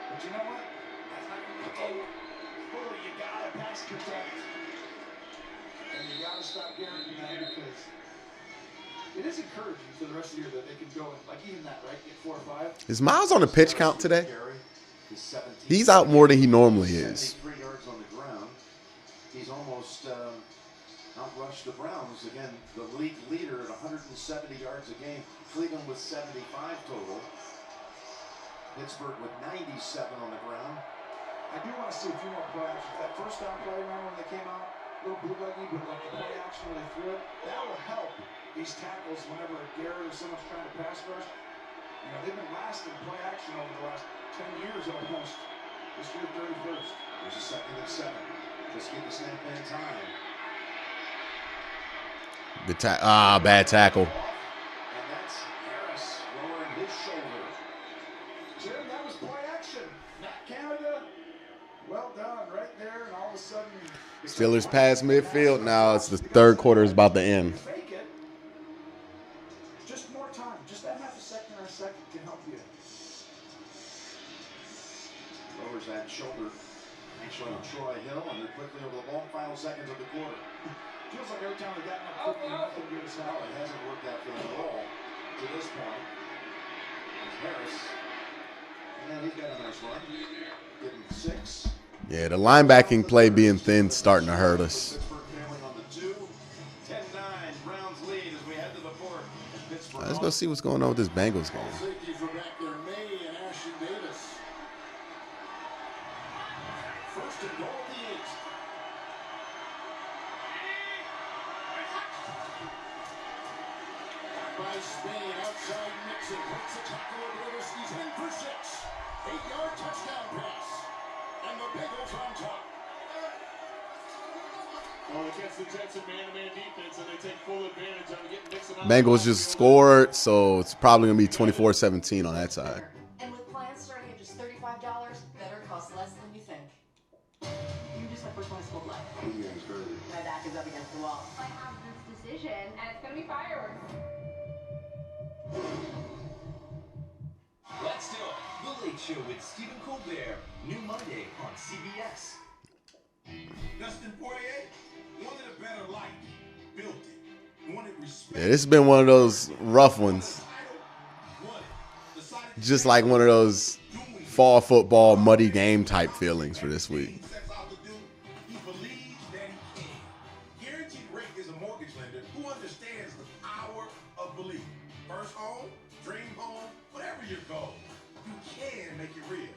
But you know what? That's not going to go. You got to pass protect. And you got to stop guaranteeing that because it is encouraging for the rest of the year that they can go and, like, even that, right? Get 4 or 5. Is Miles on a pitch count today? He's out more than he normally is. 73 yards on the ground. He's almost outrushed the Browns. Again, the league leader at 170 yards a game. Cleveland with 75 total. Pittsburgh with 97 on the ground. I do want to see a few more play actions. That first down play, remember when they came out? A little bootleggy, but like the play action when they threw it. That will help these tackles whenever Garrett or someone's trying to pass rush. You know, they've been last in play action over the last 10 years almost. This year, 31st. There's a 2nd and 7. Just get the snap in time. Bad tackle. And that's Harris lowering his shoulder. Jim, that was play action. Not Canada. Well done right there, and all of a sudden. Steelers pass midfield. Now it's the third quarter is about to end. Fake it. Just more time. Just that half a second or a second can help you. Lowers that shoulder. Actually on Troy Hill, and they're quickly over the long final seconds of the quarter. Feels like every time they got enough quickly, nothing good has happened. It hasn't worked out for them at all to this point. It's Harris. And he's got a nice run. Give him 6. Yeah, the linebacking play being thin starting to hurt us. Pittsburgh failing on the 2. 10-9, Browns lead as we head to the 4th. Pittsburgh. Let's go see what's going on with this Bengals game. Safeties were back there, May and Ashley Davis. First and goal at the 8. By Spain, outside Mixon, breaks a tackle of Davis, he's in for 6. 8-yard touchdown pass. And the Bengals on top. Well, against the Jets and man-to-man defense, and they take full advantage of getting Mixon out. Bengals just scored, so it's probably going to be 24-17 on that side. And with plans starting at just $35, better cost less than you think. You're just my first one in school life. My back is up against the wall. I have this decision, and it's going to be fireworks. Let's do it. The Late Show with Stephen Colbert. New Monday on CBS. Dustin Poirier wanted a better life. Built it. Wanted respect. Yeah, this has been one of those rough ones. Just like one of those fall football muddy game type feelings for this week. He believes that he can. Guaranteed Rate is a mortgage lender who understands the power of belief. First home, dream home, whatever your goal, you can make it real.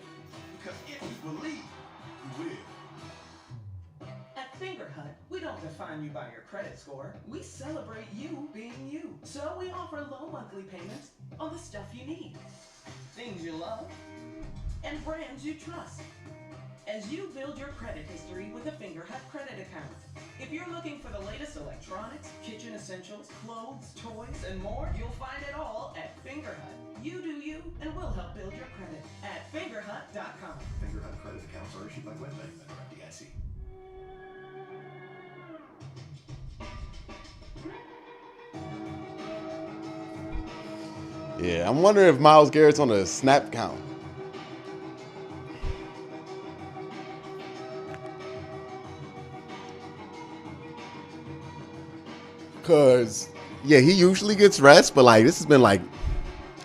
Because if you believe, you will. At Fingerhut, we don't define you by your credit score. We celebrate you being you. So we offer low monthly payments on the stuff you need, things you love, and brands you trust. As you build your credit history with a Fingerhut credit account. If you're looking for the latest electronics, kitchen essentials, clothes, toys, and more, you'll find it all at Fingerhut. You do you, and we'll help build your credit at fingerhut.com. Fingerhut credit accounts are issued by WebBank, member FDIC. Yeah, I'm wondering if Myles Garrett's on a snap count. Cause yeah, he usually gets rest, but like this has been like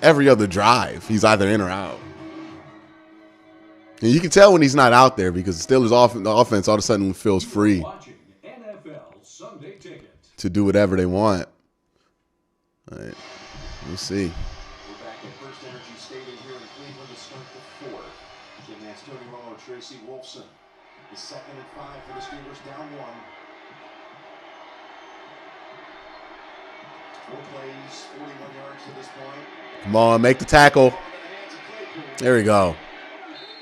every other drive, he's either in or out. And you can tell when he's not out there because still his offense all of a sudden feels free NFL Sunday Ticket. to do whatever they want. All right, we'll see. We're back at First Energy Stadium here in Cleveland to start the fourth. Jim Tony Romo, Tracy Wolfson. The 2nd and 5 for the Steelers, down 1. 4 plays, 41 yards to this point. Come on, make the tackle. There we go.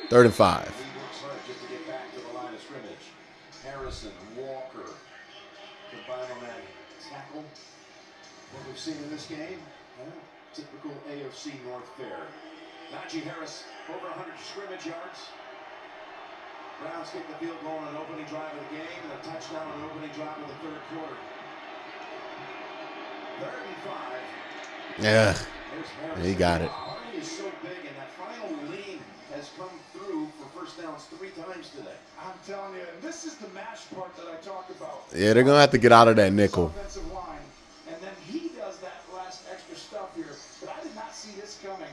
3rd and 5. He works hard just to get back to the line of scrimmage. Harrison, Walker, combine on that tackle. What we've seen in this game, typical AFC North fare. Najee Harris, over 100 scrimmage yards. Browns kick the field goal on an opening drive of the game, and a touchdown on an opening drive of the 3rd quarter. 3rd and 5. Yeah, he got it. Arnie is so big, and that final lean has come through for first downs 3 times today. I'm telling you, and this is the mash part that I talk about. Yeah, they're gonna have to get out of that nickel. Offensive line, and then he does that last extra stuff here. But I did not see this coming,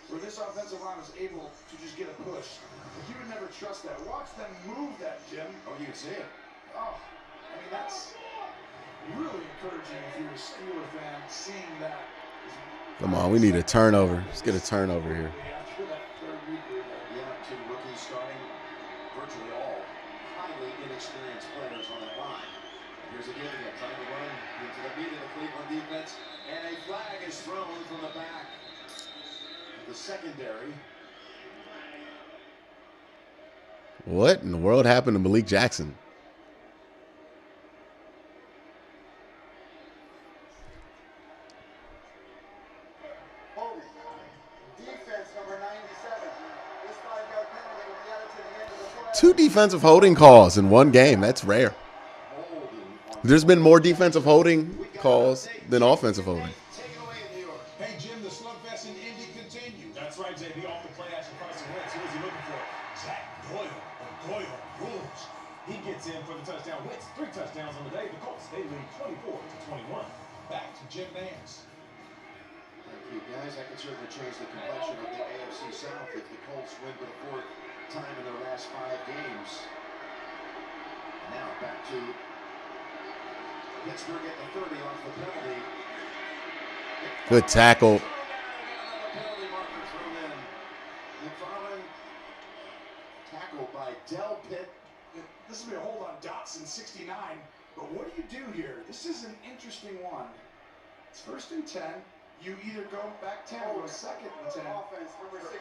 where this offensive line was able to just get a push. Like, you would never trust that. Watch them move that, Jim. Oh, you can see it. Oh, I mean, that's really encouraging if you're a Steeler fan, seeing that. Come on, we need a turnover. Let's get a turnover here. After that 3rd week, 2 rookies starting, virtually all highly inexperienced players on that line. Here's a give again, trying to run into the beat of the Cleveland defense, and a flag is thrown from the back of the secondary. What in the world happened to Malik Jackson? Holding. Defense number 97. This 5-yard penalty will be added to the end of the play. 2 defensive holding calls in one game. That's rare. There's been more defensive holding calls than offensive holding. Hey, Jim, the slugfest in Indy continues. That's right, JB. Off the play action Carson Wentz. Who is he looking for? Jack Doyle rules. He gets in for the touchdown. Wentz, 3 touchdowns on the day. The Colts, they lead 24-21. Back to Jim Nance. Thank you, guys. That could certainly change the complexion of the AFC South if the Colts win for the 4th time in their last 5 games. Now back to Pittsburgh at the 30 off the penalty. Good tackle. Tackled by Del Pitt. This will be a hold on Dotson, 69. But what do you do here? This is an interesting one. It's 1st and 10. You either go back 10 or go 2nd and 10. Offense, number 69.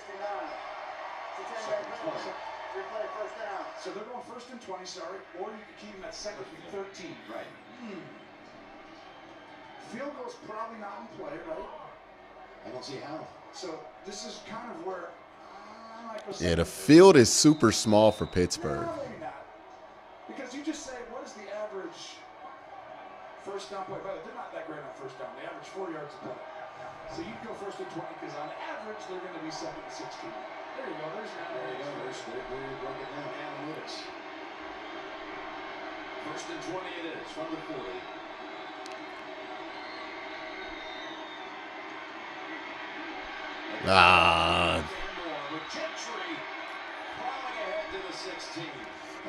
It's a 10-yard penalty. Replay 1st down. So they're going 1st and 20, sorry. Or you can keep them at 2nd and 13. Right. Field goal's probably not in play, right? I don't see how. So this is kind of where I might go. Yeah, the field is super small for Pittsburgh. No, maybe not. Because you just say, what is the average first down play? But they're not that great on first down. They average 4 yards a play. So you go 1st and 20 because on average they're going to be 2nd and 16. There you go. There's your There you go. There's broken down analytics. 1st and 20 it is from the 40.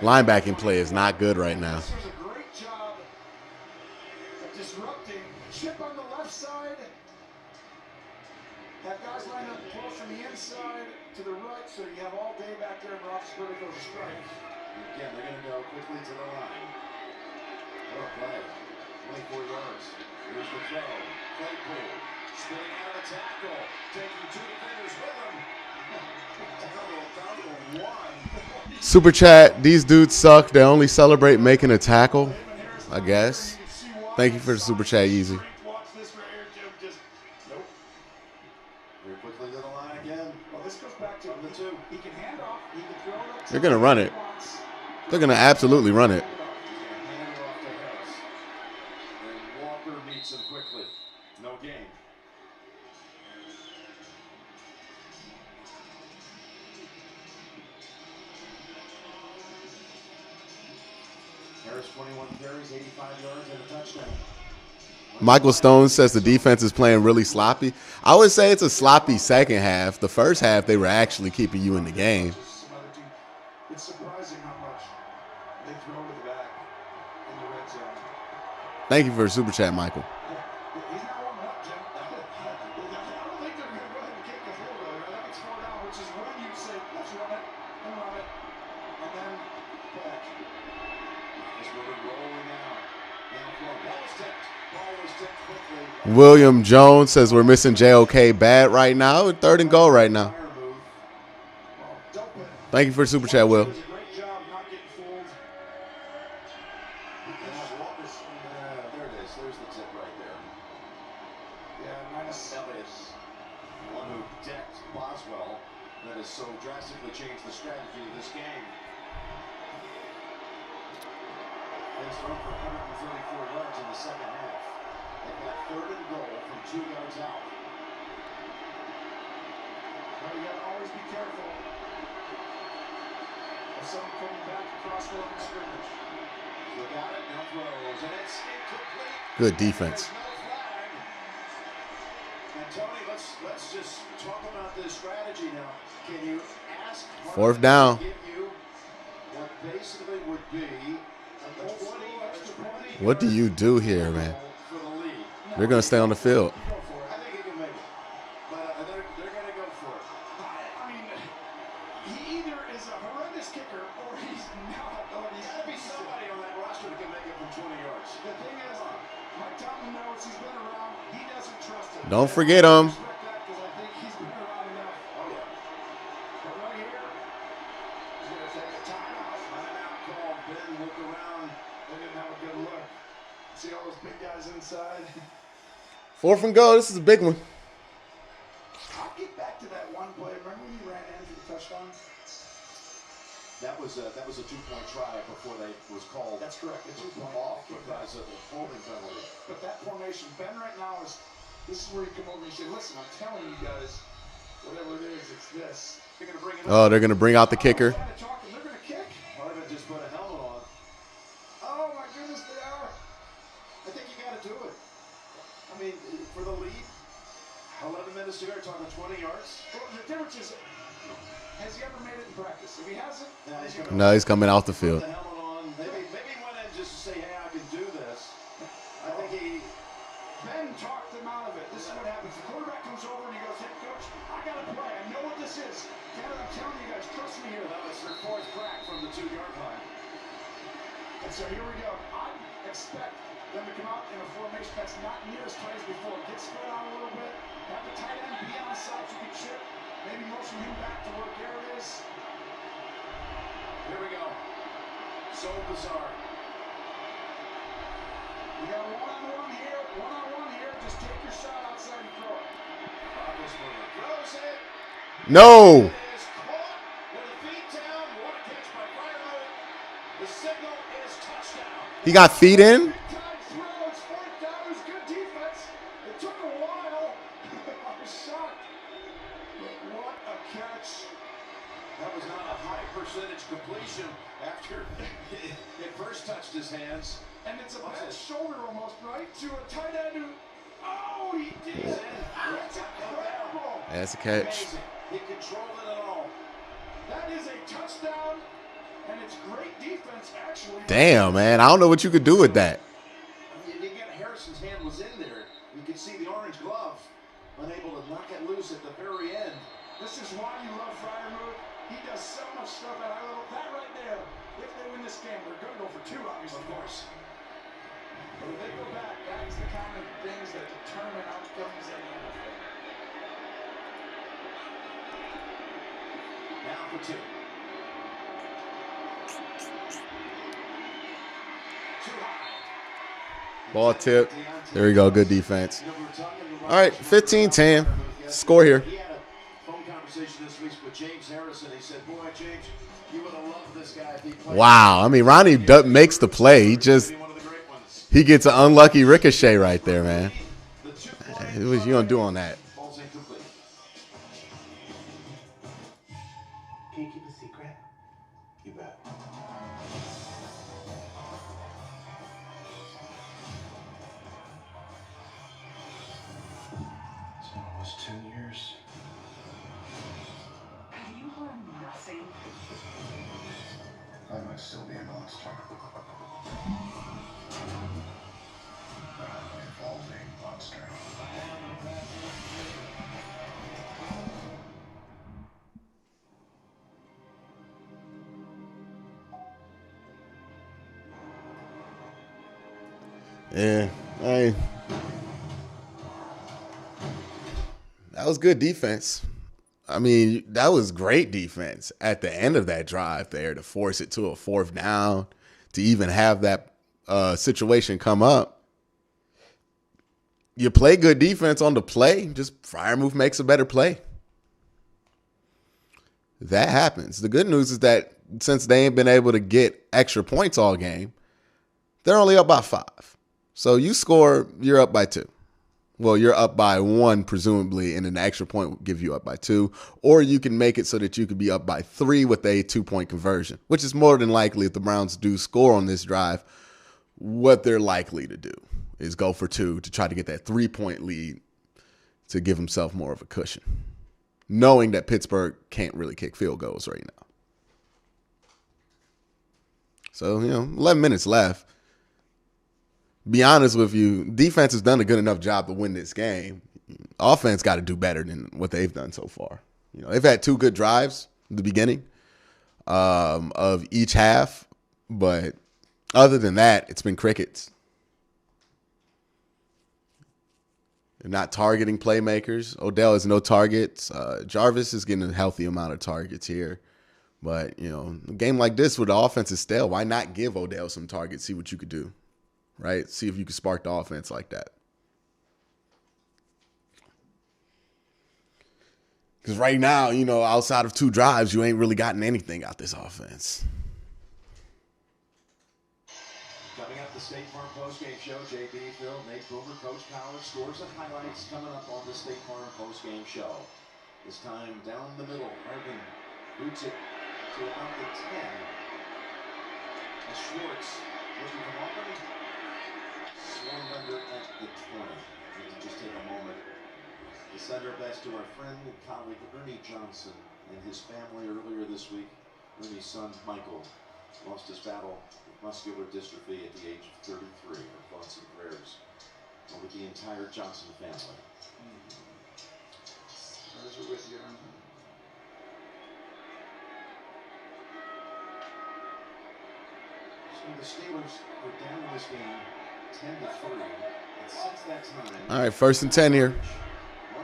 Linebacking play is not good right now. This was a great job of disrupting. Chip on the left side. Have guys line up close from the inside to the right, so you have all day back there. Roethlisberger goes strike. Again, they're going to go quickly to the line. What a play. 24 yards. Here's the throw. Claypool spinning out of the tackle. Taking 2 defenders with him. Down to 1. Super chat, these dudes suck. They only celebrate making a tackle, I guess. Thank you for the super chat, Yeezy. Watch this right here, Jim. Just, nope. Very quickly to the line again. Well, this goes back to the 2. He can hand off. He can throw it up. They're going to run it. They're going to absolutely run it. Hand it off to Harris. And Walker meets him quickly. No gain. Harris, 21 carries, 85 yards, and a touchdown. Michael Stone says the defense is playing really sloppy. I would say it's a sloppy second half. The first half, they were actually keeping you in the game. It's surprising how much they throw to the back in the red zone. Thank you for the super chat, Michael. He's not warming up, Jim. I don't think they're going to go ahead and kick the field goal. I think it's 4 down, which is when you say, let's run it, and then back. This river rolling out. Now flow. Ball was tipped. Ball was tipped quickly. William Jones says we're missing JOK bad right now. 3rd and goal right now. Thank you for the super chat, Will. Does a great job not getting fooled. There it is. There's the tip right there. Yeah, minus Elliott, one who decked Boswell, that has so drastically changed the strategy of this game. They thrown for 134 yards in the second half. They've got 3rd and goal from 2 yards out. Well, you got to always be careful. Someone coming back across the line of scrimmage. Look at it, now throws, and it's incomplete. Good defense. There's no flag. And Tony, let's just talk about this strategy now. Can you ask 4th down. to give you what basically would be a 20 extra point? What do you do here, man? For the lead. They're going to stay on the field. I think he can make it. But they're going to go for it. I mean, he either is a horrendous kicker or he's not. There's got to be somebody on that roster that can make it from 20 yards. The thing is, Mike Tomlin knows he's been around. He doesn't trust him. Don't forget him. Because I think he's been around enough. Oh, yeah. But right here, he's going to take a timeout. Timeout call. Ben look around. They didn't have a good look. See all those big guys inside? 4th and goal. This is a big one. I'll get back to that one play. Remember when you ran Andrew the touchdown? That was a 2-point try before they was called. That's correct. A 2-point off because of the holding penalty. But that formation, Ben, right now this is where you come over and you say, listen, I'm telling you guys, whatever it is, it's this. They're going to bring it Oh, they're going to bring out the kicker. They're going to kick. Part of it just put a helmet on. Oh my goodness, they are. I think you got to do it. I mean, for the lead, 11 minutes to go, talking 20 yards. Well, the difference is, has he ever made it in practice? If he hasn't, No, he's coming off the field. The helmet on. Maybe he went in just to say, hey, I can do this. I think Ben talked him out of it. This is what happens. The quarterback comes over and he goes, hey, coach, I got to play. I know what this is. Canada, I'm telling you guys, trust me here. Well, it's their 4th crack from the 2-yard line. And so here we go. I expect them to come out in a formation that's not near as tight as before. Get spread out a little bit. Have the tight end be on the side so you can chip. Maybe motion him back to where Garrett is. Here we go. So bizarre. You got one-on-one here, one-on-one here. Just take your shot outside and throw it. Roethlisberger throws it. No. It is caught with the feet down. What a catch by Freiermuth. The signal is touchdown. He got feet in? Big time throws, 4th down. It was good defense. It took a while. I was shocked. But what a catch. That was not a high percentage completion after it first touched his hands. And it's a bad shoulder almost, right? To a tight end who, oh, he did. That's incredible. That's a catch. Amazing. He controlled it at all. That is a touchdown, and it's great defense, actually. Damn, man. I don't know what you could do with that. You get Harrison's hand was in there. You could see the orange glove, unable to knock it loose at the very end. This is why you love Freiermuth. He does so much stuff at high level. That right there, if they win this game, they're going to go for 2, obviously. Of course. But if they go back, that's the kind of things that determine outcomes in the NFL. Now for 2. Too high. Ball tip. There we go. Good defense. All right, 15-10. Score here. He had a phone conversation this week with James Harrison. He said, boy, James, you would have loved this guy if he played. Wow. I mean, Ronnie makes the play. He gets an unlucky ricochet right there, man. What was you going to do on that? Can you keep a secret? You bet. last 10 years. Have you learned nothing? I might still be a monster. But I'm an evolving monster. Yeah, that was good defense. I mean, that was great defense at the end of that drive there to force it to a 4th down, to even have that situation come up. You play good defense on the play, just Freiermuth makes a better play. That happens. The good news is that since they ain't been able to get extra points all game, they're only up by 5. So you score, you're up by 2. Well, you're up by 1, presumably, and an extra point will give you up by 2. Or you can make it so that you could be up by 3 with a 2-point conversion, which is more than likely if the Browns do score on this drive. What they're likely to do is go for 2 to try to get that 3-point lead to give himself more of a cushion, knowing that Pittsburgh can't really kick field goals right now. So, 11 minutes left. Be honest with you, defense has done a good enough job to win this game. Offense got to do better than what they've done so far. They've had 2 good drives at the beginning of each half, but other than that, it's been crickets. They're not targeting playmakers. Odell has no targets. Jarvis is getting a healthy amount of targets here. But, a game like this where the offense is stale, why not give Odell some targets, see what you could do? Right? See if you can spark the offense like that. Because right now, outside of 2 drives, you ain't really gotten anything out this offense. Coming up, the State Farm postgame show. JB, Phil, Nate Boomer, Coach Collins, scores and highlights coming up on the State Farm postgame show. This time down the middle, Harvin boots it to about the 10. And Schwartz looking from Auburn. Swarmed under at the 20. We can just take a moment to send our best to our friend and colleague Ernie Johnson and his family earlier this week. Ernie's son Michael lost his battle with muscular dystrophy at the age of 33. Our thoughts and prayers are with the entire Johnson family. Prayers are with you. So the Steelers were down in this game 10-3, and since that time, All right, 1st and 10 here.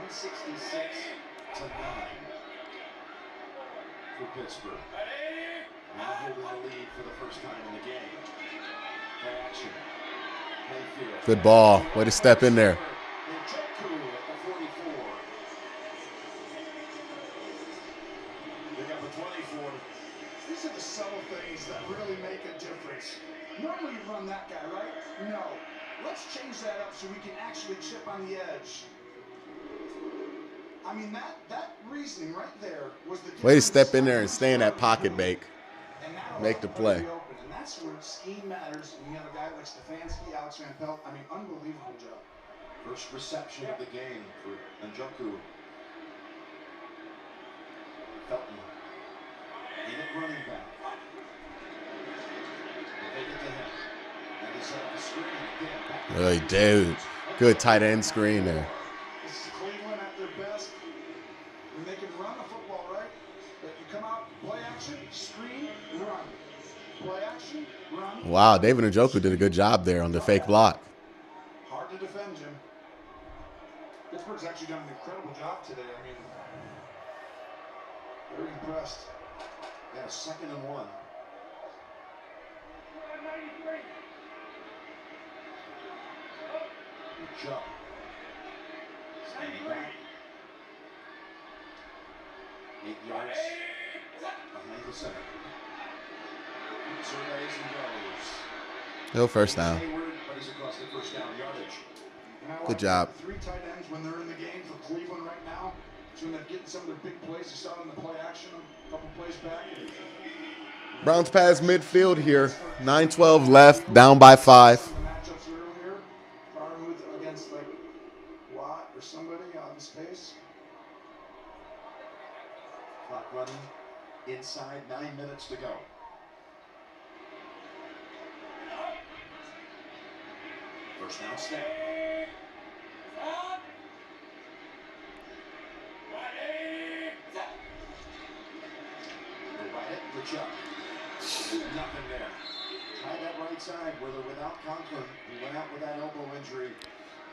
166-9 for Pittsburgh. Now holding the lead for the first time in the game. Play action. Mayfield. Good ball. Way to step in there. Njoku at the 44. Pick up a 24. These are the subtle things that really make a difference. Normally you run that guy, right? No. Let's change that up so we can actually chip on the edge. I mean, that reasoning right there was the Way to step in there and stay in that pocket, make the play. And that's where scheme matters. And you have a guy like Stefanski, Alex Van Pelt. I mean, unbelievable job. First reception of the game for Njoku. Felton. In at running back. They get to him. And he set up a screen again. Really, dude. Good tight end screen there. This is Cleveland at their best. When they can run the football, right? But you come out, play action, screen, run. Play action, run. Wow, David Njoku did a good job there on the fake block. Hard to defend, Jim. Pittsburgh's actually done an incredible job today. I mean, very impressed. Got a 2nd and 1. Good job. Standing back. 8 yards behind the center. Surveys and goes. No first down. Hayward, but he's across the first down yardage. Good job. 3 tight ends when they're in the game for Cleveland right now. So when they're getting some of their big plays, you saw in the play action a couple plays back. Browns pass midfield here. 9:12 left, down by 5. The matchups earlier, Freiermuth against like Watt or somebody out in space. Clock running inside, 9 minutes to go. First down snap. Right hit the Chuck. Nothing there. Tried that right side with or without Conklin. He went out with that elbow injury.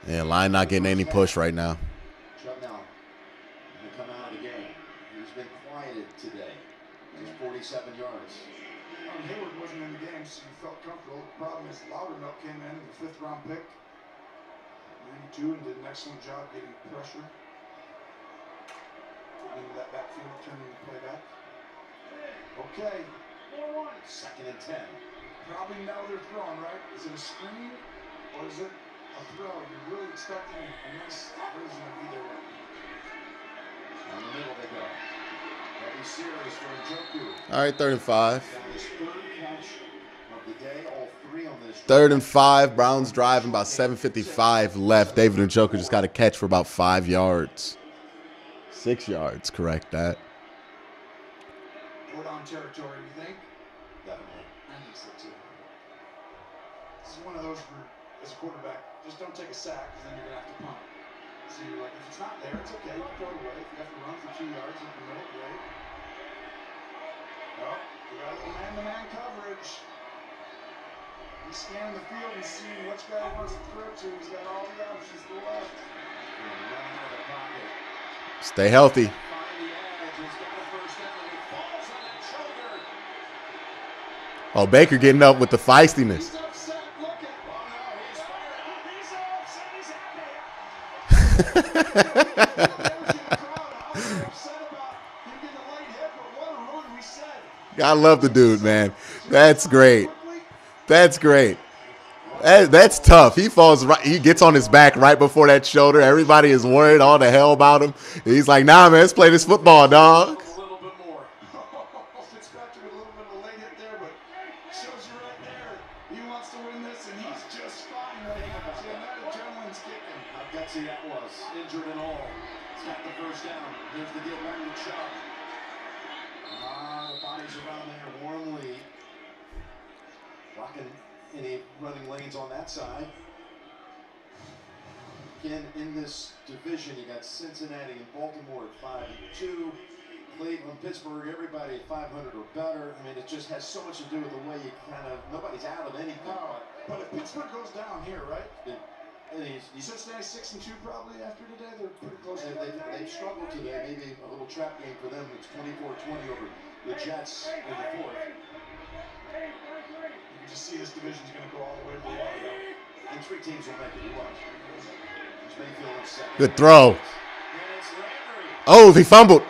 Yeah, line not getting any push right now. Chubb now going to come out of the game. He's been quieted today. He's 47 yards. Hayward wasn't in the game, so you felt comfortable. The problem is Loudermilk came in, the 5th round pick, 92, and did an excellent job getting pressure into that backfield, turning the play back. Okay. 2nd and 10. Probably now they're throwing, right? Is it a screen or is it a throw? You're really expecting a nice version of either way. On the middle they go. Heavy series for Njoku. All right, 3rd and 5. His 3rd catch of the day, all 3 on this. 3rd and 5. Browns driving, about 7:55 left. David Njoku just got a catch for about 5 yards. 6 yards, correct that. Put on territory, you think? Definitely. I think so too. This is one of those where, as a quarterback, just don't take a sack because then you're going to have to punt. So you're like, if it's not there, it's okay. You can throw it away. If you have to run for 2 yards in the middle, great. Oh, you got a little man-to-man coverage. He's scanning the field and seeing which guy he wants to throw to. He's got all the options to the left. Stay healthy. Oh, Baker getting up with the feistiness. I love the dude, man. That's great. That's great. That's tough. He falls right. He gets on his back right before that shoulder. Everybody is worried all the hell about him. He's like, nah, man, let's play this football, dog. A little bit more. Fitzpatrick a little bit of a late hit there, but shows you right there. He wants to win this, and he's just fine right now. See, that adrenaline's kicking. How gutsy that was. Injured and all. He's got the 1st down. Here's the deal back to Chubb. The bodies around there warmly. Blocking any running lanes on that side. Again, in this division, you got Cincinnati and Baltimore at 5-2. Cleveland, Pittsburgh, everybody at 500 or better. I mean, it just has so much to do with the way you kind of, nobody's out of anything. No, but if Pittsburgh goes down here, right? Cincinnati 6-2 probably after today. They're pretty close. They've struggled today. Maybe a little trap game for them. It's 24-20 over the Jets in the 4th. You can just see this division's going to go all the way to the wire. And 3 teams will make it. You watch. Mayfield at 2nd. Good throw. Oh, he fumbled.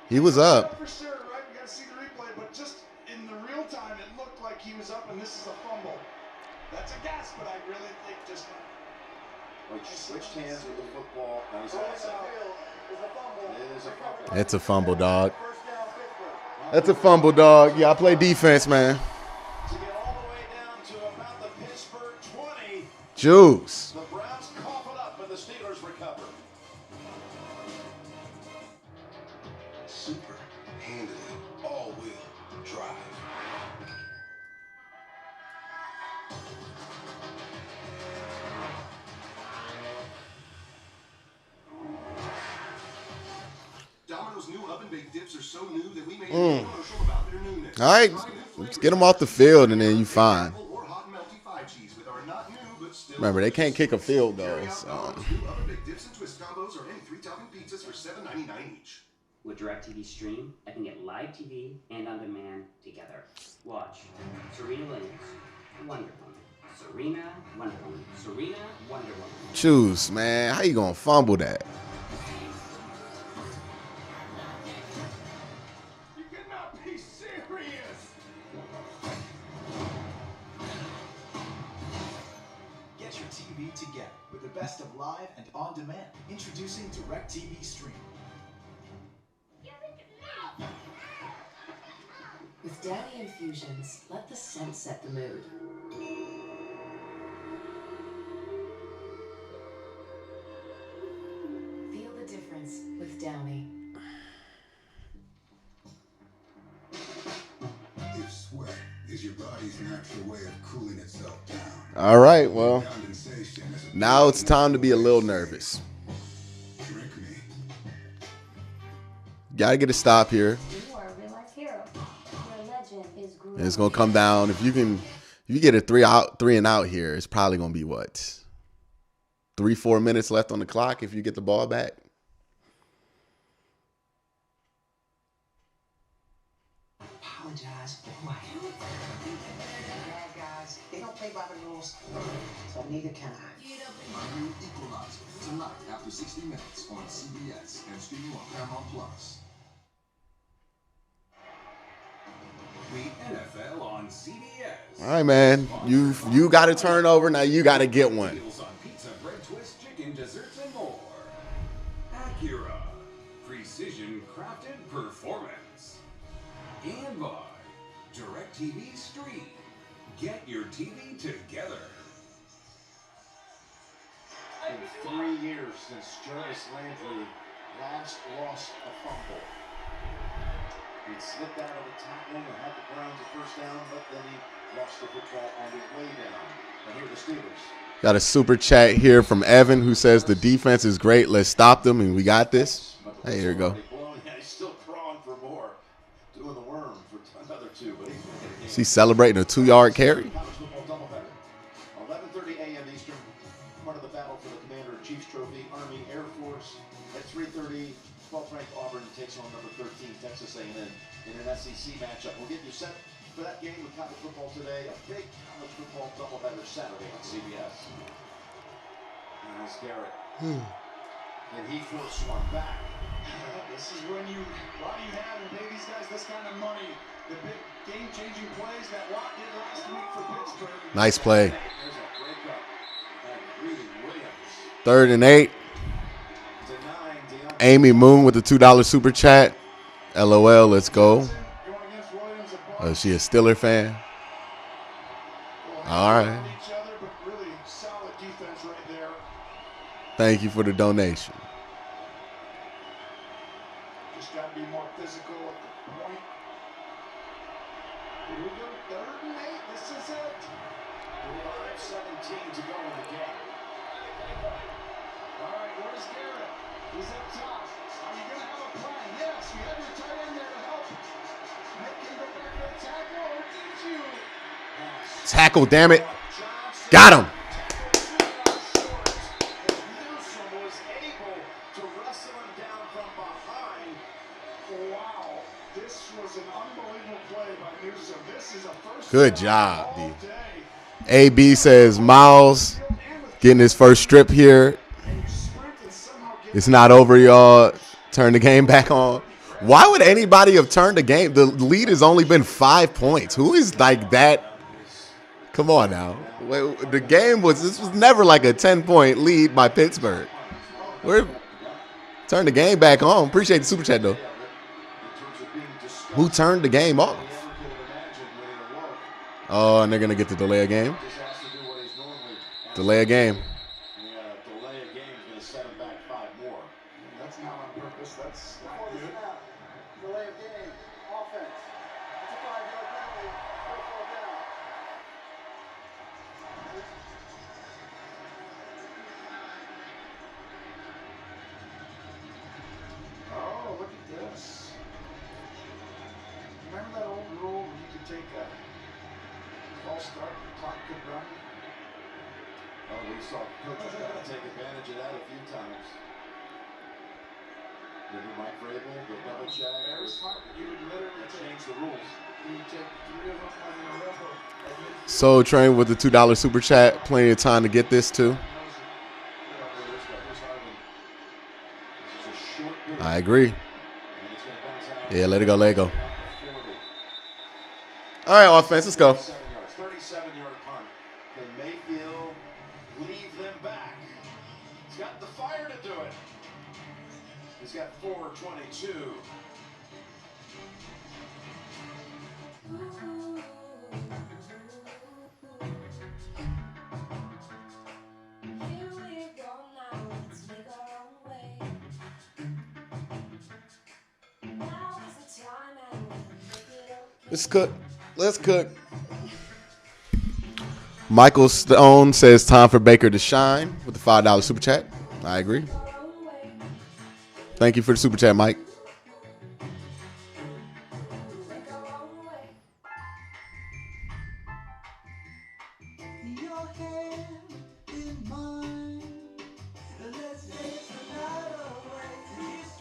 He was up. For sure, right? We got to see the replay, but just in the real time, it looked like he was up, and this is a fumble. That's a guess, but I really think just. Switched hands with the football. Now he's outside. It is a fumble. It's a fumble, dog. That's a fumble, dog. Yeah, I play defense, man. To get all the way down to about the Pittsburgh 20. Juice. The Browns cough it up, and the Steelers recover. Super handily all-wheel drive. Domino's new oven-baked dips are so new that we made a commercial about their newness. All right, let's get them off the field, and then you fine. Remember, they can't kick a field goal. So. New oven-baked dips and twist combos or any 3-topping pizzas for $7.99 each. With DirecTV Stream, I can get live TV and on demand together. Watch Serena Williams, Wonder Woman. Serena, Wonder Woman. Serena, Wonder Woman. Choose, man. How you gonna fumble that? You cannot be serious. Get your TV together with the best best of live and on demand. Introducing DirecTV Stream. With Downy infusions, let the scent set the mood. Feel the difference with Downy. If sweat is your body's natural way of cooling itself down. All right, well, now it's time to be a little nervous. Drink me. Gotta get a stop here. You are a real life hero. Your legend is growing. And it's gonna come down. If you get a 3 and out here, it's probably gonna be what? 3-4 minutes left on the clock if you get the ball back. Apologize for who I am. Bad guys, they don't play by the rules, so neither can I. My new Equalizer, tonight after 60 minutes on CBS and streaming on Paramount Plus. The NFL on CBS. All right, man. You got a turnover. Now you got to get one. Deals on pizza, bread, twist, chicken, desserts, and more. Acura. Precision crafted performance. And by DirecTV Stream. Get your TV together. It's been 3 years since Jarvis Landry last lost a fumble. He slipped out of the tackle and had the Browns at first down, but then he lost the football on the way down. And here are the Steelers. Got a super chat here from Evan who says the defense is great. Let's stop them, and we got this. Hey, here we go. Yeah, he's still crawling for more. Doing the worm for another 2, but he's She's celebrating a 2-yard carry. 11:30 a.m. Eastern, part of the battle for the Commander-in-Chief's Trophy, Army, Air Force. At 3:30, 12th-ranked Auburn takes on number 13, Texas A&M, in an SEC matchup. We'll get you set for that game with college football today. A big college football doubleheader Saturday on CBS. Here's Garrett. And he forced one back. This is when why do you have and pay these guys this kind of money? The big game-changing plays that Watt did last week for Pittsburgh. Nice play. There's a breakup. And Greedy Williams. 3rd and 8. Amy Moon with the $2 super chat. LOL, let's go. Oh, is she a Steeler fan? All right. Thank you for the donation. Just got to be more physical at the point. Here we go, 3rd and 8. This is it. 5:17 to go in the game. All right, where's Garrett? He's up top. Are you going to have a plan? Yes, you have your tight end there to help. Make him go back to the tackle, or did you? Tackle, damn it. Got him. Good job, D. AB says Miles getting his first strip here. It's not over, y'all. Turn the game back on. Why would anybody have turned the game? The lead has only been 5 points. Who is like that? Come on now. The game this was never like a 10-point lead by Pittsburgh. Turn the game back on. Appreciate the super chat though. Who turned the game off? Oh, and they're gonna get the delay a game. Delay a game. Delay a game is going to set him back 5 more. That's not on purpose. That's not good. Delay of game. Offense. It's a 5-yard penalty. First ball down. Oh, look at this. Remember that old rule where you could take a false start and the clock could run? Oh, we saw coaches got to take advantage of that a few times. Maybe Mike Vrabel, the double check. Very smart. You would literally change the rules. You take 3 of them like in a row. Soul Train with the $2 super chat. Plenty of time to get this too. I agree. Yeah, let it go, let it go. All right, offense, let's go. 37-yard punt. Can Mayfield leave them back? He's got 422. Let's cook. Let's cook. Michael Stone says time for Baker to shine with the $5 super chat. I agree. Thank you for the super chat, Mike.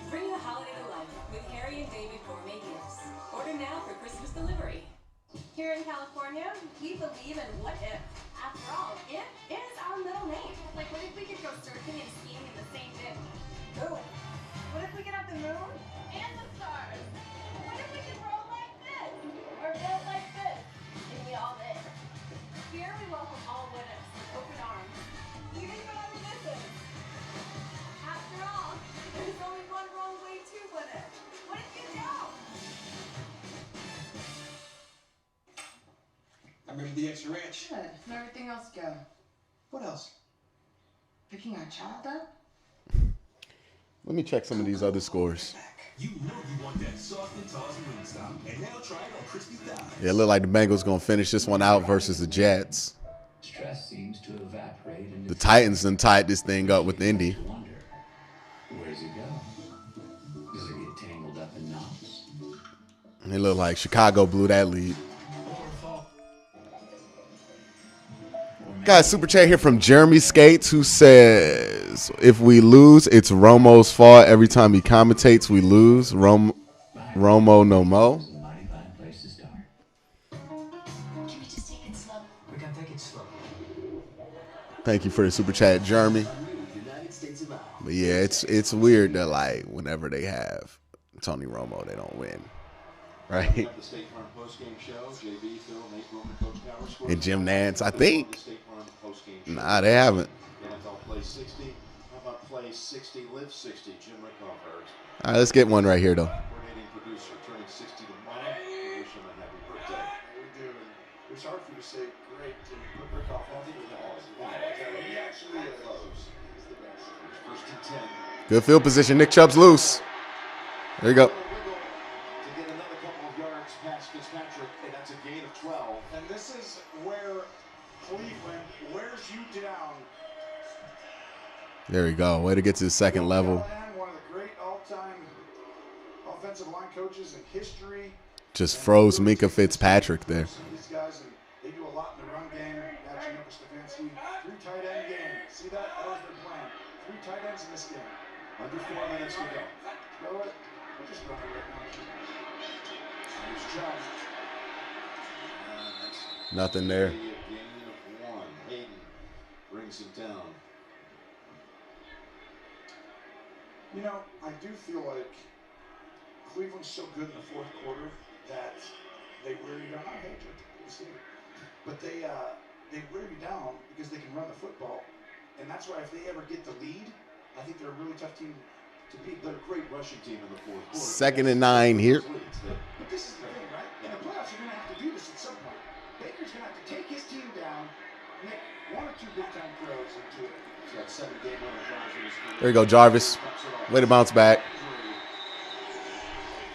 Bring the holiday to life with Harry and David Gourmet Gifts. Order now for Christmas delivery. Here in California, we believe in what if. After all, if is our middle name. Like, what if we could go surfing and skiing in the same day? Ooh. What if we could have the moon and the stars? What if we could roll like this? Or build like this? And we all did. Here we welcome all winners with open arms. Even for our misses. After all, there's only one wrong way to win it. What if you don't? I remember the extra ranch. Good. And everything else go. What else? Picking our child up? Let me check some of these other scores. You know you want that soft and tossy Wingstop, and now try it on crispy thighs. Yeah, it look like the Bengals gonna finish this one out versus the Jets. Stress seems to evaporate. The Titans done tied this thing up with Indy. Where's it go? Does it get tangled up in knots? It look like Chicago blew that lead. Got a super chat here from Jeremy Skates who says, if we lose, it's Romo's fault. Every time he commentates, we lose. Romo no mo. Can we just take it slow? We can take it slow. Thank you for the super chat, Jeremy. But yeah, it's weird that like whenever they have Tony Romo, they don't win. Right? And Jim Nance, I think. Nah, they haven't. NFL Play 60. How about Play 60, Live 60? Jim Rickoff. All right, let's get one right here, though. Coordinating producer, turning 60 tomorrow. We wish him a happy birthday. We do. It was hard for you to say great and put Rickoff on the He actually is. He's the best. First and 10. Good field position. Nick Chubb's loose. There you go. To get another couple of yards past Fitzpatrick, and that's a gain of 12. And this is where Cleveland wears you down. There we go. Way to get to the second level. One of the great all-time offensive line coaches in history. Just froze Minka Fitzpatrick there. These guys, and they do a lot in the run game. Matching up with Stefanski. 3 tight end game. See that? That was their plan. 3 tight ends in this game. Under 4 minutes to go. You know what? We'll just run it right now. Here's Chubb. Nothing there. A gain of 1. Hayden brings him down. You know, I do feel like Cleveland's so good in the fourth quarter that they wear you down. I hate you, but they wear you down because they can run the football, and that's why if they ever get the lead, I think they're a really tough team to beat. They're a great rushing team in the fourth quarter. 2nd and 9 here. But this is the thing, right? In the playoffs, you're going to have to do this at some point. Baker's going to have to take his team down, make 1 or 2 big-time throws into it. He's got 7 game winner drives in his career. There you go, Jarvis. Way to bounce back.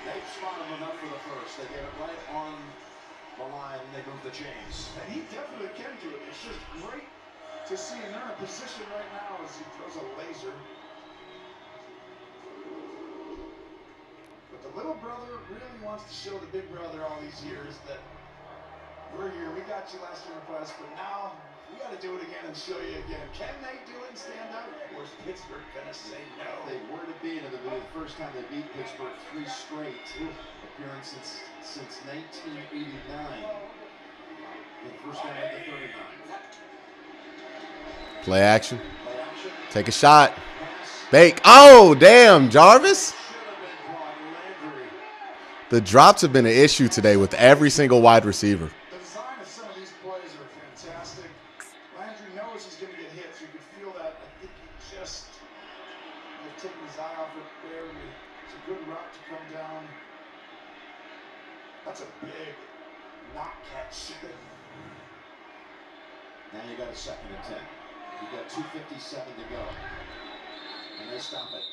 They spot him enough for the first. They get it right on the line, and they move the chains. And he definitely can do it. It's just great to see him. They're in a position right now as he throws a laser. But the little brother really wants to show the big brother all these years that we're here. We got you last year in the playoffs, but now we got to do it again and show you again. Can they do it and stand up? Or is Pittsburgh going to say no? They were to be, and it'll be the first time they beat Pittsburgh 3 straight appearances since 1989. The first time at the 39. Play action. Take a shot. Bake. Oh, damn, Jarvis. The drops have been an issue today with every single wide receiver. The design of some of these plays are fantastic. Landry knows he's going to get hit, so you can feel that. I think he just taken his eye off off it barely. It's a good route to come down. That's a big not catch. Now you got a 2nd and 10. You got 2:57 to go. And they stop it.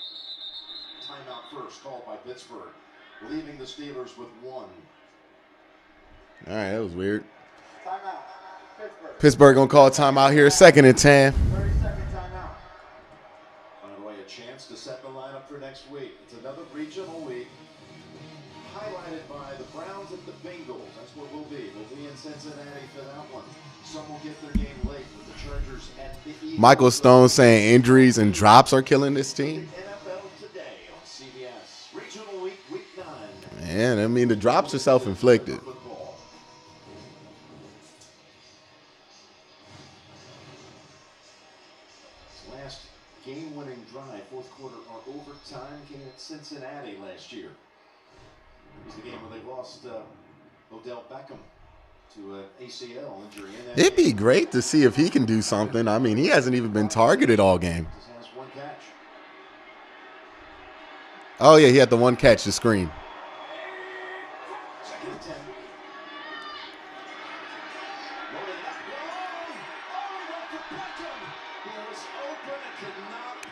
Timeout first called by Pittsburgh, leaving the Steelers with 1. All right, that was weird. Timeout. Pittsburgh. Pittsburgh gonna call a timeout here. 2nd and 10. 30-second timeout. By the way, a chance to set the lineup for next week. It's another regional week, highlighted by the Browns and the Bengals. That's what we'll be. We'll be in Cincinnati for that one. Some will get their game late with the Chargers at the Eagles. Michael Stone saying injuries and drops are killing this team. NFL today on CBS. Regional week, week 9. Man, I mean, the drops are self-inflicted. Last game-winning drive, 4th quarter or overtime, came at Cincinnati last year. It was the game where they lost Odell Beckham to an ACL injury. It'd be great to see if he can do something. I mean, he hasn't even been targeted all game. Just has 1 catch. Oh, yeah, he had the 1 catch, the screen. 2nd and 10.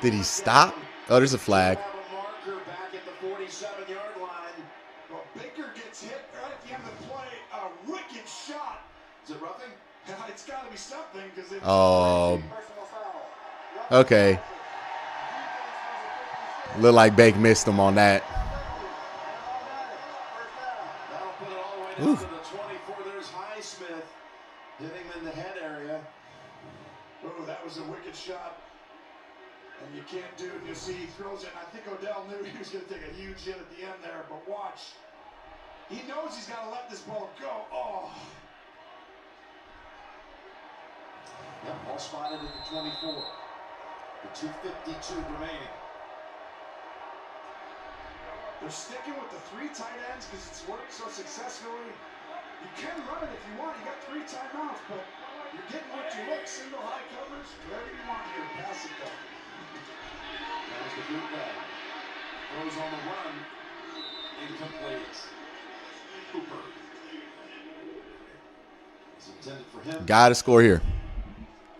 Did he stop? Oh, there's a flag. Back at the 47-yard line. Well, Baker gets hit right at the end of the play. A wicked shot. Is it roughing? It's got to be something because it's Oh. Okay. Looked like Bake missed him on that. That'll put it all the way down to the 24. There's Highsmith hitting him in the head area. Oh, that was a wicked shot. And you can't do it. You see he throws it. And I think Odell knew he was going to take a huge hit at the end there. But watch. He knows he's got to let this ball go. Oh. Yep, all spotted at the 24. The 2:52 remaining. They're sticking with the 3 tight ends because it's worked so successfully. You can run it if you want. You got 3 timeouts, but you're getting what you look. Single high coverage, whatever you want here. Pass it though. There's the bootleg. Throws on the run. Incomplete. Cooper. It's intended for him. Got to score here.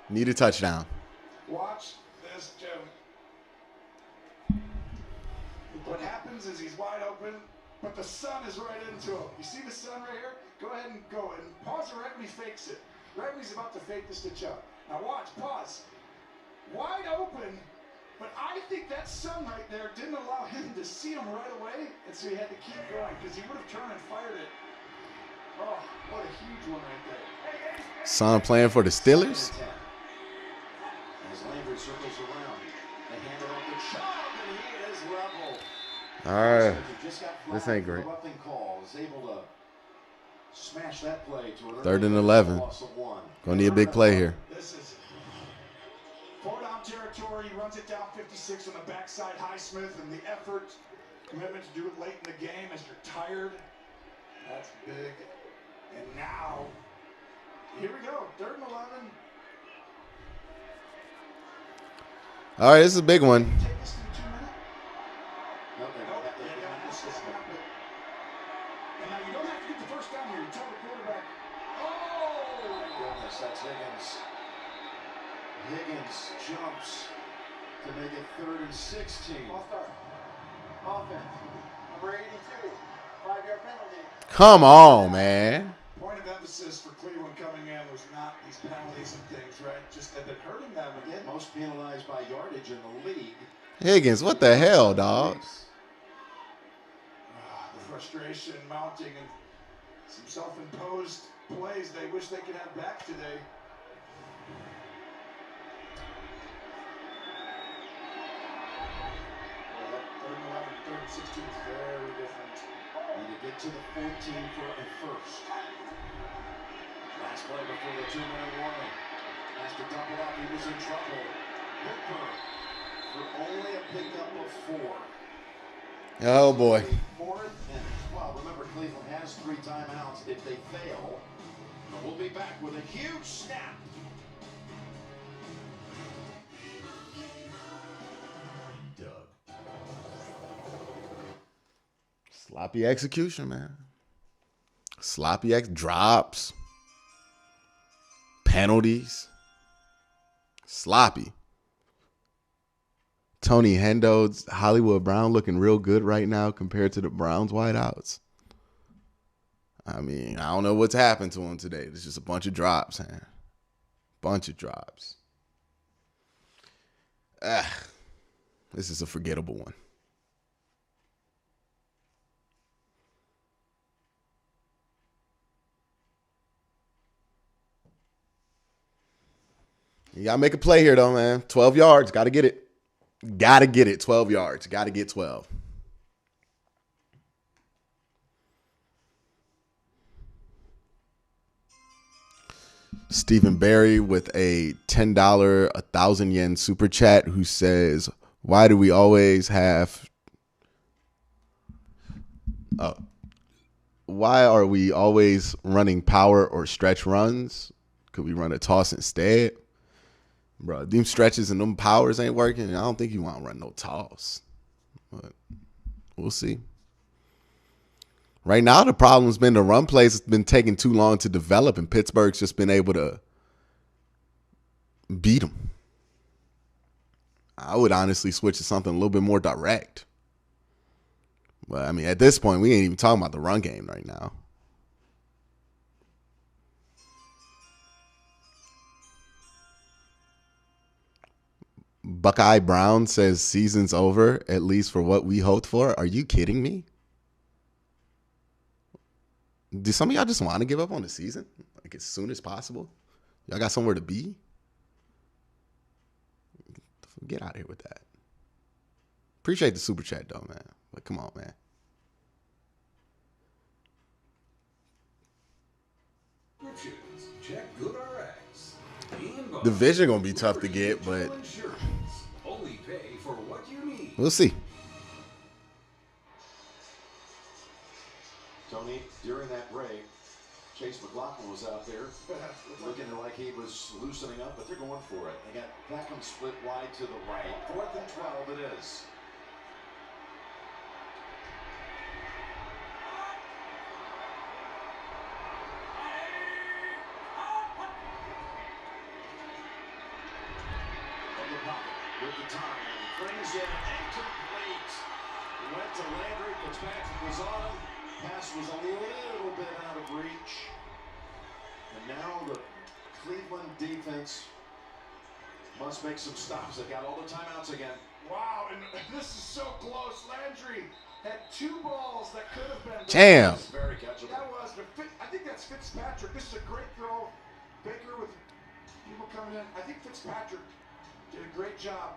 Need a touchdown. Watch this, Jim. What happens is he's wide open, but the sun is right into him. You see the sun right here? Go ahead and go and pause it right when he fakes it. Right when he's about to fake the stitch up. Now watch, pause. Wide open, but I think that sun right there didn't allow him to see him right away, and so he had to keep going because he would have turned and fired it. Oh, what a huge one right there. Son playing for the Steelers. As Landry circles around, they hand it off to Chubb, and he is level. All right. This ain't great. Roughing call is able to smash that play to an 3rd and 11. Gonna need a big play here. This is 4-down territory. He runs it down 56 on the backside. Highsmith and the effort, commitment to do it late in the game as you're tired. That's big. And now, here we go. 3rd and 11. All right, this is a big one. Take this to the 2-minute. No, they don't have to And now you don't have to get the first down here. You tell the quarterback. Oh! My goodness, that's Higgins. Higgins jumps to make it 3rd and 16. Ball start. Offense. Number 82. 5-yard penalty. Come on, man. Point of emphasis for Cleveland coming in was not these penalties and things, right? Just that they're hurting them. Again, most penalized by yardage in the league. Higgins, what the hell, dog? The frustration mounting and some self-imposed plays they wish they could have back today. Well, 3rd and 11, 3rd and 16 is very different. Need to get to the 14 for a first. Last play before the 2-minute warning. Has to double up. He was in trouble. Hooper for only a pickup of 4. Oh, boy. 4th and 12. Remember, Cleveland has 3 timeouts. If they fail, we'll be back with a huge snap. Doug. Sloppy execution, man. Sloppy drops. Penalties. Sloppy. Tony Hendo's Hollywood Brown looking real good right now compared to the Browns wideouts. I mean, I don't know what's happened to him today. There's just a bunch of drops, man. Bunch of drops. This is a forgettable one. You got to make a play here, though, man. 12 yards. Got to get it. Got to get it. 12 yards. Got to get 12. Stephen Barry with a $10, 1,000 yen super chat who says, why do we always have... why are we always running power or stretch runs? Could we run a toss instead? Bro, them stretches and them powers ain't working. I don't think you want to run no toss. But we'll see. Right now, the problem's been the run plays has been taking too long to develop, and Pittsburgh's just been able to beat them. I would honestly switch to something a little bit more direct. But, I mean, at this point, we ain't even talking about the run game right now. Buckeye Brown says season's over, at least for what we hoped for. Are you kidding me? Do some of y'all just want to give up on the season? Like as soon as possible? Y'all got somewhere to be? Get out of here with that. Appreciate the super chat though, man. But come on, man. Check GoodRx. Division gonna be tough to get, but Only pay for what you need. we'll see. Tony, during that break, Chase McLaughlin was out there looking like he was loosening up, but they're going for it. They got Beckham split wide to the right. 4th and 12 it is. From the pocket with the time, brings it incomplete. Went to Landry, Fitzpatrick was on him. Pass was a little bit out of reach. And now the Cleveland defense must make some stops. They got all the timeouts again. Wow, and this is so close. Landry had 2 balls that could have been. Damn. Very catchable. That was, but I think that's Fitzpatrick. This is a great throw. Baker with people coming in. I think Fitzpatrick did a great job.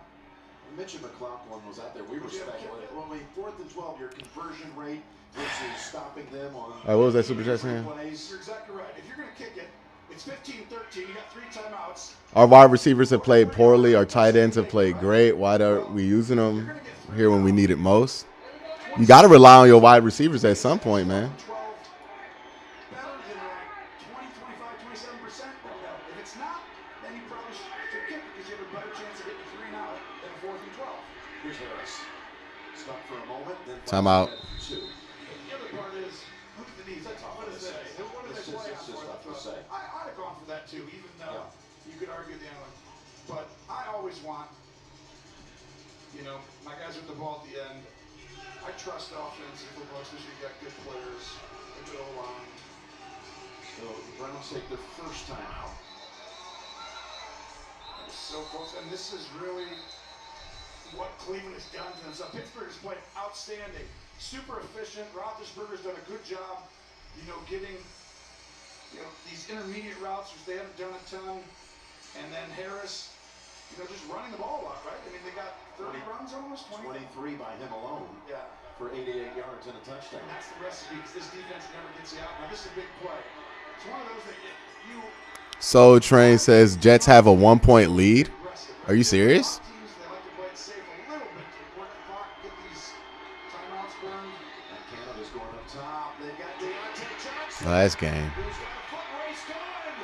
Mitchell McLaughlin was out there. We were speculating. Well, I mean, 4th and 12, your conversion rate versus stopping them on. All right, what was that super chat saying? You're exactly right. If you're going to kick it, it's 15-13. You got 3 timeouts. Our wide receivers have played poorly. Our tight ends have played great. Why are we using them here when we need it most? You got to rely on your wide receivers at some point, man. Better than 20, 25, 27%. If it's not, then you probably should kick because you have a better chance of getting 3 now than a 4th and 12. Here's Harris. Stuck for a moment. Then Timeout. 2. The other part is, look at the knees. What does that say? What does they play on for? I'd have gone for that too, even though you could argue the other one. But I always want, my guys with the ball at the end. I trust offensive football, especially you got good players, a good O-line. So the Browns take their first time out. It's so close, and this is really what Cleveland has done to themselves. Pittsburgh has played outstanding, super efficient. Roethlisberger's done a good job, getting these intermediate routes, which they haven't done a ton. And then Harris, just running the ball a lot, right? I mean, they got 30 runs almost, 23 by him alone. Yeah. For 88 yards and a touchdown. And that's the recipe because this defense never gets you out. Now, this is a big play. It's one of those that you. Soul Train says Jets have a 1-point lead. Are you serious? Teams, they like to play it safe a little bit to work the clock, get these timeouts burned. And Canada's going up top. They've got Deontay Johnson. Last game. Who's got a foot race going.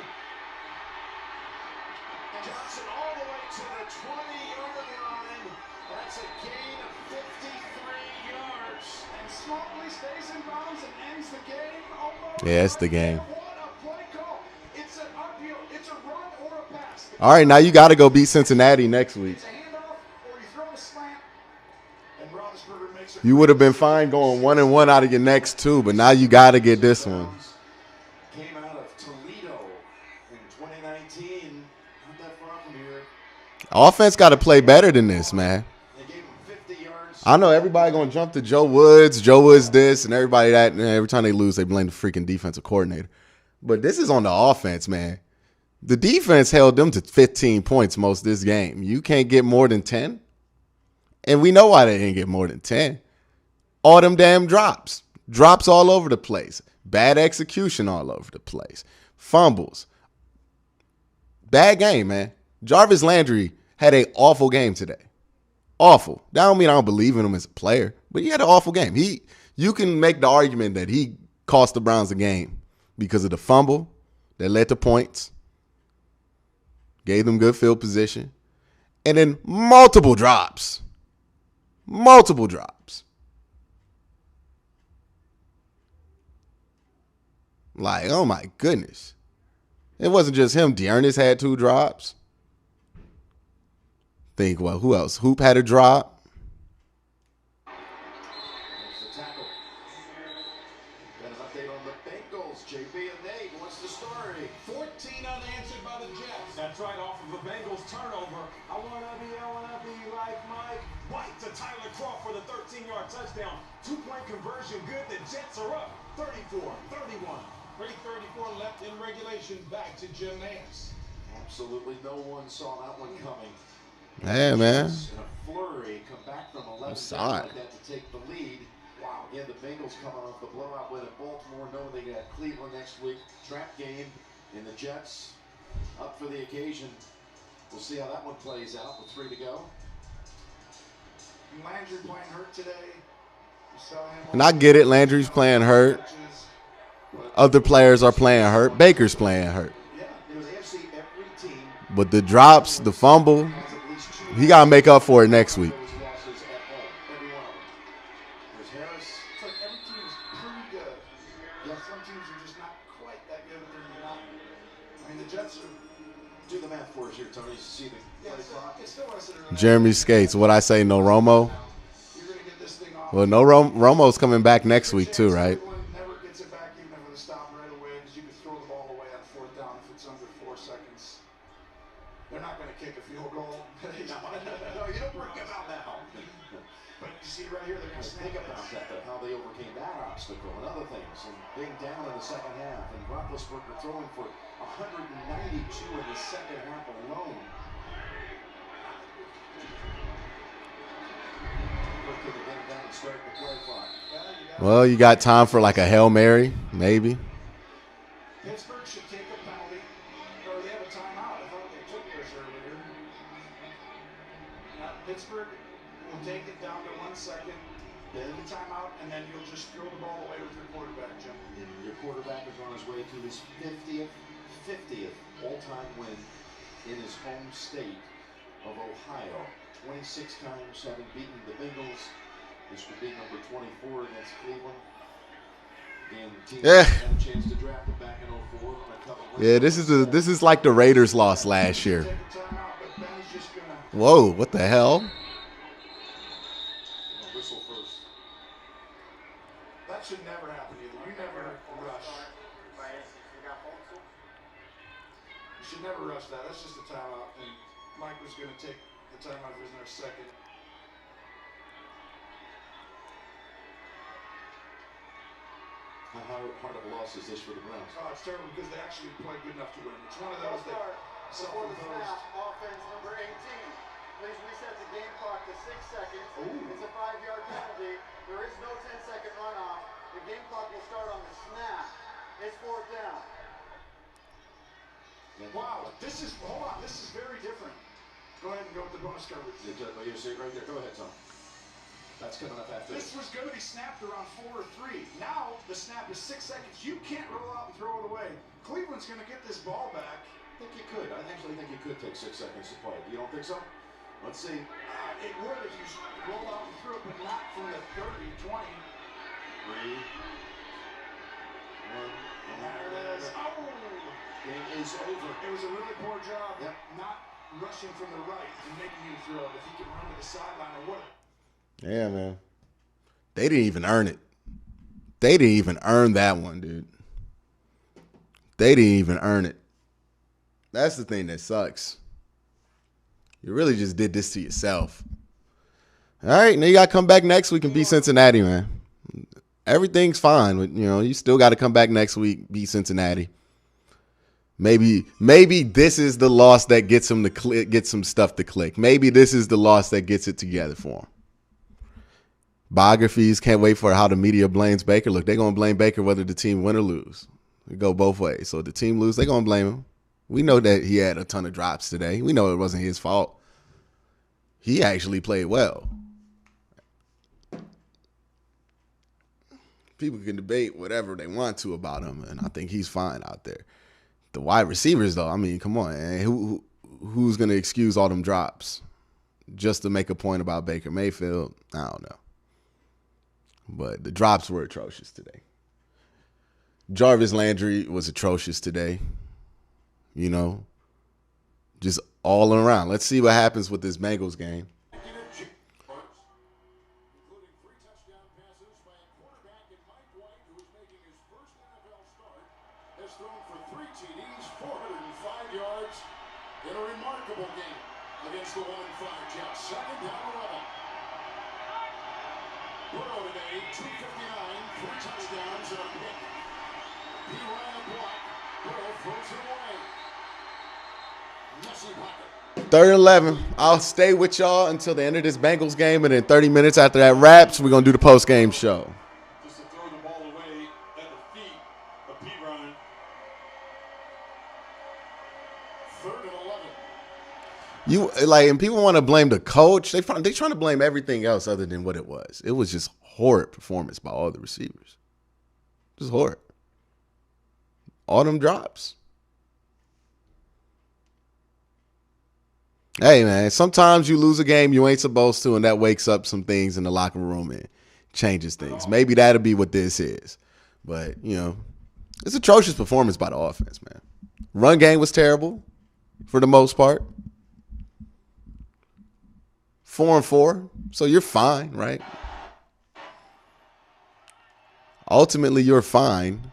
Johnson all the way to the 20-yard line. That's a gain of 53 yards. And smartly stays in bounds and ends the game. Almost. Yeah, it's the game. What a play call. It's an RPO. It's a run or a pass. All right, now you got to go beat Cincinnati next week. It's a handoff or you throw a slant. And Roethlisberger makes a You would have been fine going 1-1 out of your next two, but now you got to get this one. Came out of Toledo in 2019. Not that far from here. Offense got to play better than this, man. They gave him 50 yards. I know everybody going to jump to Joe Woods this, and everybody that. And every time they lose, they blame the freaking defensive coordinator. But this is on the offense, man. The defense held them to 15 points most of this game. You can't get more than 10. And we know why they didn't get more than 10. All them damn drops. Drops all over the place. Bad execution all over the place. Fumbles. Bad game, man. Jarvis Landry had an awful game today. Awful. That don't mean I don't believe in him as a player, but he had an awful game. You can make the argument that he cost the Browns the game because of the fumble that led to points, gave them good field position, and then multiple drops. Multiple drops. Like, oh my goodness. It wasn't just him. Dearness had 2 drops. Think, well, who else? Hoop had a drop. There's the tackle. Got an update on the Bengals. JB and Nate, what's the story? 14 unanswered by the Jets. That's right, off of a Bengals turnover. I wanna be like Mike White to Tyler Croft for the 13-yard touchdown. 2-point conversion good. The Jets are up 34-31. 3:34 left in regulation. Back to Jim Nance. Absolutely no one saw that one coming. Yeah, man. In a flurry, come back from 11 saw like that to take the lead. Wow, again, the Bengals coming off the blowout win at Baltimore, knowing they got Cleveland next week. Trap game, and the Jets up for the occasion. We'll see how that one plays out with 3 to go. Landry playing hurt today. And I get it. Landry's playing hurt. Other players are playing hurt. Baker's playing hurt. But the drops, the fumble, he got to make up for it next week. There's Harris. It's like every team is pretty good. Yeah, some teams are just not quite that good, but they're not. I mean, the Jets are. Do the math for us here, Tony. See the play clock. It's still what I said earlier. Jeremy Skates. What I say, no Romo? You're going to get this thing off. Well, no Romo's coming back next week too, right? Never gets it back, even with a stop right away, because you could throw the ball away on 4th down if it's under 4 seconds. They're not going to kick a field goal. No, you don't bring him out now. But you see right here, they're going to think about that, though, how they overcame that obstacle and other things, and being down in the second half, and Roethlisberger throwing for 192 in the second half alone. Looking to get him down and start the play clock. Well, you got time for like a Hail Mary, maybe. Pittsburgh should take a penalty, or they have a timeout. I thought they took theirs earlier. Pittsburgh will take it down to 1 second, then the timeout, and then you'll just throw the ball away with your quarterback, Jim. And your quarterback is on his way to his 50th all-time win in his home state of Ohio. 26 times having beaten the Bengals. This would be number 24 against Cleveland. Again, the team had a chance to draft him back in 04. Yeah, this is like the Raiders lost last year. Whoa, what the hell? Whistle first. That should never happen either. You never rush. You should never rush that. That's just a timeout. And Mike was going to take the timeout for their second. How hard of a loss is this for the Browns? Oh, it's terrible because they actually played good enough to win. It's one of those that self-imposed. Offense number 18. Please reset the game clock to 6 seconds. Ooh. It's a 5-yard penalty. There is no 10-second runoff. The game clock will start on the snap. It's 4th down. Wow, hold on, this is very different. Go ahead and go with the bonus coverage. You see it right there. Go ahead, Tom. That's coming up after this. Was going to be snapped around 4 or 3. Now the snap is 6 seconds. You can't roll out and throw it away. Cleveland's going to get this ball back. I think you could. I actually think you could take 6 seconds to play. You don't think so? Let's see. It would if you roll out and threw it, but not from the 30, 20. 3, 1, and there it is. Oh! Game is over. It was a really poor job. Yep. Not rushing from the right and making him throw it. If he can run to the sideline or what? Yeah, man. They didn't even earn it. They didn't even earn that one, dude. They didn't even earn it. That's the thing that sucks. You really just did this to yourself. All right, now you got to come back next week and beat Cincinnati, man. Everything's fine. But, you still got to come back next week, beat Cincinnati. Maybe this is the loss that gets him to get some stuff to click. Maybe this is the loss that gets it together for him. Biographies can't wait for how the media blames Baker. Look, they're going to blame Baker whether the team win or lose. It go both ways. So if the team lose, they're going to blame him. We know that he had a ton of drops today. We know it wasn't his fault. He actually played well. People can debate whatever they want to about him, and I think he's fine out there. The wide receivers, though, I mean, come on. Man. Who's going to excuse all them drops just to make a point about Baker Mayfield? I don't know. But the drops were atrocious today. Jarvis Landry was atrocious today. Just all around. Let's see what happens with this Bengals game. In a remarkable game against the 1-5 Jets. Second down 11. Burrow today, 259, 3 touchdowns and a pick. He ran a block. Burrow throws it away. Messy pocket. 3rd and 11. I'll stay with y'all until the end of this Bengals game, and in 30 minutes after that wraps, we're going to do the post-game show. Just to throw the ball away at the feet of P. Ryan. 3rd and 11. And people want to blame the coach. They trying to blame everything else other than what it was. It was just horrid performance by all the receivers. Just horrid. All them drops. Hey, man, sometimes you lose a game you ain't supposed to, and that wakes up some things in the locker room and changes things. Maybe that'll be what this is. But, it's atrocious performance by the offense, man. Run game was terrible for the most part. 4-4, so you're fine, right? Ultimately, you're fine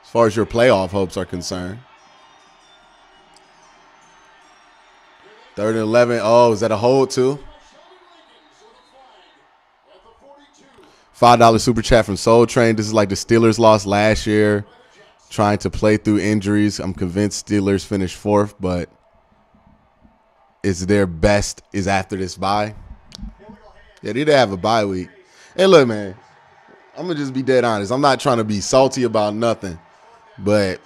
as far as your playoff hopes are concerned. 3rd and 11. Oh, is that a hold too? $5 super chat from Soul Train. This is like the Steelers lost last year, trying to play through injuries. I'm convinced Steelers finished 4th, but is their best is after this bye. Yeah, they did have a bye week. Hey, look, man, I'm going to just be dead honest. I'm not trying to be salty about nothing, but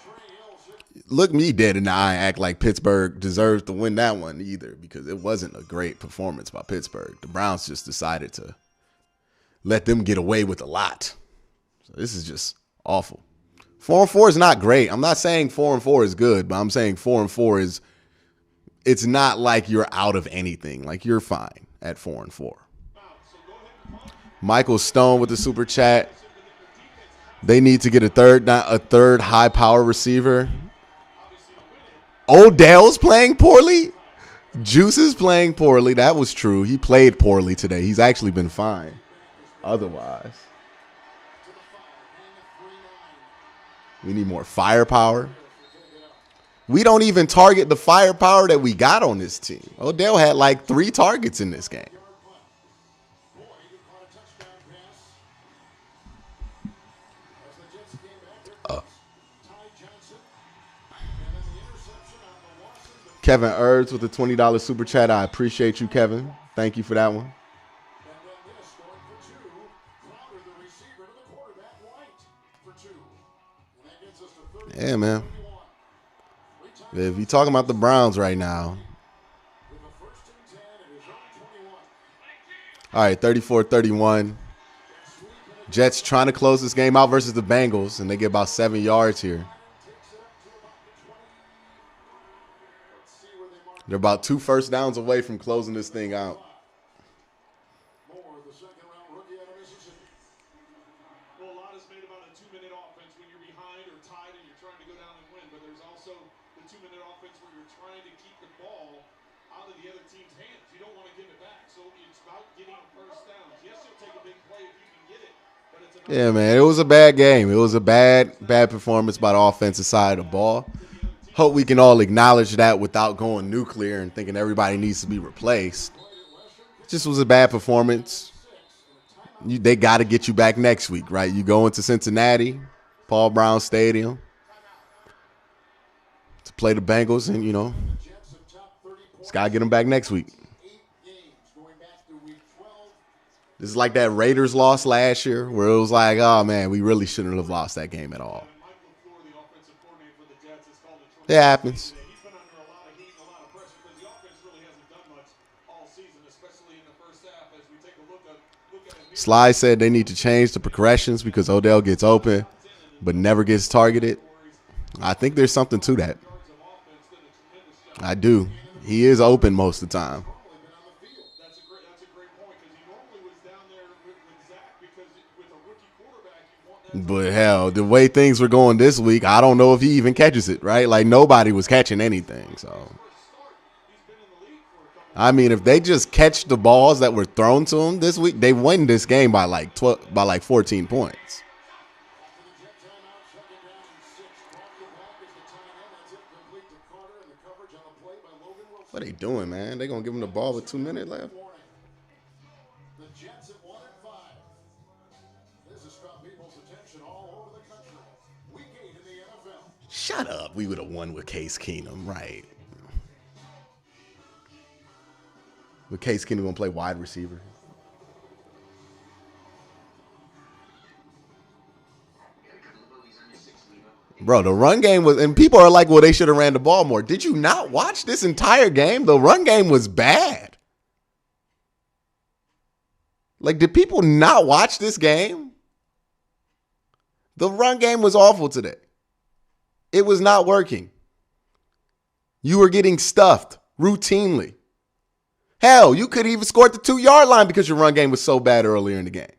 look me dead in the eye and act like Pittsburgh deserves to win that one either, because it wasn't a great performance by Pittsburgh. The Browns just decided to let them get away with a lot. So this is just awful. 4-4 is not great. I'm not saying 4-4 is good, but I'm saying 4-4 is, it's not like you're out of anything. Like, you're fine at 4-4. Michael Stone with the super chat. They need to get a third high power receiver. Odell's playing poorly. Juice is playing poorly. That was true. He played poorly today. He's actually been fine otherwise. We need more firepower. We don't even target the firepower that we got on this team. Odell had like 3 targets in this game. Kevin Ertz with the $20 super chat. I appreciate you, Kevin. Thank you for that one. Yeah, man. If you're talking about the Browns right now. All right, 34-31. Jets trying to close this game out versus the Bengals, and they get about 7 yards here. They're about 2 first downs away from closing this thing out. lot is made about a 2-minute offense when you're behind or tied and you're trying to go down and win. But there's also the 2-minute offense where you're trying to keep the ball out of the other team's hands. You don't want to give it back. So it's about getting first downs. Yes, you'll take a big play if you can get it. But it's Yeah, man, it was a bad game. It was a bad performance by the offensive side of the ball. Hope we can all acknowledge that without going nuclear and thinking everybody needs to be replaced. It just was a bad performance. They got to get you back next week, right? You go into Cincinnati, Paul Brown Stadium, to play the Bengals, and, just got to get them back next week. This is like that Raiders loss last year where it was like, oh, man, we really shouldn't have lost that game at all. It happens. Sly said they need to change the progressions because Odell gets open but never gets targeted. I think there's something to that. I do. He is open most of the time. That's a great point because he normally was down there with Zach because with a rookie quarterback, you want that. But hell, the way things were going this week, I don't know if he even catches it, right? Like nobody was catching anything. So, I mean, if they just catch the balls that were thrown to him this week, they win this game by like 14 points. What are they doing, man? They gonna give him the ball with 2 minutes left? The Jets at 1-5. This has caught people's attention all over the country. Week 8 in the NFL. Shut up. We would have won with Case Keenum, right? With Case Keenum gonna play wide receiver. Bro, the run game was, and people are like, well, they should have ran the ball more. Did you not watch this entire game? The run game was bad. Like, did people not watch this game? The run game was awful today. It was not working. You were getting stuffed routinely. Hell, you could even score at the 2-yard line because your run game was so bad earlier in the game.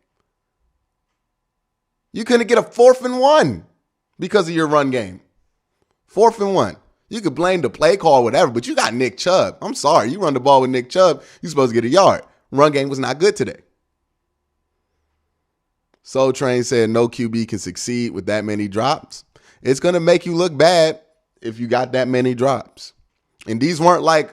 You couldn't get a 4th and 1 because of your run game. 4th and 1. You could blame the play call, whatever, but you got Nick Chubb. I'm sorry. You run the ball with Nick Chubb, you're supposed to get a yard. Run game was not good today. Soul Train said no QB can succeed with that many drops. It's going to make you look bad if you got that many drops. And these weren't like,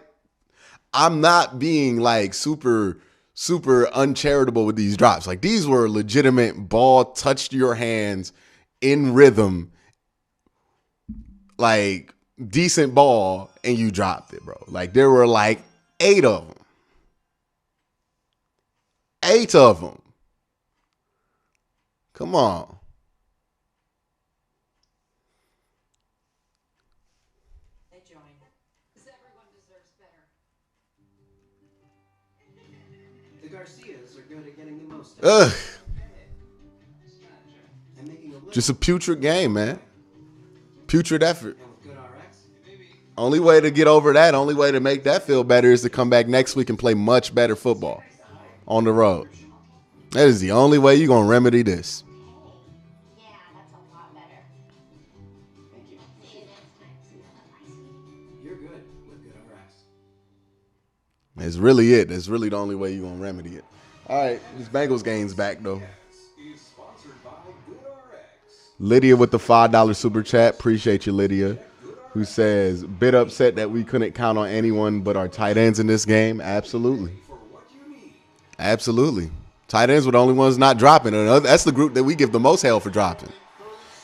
I'm not being like super uncharitable with these drops. Like these were legitimate ball touched your hands in rhythm, like decent ball, and you dropped it, bro. Like there were like 8 of them. 8 of them. Come on. They join. Because everyone deserves better. The Garcias are good at getting the most out of it. Just a putrid game, man. Putrid effort. Only way to get over that, only way to make that feel better is to come back next week and play much better football on the road. That is the only way you're going to remedy this. Yeah, that's a lot better. Thank you. You're good with good RX. That's really it. That's really the only way you're going to remedy it. All right, this Bengals game's back, though. Lydia with the $5 super chat. Appreciate you, Lydia. Who says, bit upset that we couldn't count on anyone but our tight ends in this game. Absolutely. Absolutely. Tight ends were the only ones not dropping. And that's the group that we give the most hell for dropping.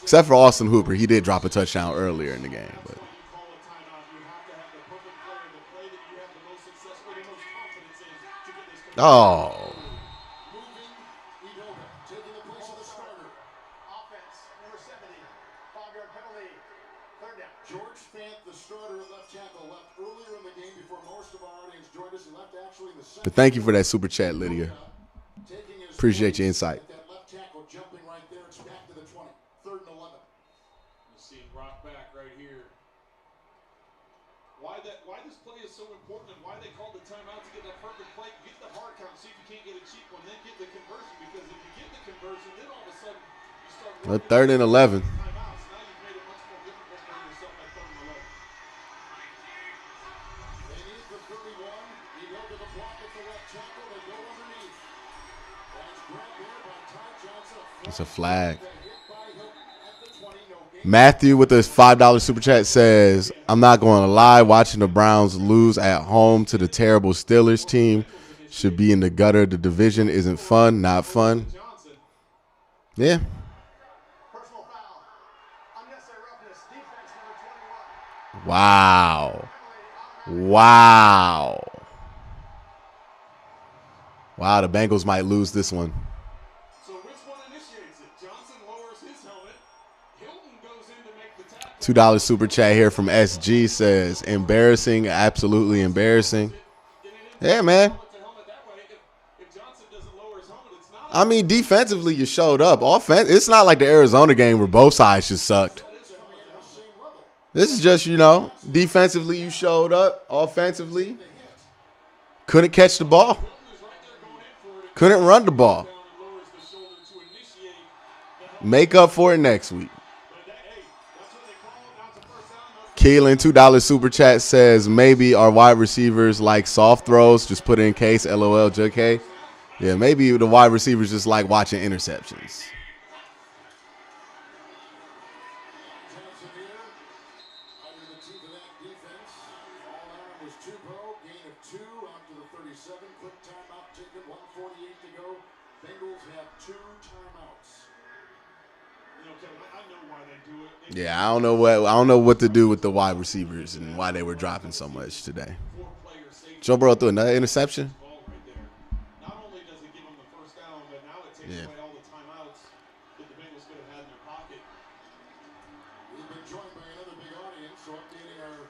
Except for Austin Hooper. He did drop a touchdown earlier in the game. But. Oh. But thank you for that super chat, Lydia. Appreciate your insight. That left tackle jumping right there. It's back to the 20. 3rd and 11. You see him rock back right here. Why this play is so important and why they called the timeout to get that perfect play. Get the hard count, see if you can't get a cheap one, then get the conversion. Because if you get the conversion, then all of a sudden A 3rd and 11. It's a flag. Matthew with his $5 super chat says, I'm not going to lie, watching the Browns lose at home to the terrible Steelers team should be in the gutter. The division isn't fun, not fun. Yeah. Wow. Wow. Wow, the Bengals might lose this one. $2 super chat here from SG says, embarrassing, absolutely embarrassing. Yeah, man. I mean, defensively, you showed up. Offense, it's not like the Arizona game where both sides just sucked. This is just, defensively you showed up. Offensively, couldn't catch the ball. Couldn't run the ball. Make up for it next week. Keelan, $2 super chat says, maybe our wide receivers like soft throws. Just put it in case, LOL, JK. Yeah, maybe the wide receivers just like watching interceptions. Yeah, I don't know what to do with the wide receivers and why they were dropping so much today. Joe Burrow threw another interception. Yeah. We've been joined by another big audience, so updating our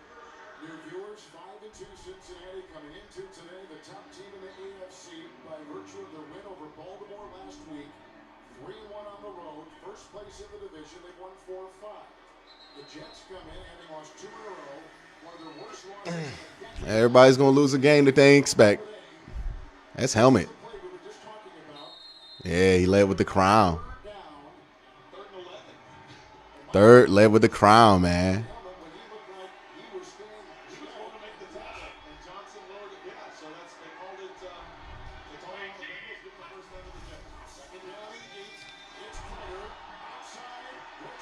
new viewers. 5-2 Cincinnati coming into today, the top team in the AFC by virtue of their win over Baltimore last week. 3-1 on the road, first place in the division. They've won 4-5. The Jets come in having lost 2 in a row. One of their worst losses. Everybody's gonna lose a game that they ain't expect. That's helmet. Yeah, he led with the crown. Third led with the crown, man.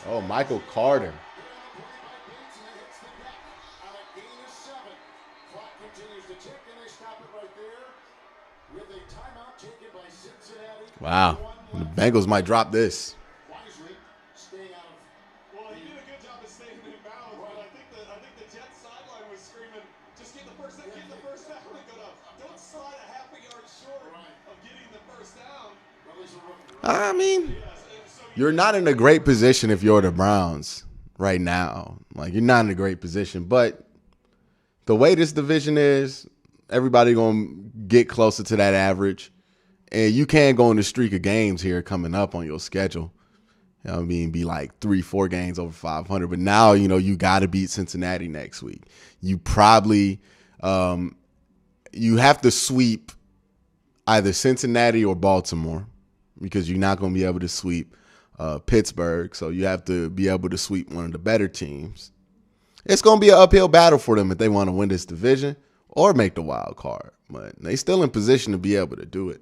Oh, Michael Carter. Wow. The Bengals might drop this. Well, he did a good job of staying in bounds, but I think the Jets sideline was screaming, just get the first down, and go down. Don't slide a half a yard short of getting the first down. I mean, you're not in a great position if you're the Browns right now. Like, you're not in a great position. But the way this division is, everybody going to get closer to that average. And you can go on the streak of games here coming up on your schedule. You know what I mean? Be like 3-4 games over 500. But now, you got to beat Cincinnati next week. You probably you have to sweep either Cincinnati or Baltimore because you're not going to be able to sweep Pittsburgh. So you have to be able to sweep one of the better teams. It's going to be an uphill battle for them if they want to win this division or make the wild card. But they still in position to be able to do it.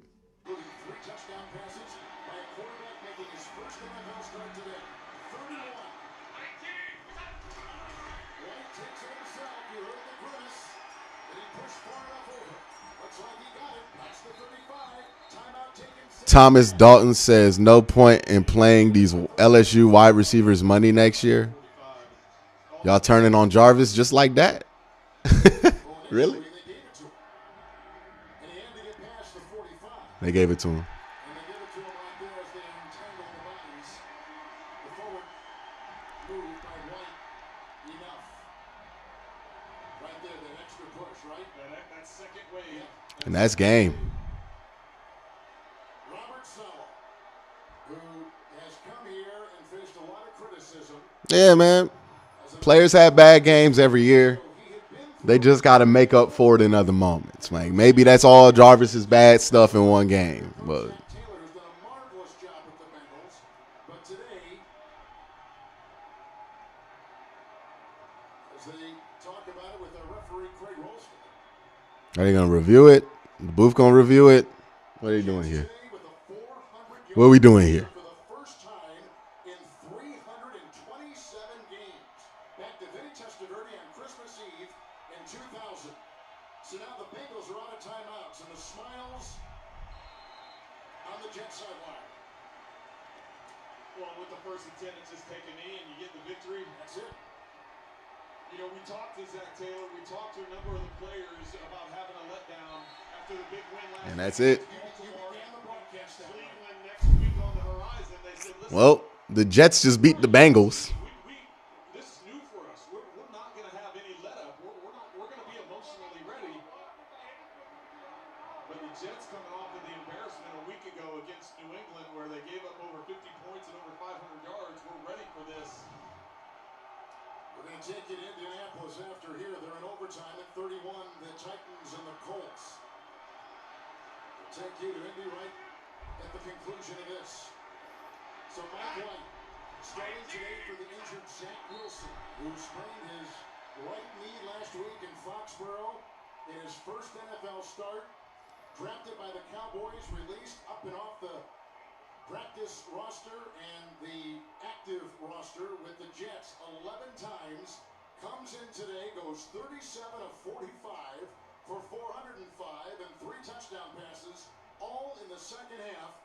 Thomas Dalton says, no point in playing these LSU wide receivers money next year. Y'all turning on Jarvis just like that? Really? They gave it to him. And that's game. Yeah, man. Players have bad games every year. They just got to make up for it in other moments. Like, maybe that's all Jarvis's bad stuff in one game. But But today, as they talk about it with our referee, Craig Rolston. Are they going to review it? The booth going to review it? What are they doing here? What are we doing here? For the first time in 327 games. Back to Vinny Testaverde on Christmas Eve in 2000. So now the Bengals are out of timeouts, and the smiles on the Jet sideline. Well, with the first and 10, it's just take a knee and you get the victory. That's it. You know, we talked to Zach Taylor, we talked to a number of the players about having a letdown after the big win last And that's it. Cleveland next week on the horizon. They said, listen, Well, the Jets just beat the Bengals. this is new for us. We're not going to have any let up. We're going to be emotionally ready. But the Jets coming off of the embarrassment a week ago against New England where they gave up over 50 points and over 500 yards, we're ready for this. We're going to take you to Indianapolis after here. They're in overtime at 31, the Titans and the Colts. We'll take you to Indy right at the conclusion of this. So Mike White starting today for the injured Zach Wilson, who sprained his right knee last week in Foxborough in his first NFL start. Drafted by the Cowboys, released up and off the practice roster and the active roster with the Jets 11 times. Comes in today, goes 37 of 45 for 405 and 3 touchdown passes, all in the second half,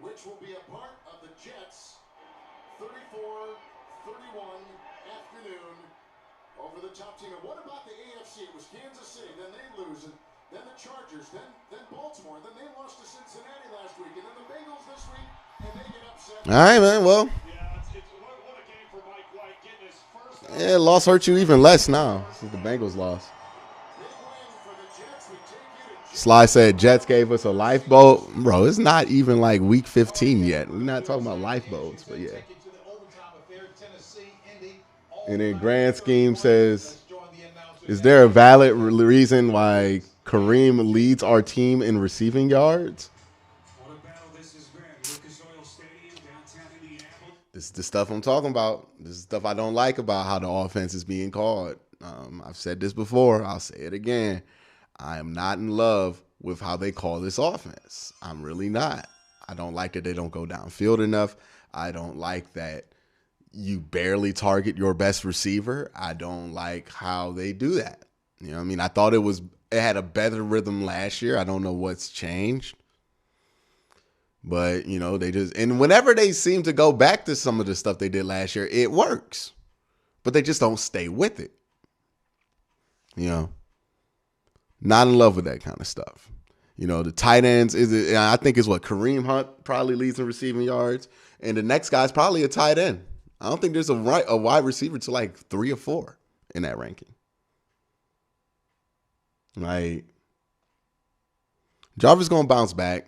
which will be a part of the Jets' 34-31 afternoon over the top team. And what about the AFC? It was Kansas City, then they lose it. Then the Chargers, then Baltimore, then they lost to Cincinnati last week, and then the Bengals this week, and they get upset. All right, man. Well, Yeah, what a game for Mike White getting his first. yeah, loss hurt you even less now since the Bengals lost. Sly said Jets gave us a lifeboat. Bro, it's not even like week 15 yet. We're not talking about lifeboats, but yeah. And then Grand Scheme says, is there a valid reason why Kareem leads our team in receiving yards? This is the stuff I'm talking about. This is stuff I don't like about how the offense is being called. I've said this before. I'll say it again. I am not in love with how they call this offense. I'm really not. I don't like that they don't go downfield enough. I don't like that you barely target your best receiver. I don't like how they do that. You know what I mean? I thought it had a better rhythm last year. I don't know what's changed. But, you know, and whenever they seem to go back to some of the stuff they did last year, it works. But they just don't stay with it. You know? Not in love with that kind of stuff. You know, the tight ends, I think is what Kareem Hunt probably leads in receiving yards. And the next guy's probably a tight end. I don't think there's a wide receiver to like 3 or 4 in that ranking. Like, Jarvis going to bounce back.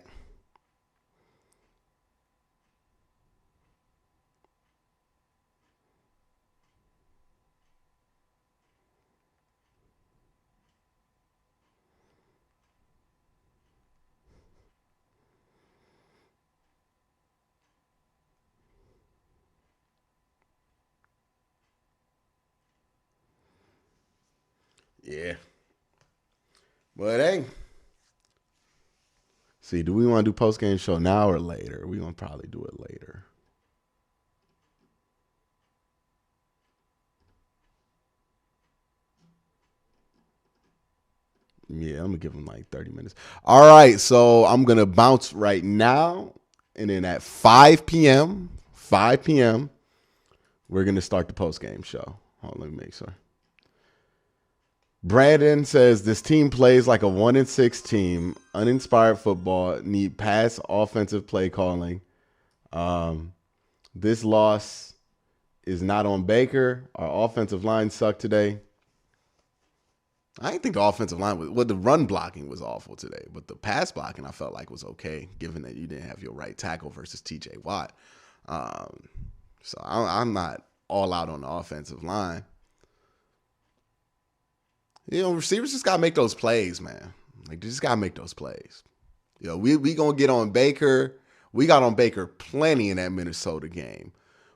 Yeah. But hey. See, do we want to do post-game show now or later? We're going to probably do it later. Yeah, I'm going to give them like 30 minutes. All right, so I'm going to bounce right now. And then at 5 p.m., we're going to start the post-game show. Hold on, let me make sure. Brandon says this team plays like a 1-6 team, uninspired football, need pass offensive play calling. This loss is not on Baker. Our offensive line sucked today. I didn't think the offensive line the run blocking was awful today, but the pass blocking I felt like was okay, given that you didn't have your right tackle versus TJ Watt. So I'm not all out on the offensive line. You know, receivers just got to make those plays, man. Like, they just got to make those plays. You know, we going to get on Baker. We got on Baker plenty in that Minnesota game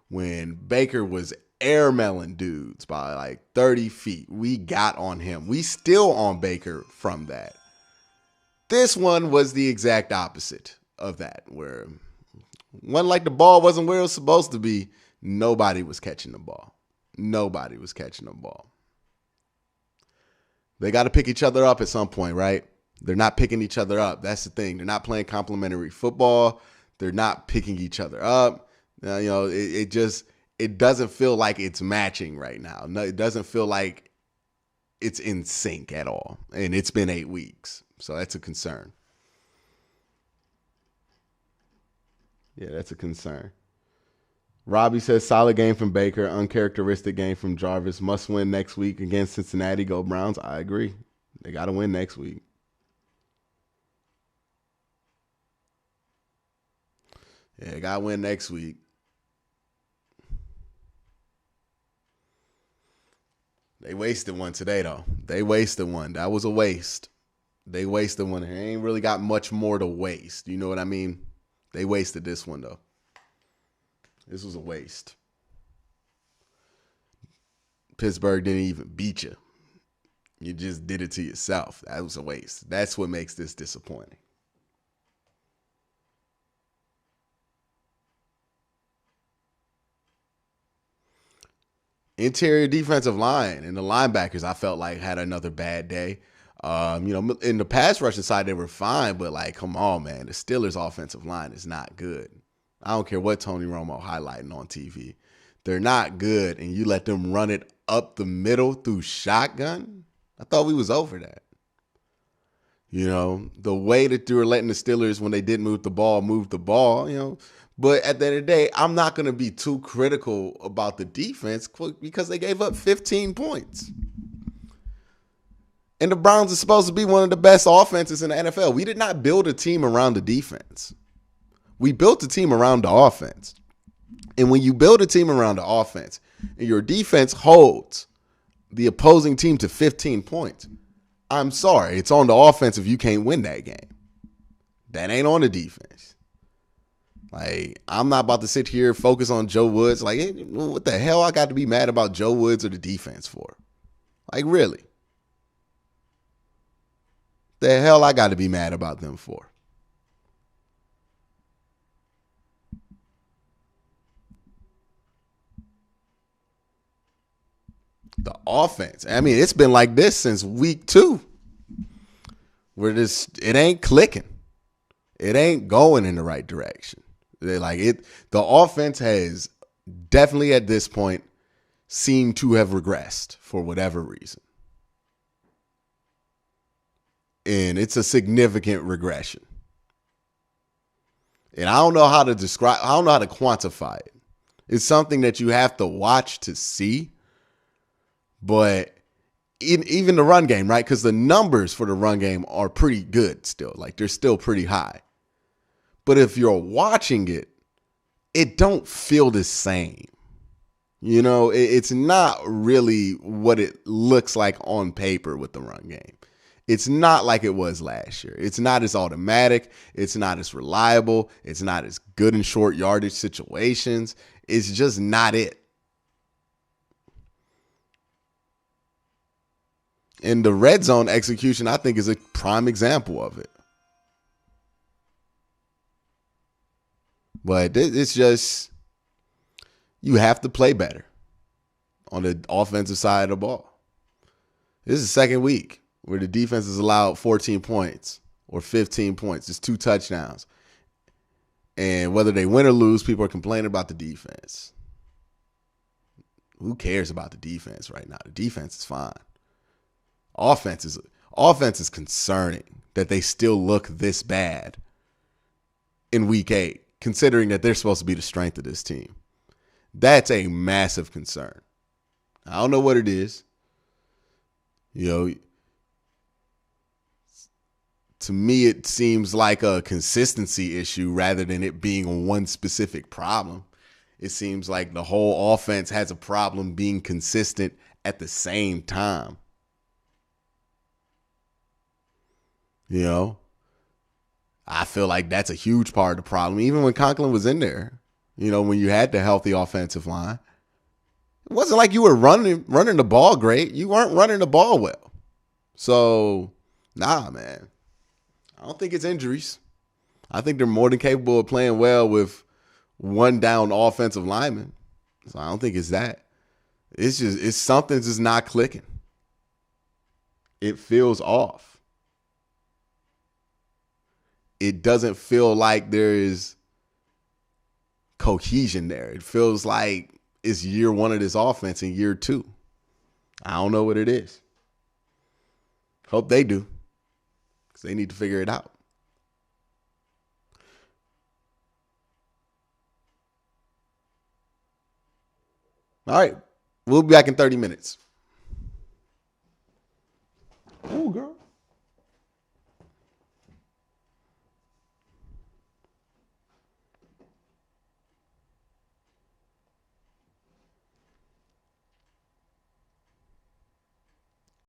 when Baker was airmailing dudes by like 30 feet. We got on him. We still on Baker from that. This one was the exact opposite of that, where one like the ball wasn't where it was supposed to be. Nobody was catching the ball. Nobody was catching the ball. They got to pick each other up at some point, right? They're not picking each other up. That's the thing. They're not playing complementary football. They're not picking each other up. It doesn't feel like it's matching right now. No, it doesn't feel like it's in sync at all. And it's been 8 weeks. So that's a concern. Yeah, that's a concern. Robbie says solid game from Baker, uncharacteristic game from Jarvis. Must win next week against Cincinnati. Go Browns. I agree. They got to win next week. Yeah, they got to win next week. They wasted one today, though. They wasted one. That was a waste. They wasted one. They ain't really got much more to waste. You know what I mean? They wasted this one, though. This was a waste. Pittsburgh didn't even beat you. You just did it to yourself. That was a waste. That's what makes this disappointing. Interior defensive line and the linebackers, I felt like had another bad day. In the pass rushing side, they were fine, but like, come on, man. The Steelers' offensive line is not good. I don't care what Tony Romo highlighting on TV. They're not good, and you let them run it up the middle through shotgun? I thought we was over that. The way that they were letting the Steelers, when they did move the ball, But at the end of the day, I'm not going to be too critical about the defense because they gave up 15 points. And the Browns are supposed to be one of the best offenses in the NFL. We did not build a team around the defense. We built a team around the offense. And when you build a team around the offense and your defense holds the opposing team to 15 points, I'm sorry, it's on the offense if you can't win that game. That ain't on the defense. Like, I'm not about to sit here focus on Joe Woods. Like, what the hell I got to be mad about Joe Woods or the defense for? Like, really? The hell I got to be mad about them for? The offense. I mean, it's been like this since week 2. It ain't clicking. It ain't going in the right direction. The offense has definitely at this point seemed to have regressed for whatever reason. And it's a significant regression. And I don't know how to quantify it. It's something that you have to watch to see. But even the run game, right? Because the numbers for the run game are pretty good still. Like, they're still pretty high. But if you're watching it, it don't feel the same. It's not really what it looks like on paper with the run game. It's not like it was last year. It's not as automatic. It's not as reliable. It's not as good in short yardage situations. It's just not it. And the red zone execution, I think, is a prime example of it. But it's just, you have to play better on the offensive side of the ball. This is the second week where the defense has allowed 14 points or 15 points. It's 2 touchdowns. And whether they win or lose, people are complaining about the defense. Who cares about the defense right now? The defense is fine. Offense is concerning that they still look this bad in week 8, considering that they're supposed to be the strength of this team. That's a massive concern. I don't know what it is. To me, it seems like a consistency issue rather than it being one specific problem. It seems like the whole offense has a problem being consistent at the same time. I feel like that's a huge part of the problem. Even when Conklin was in there, you know, when you had the healthy offensive line, it wasn't like you were running the ball great. You weren't running the ball well. So, nah, man. I don't think it's injuries. I think they're more than capable of playing well with one down offensive lineman. So I don't think it's that. It's something's just not clicking. It feels off. It doesn't feel like there is cohesion there. It feels like it's year one of this offense and year two. I don't know what it is. Hope they do, because they need to figure it out. All right. We'll be back in 30 minutes. Oh, girl.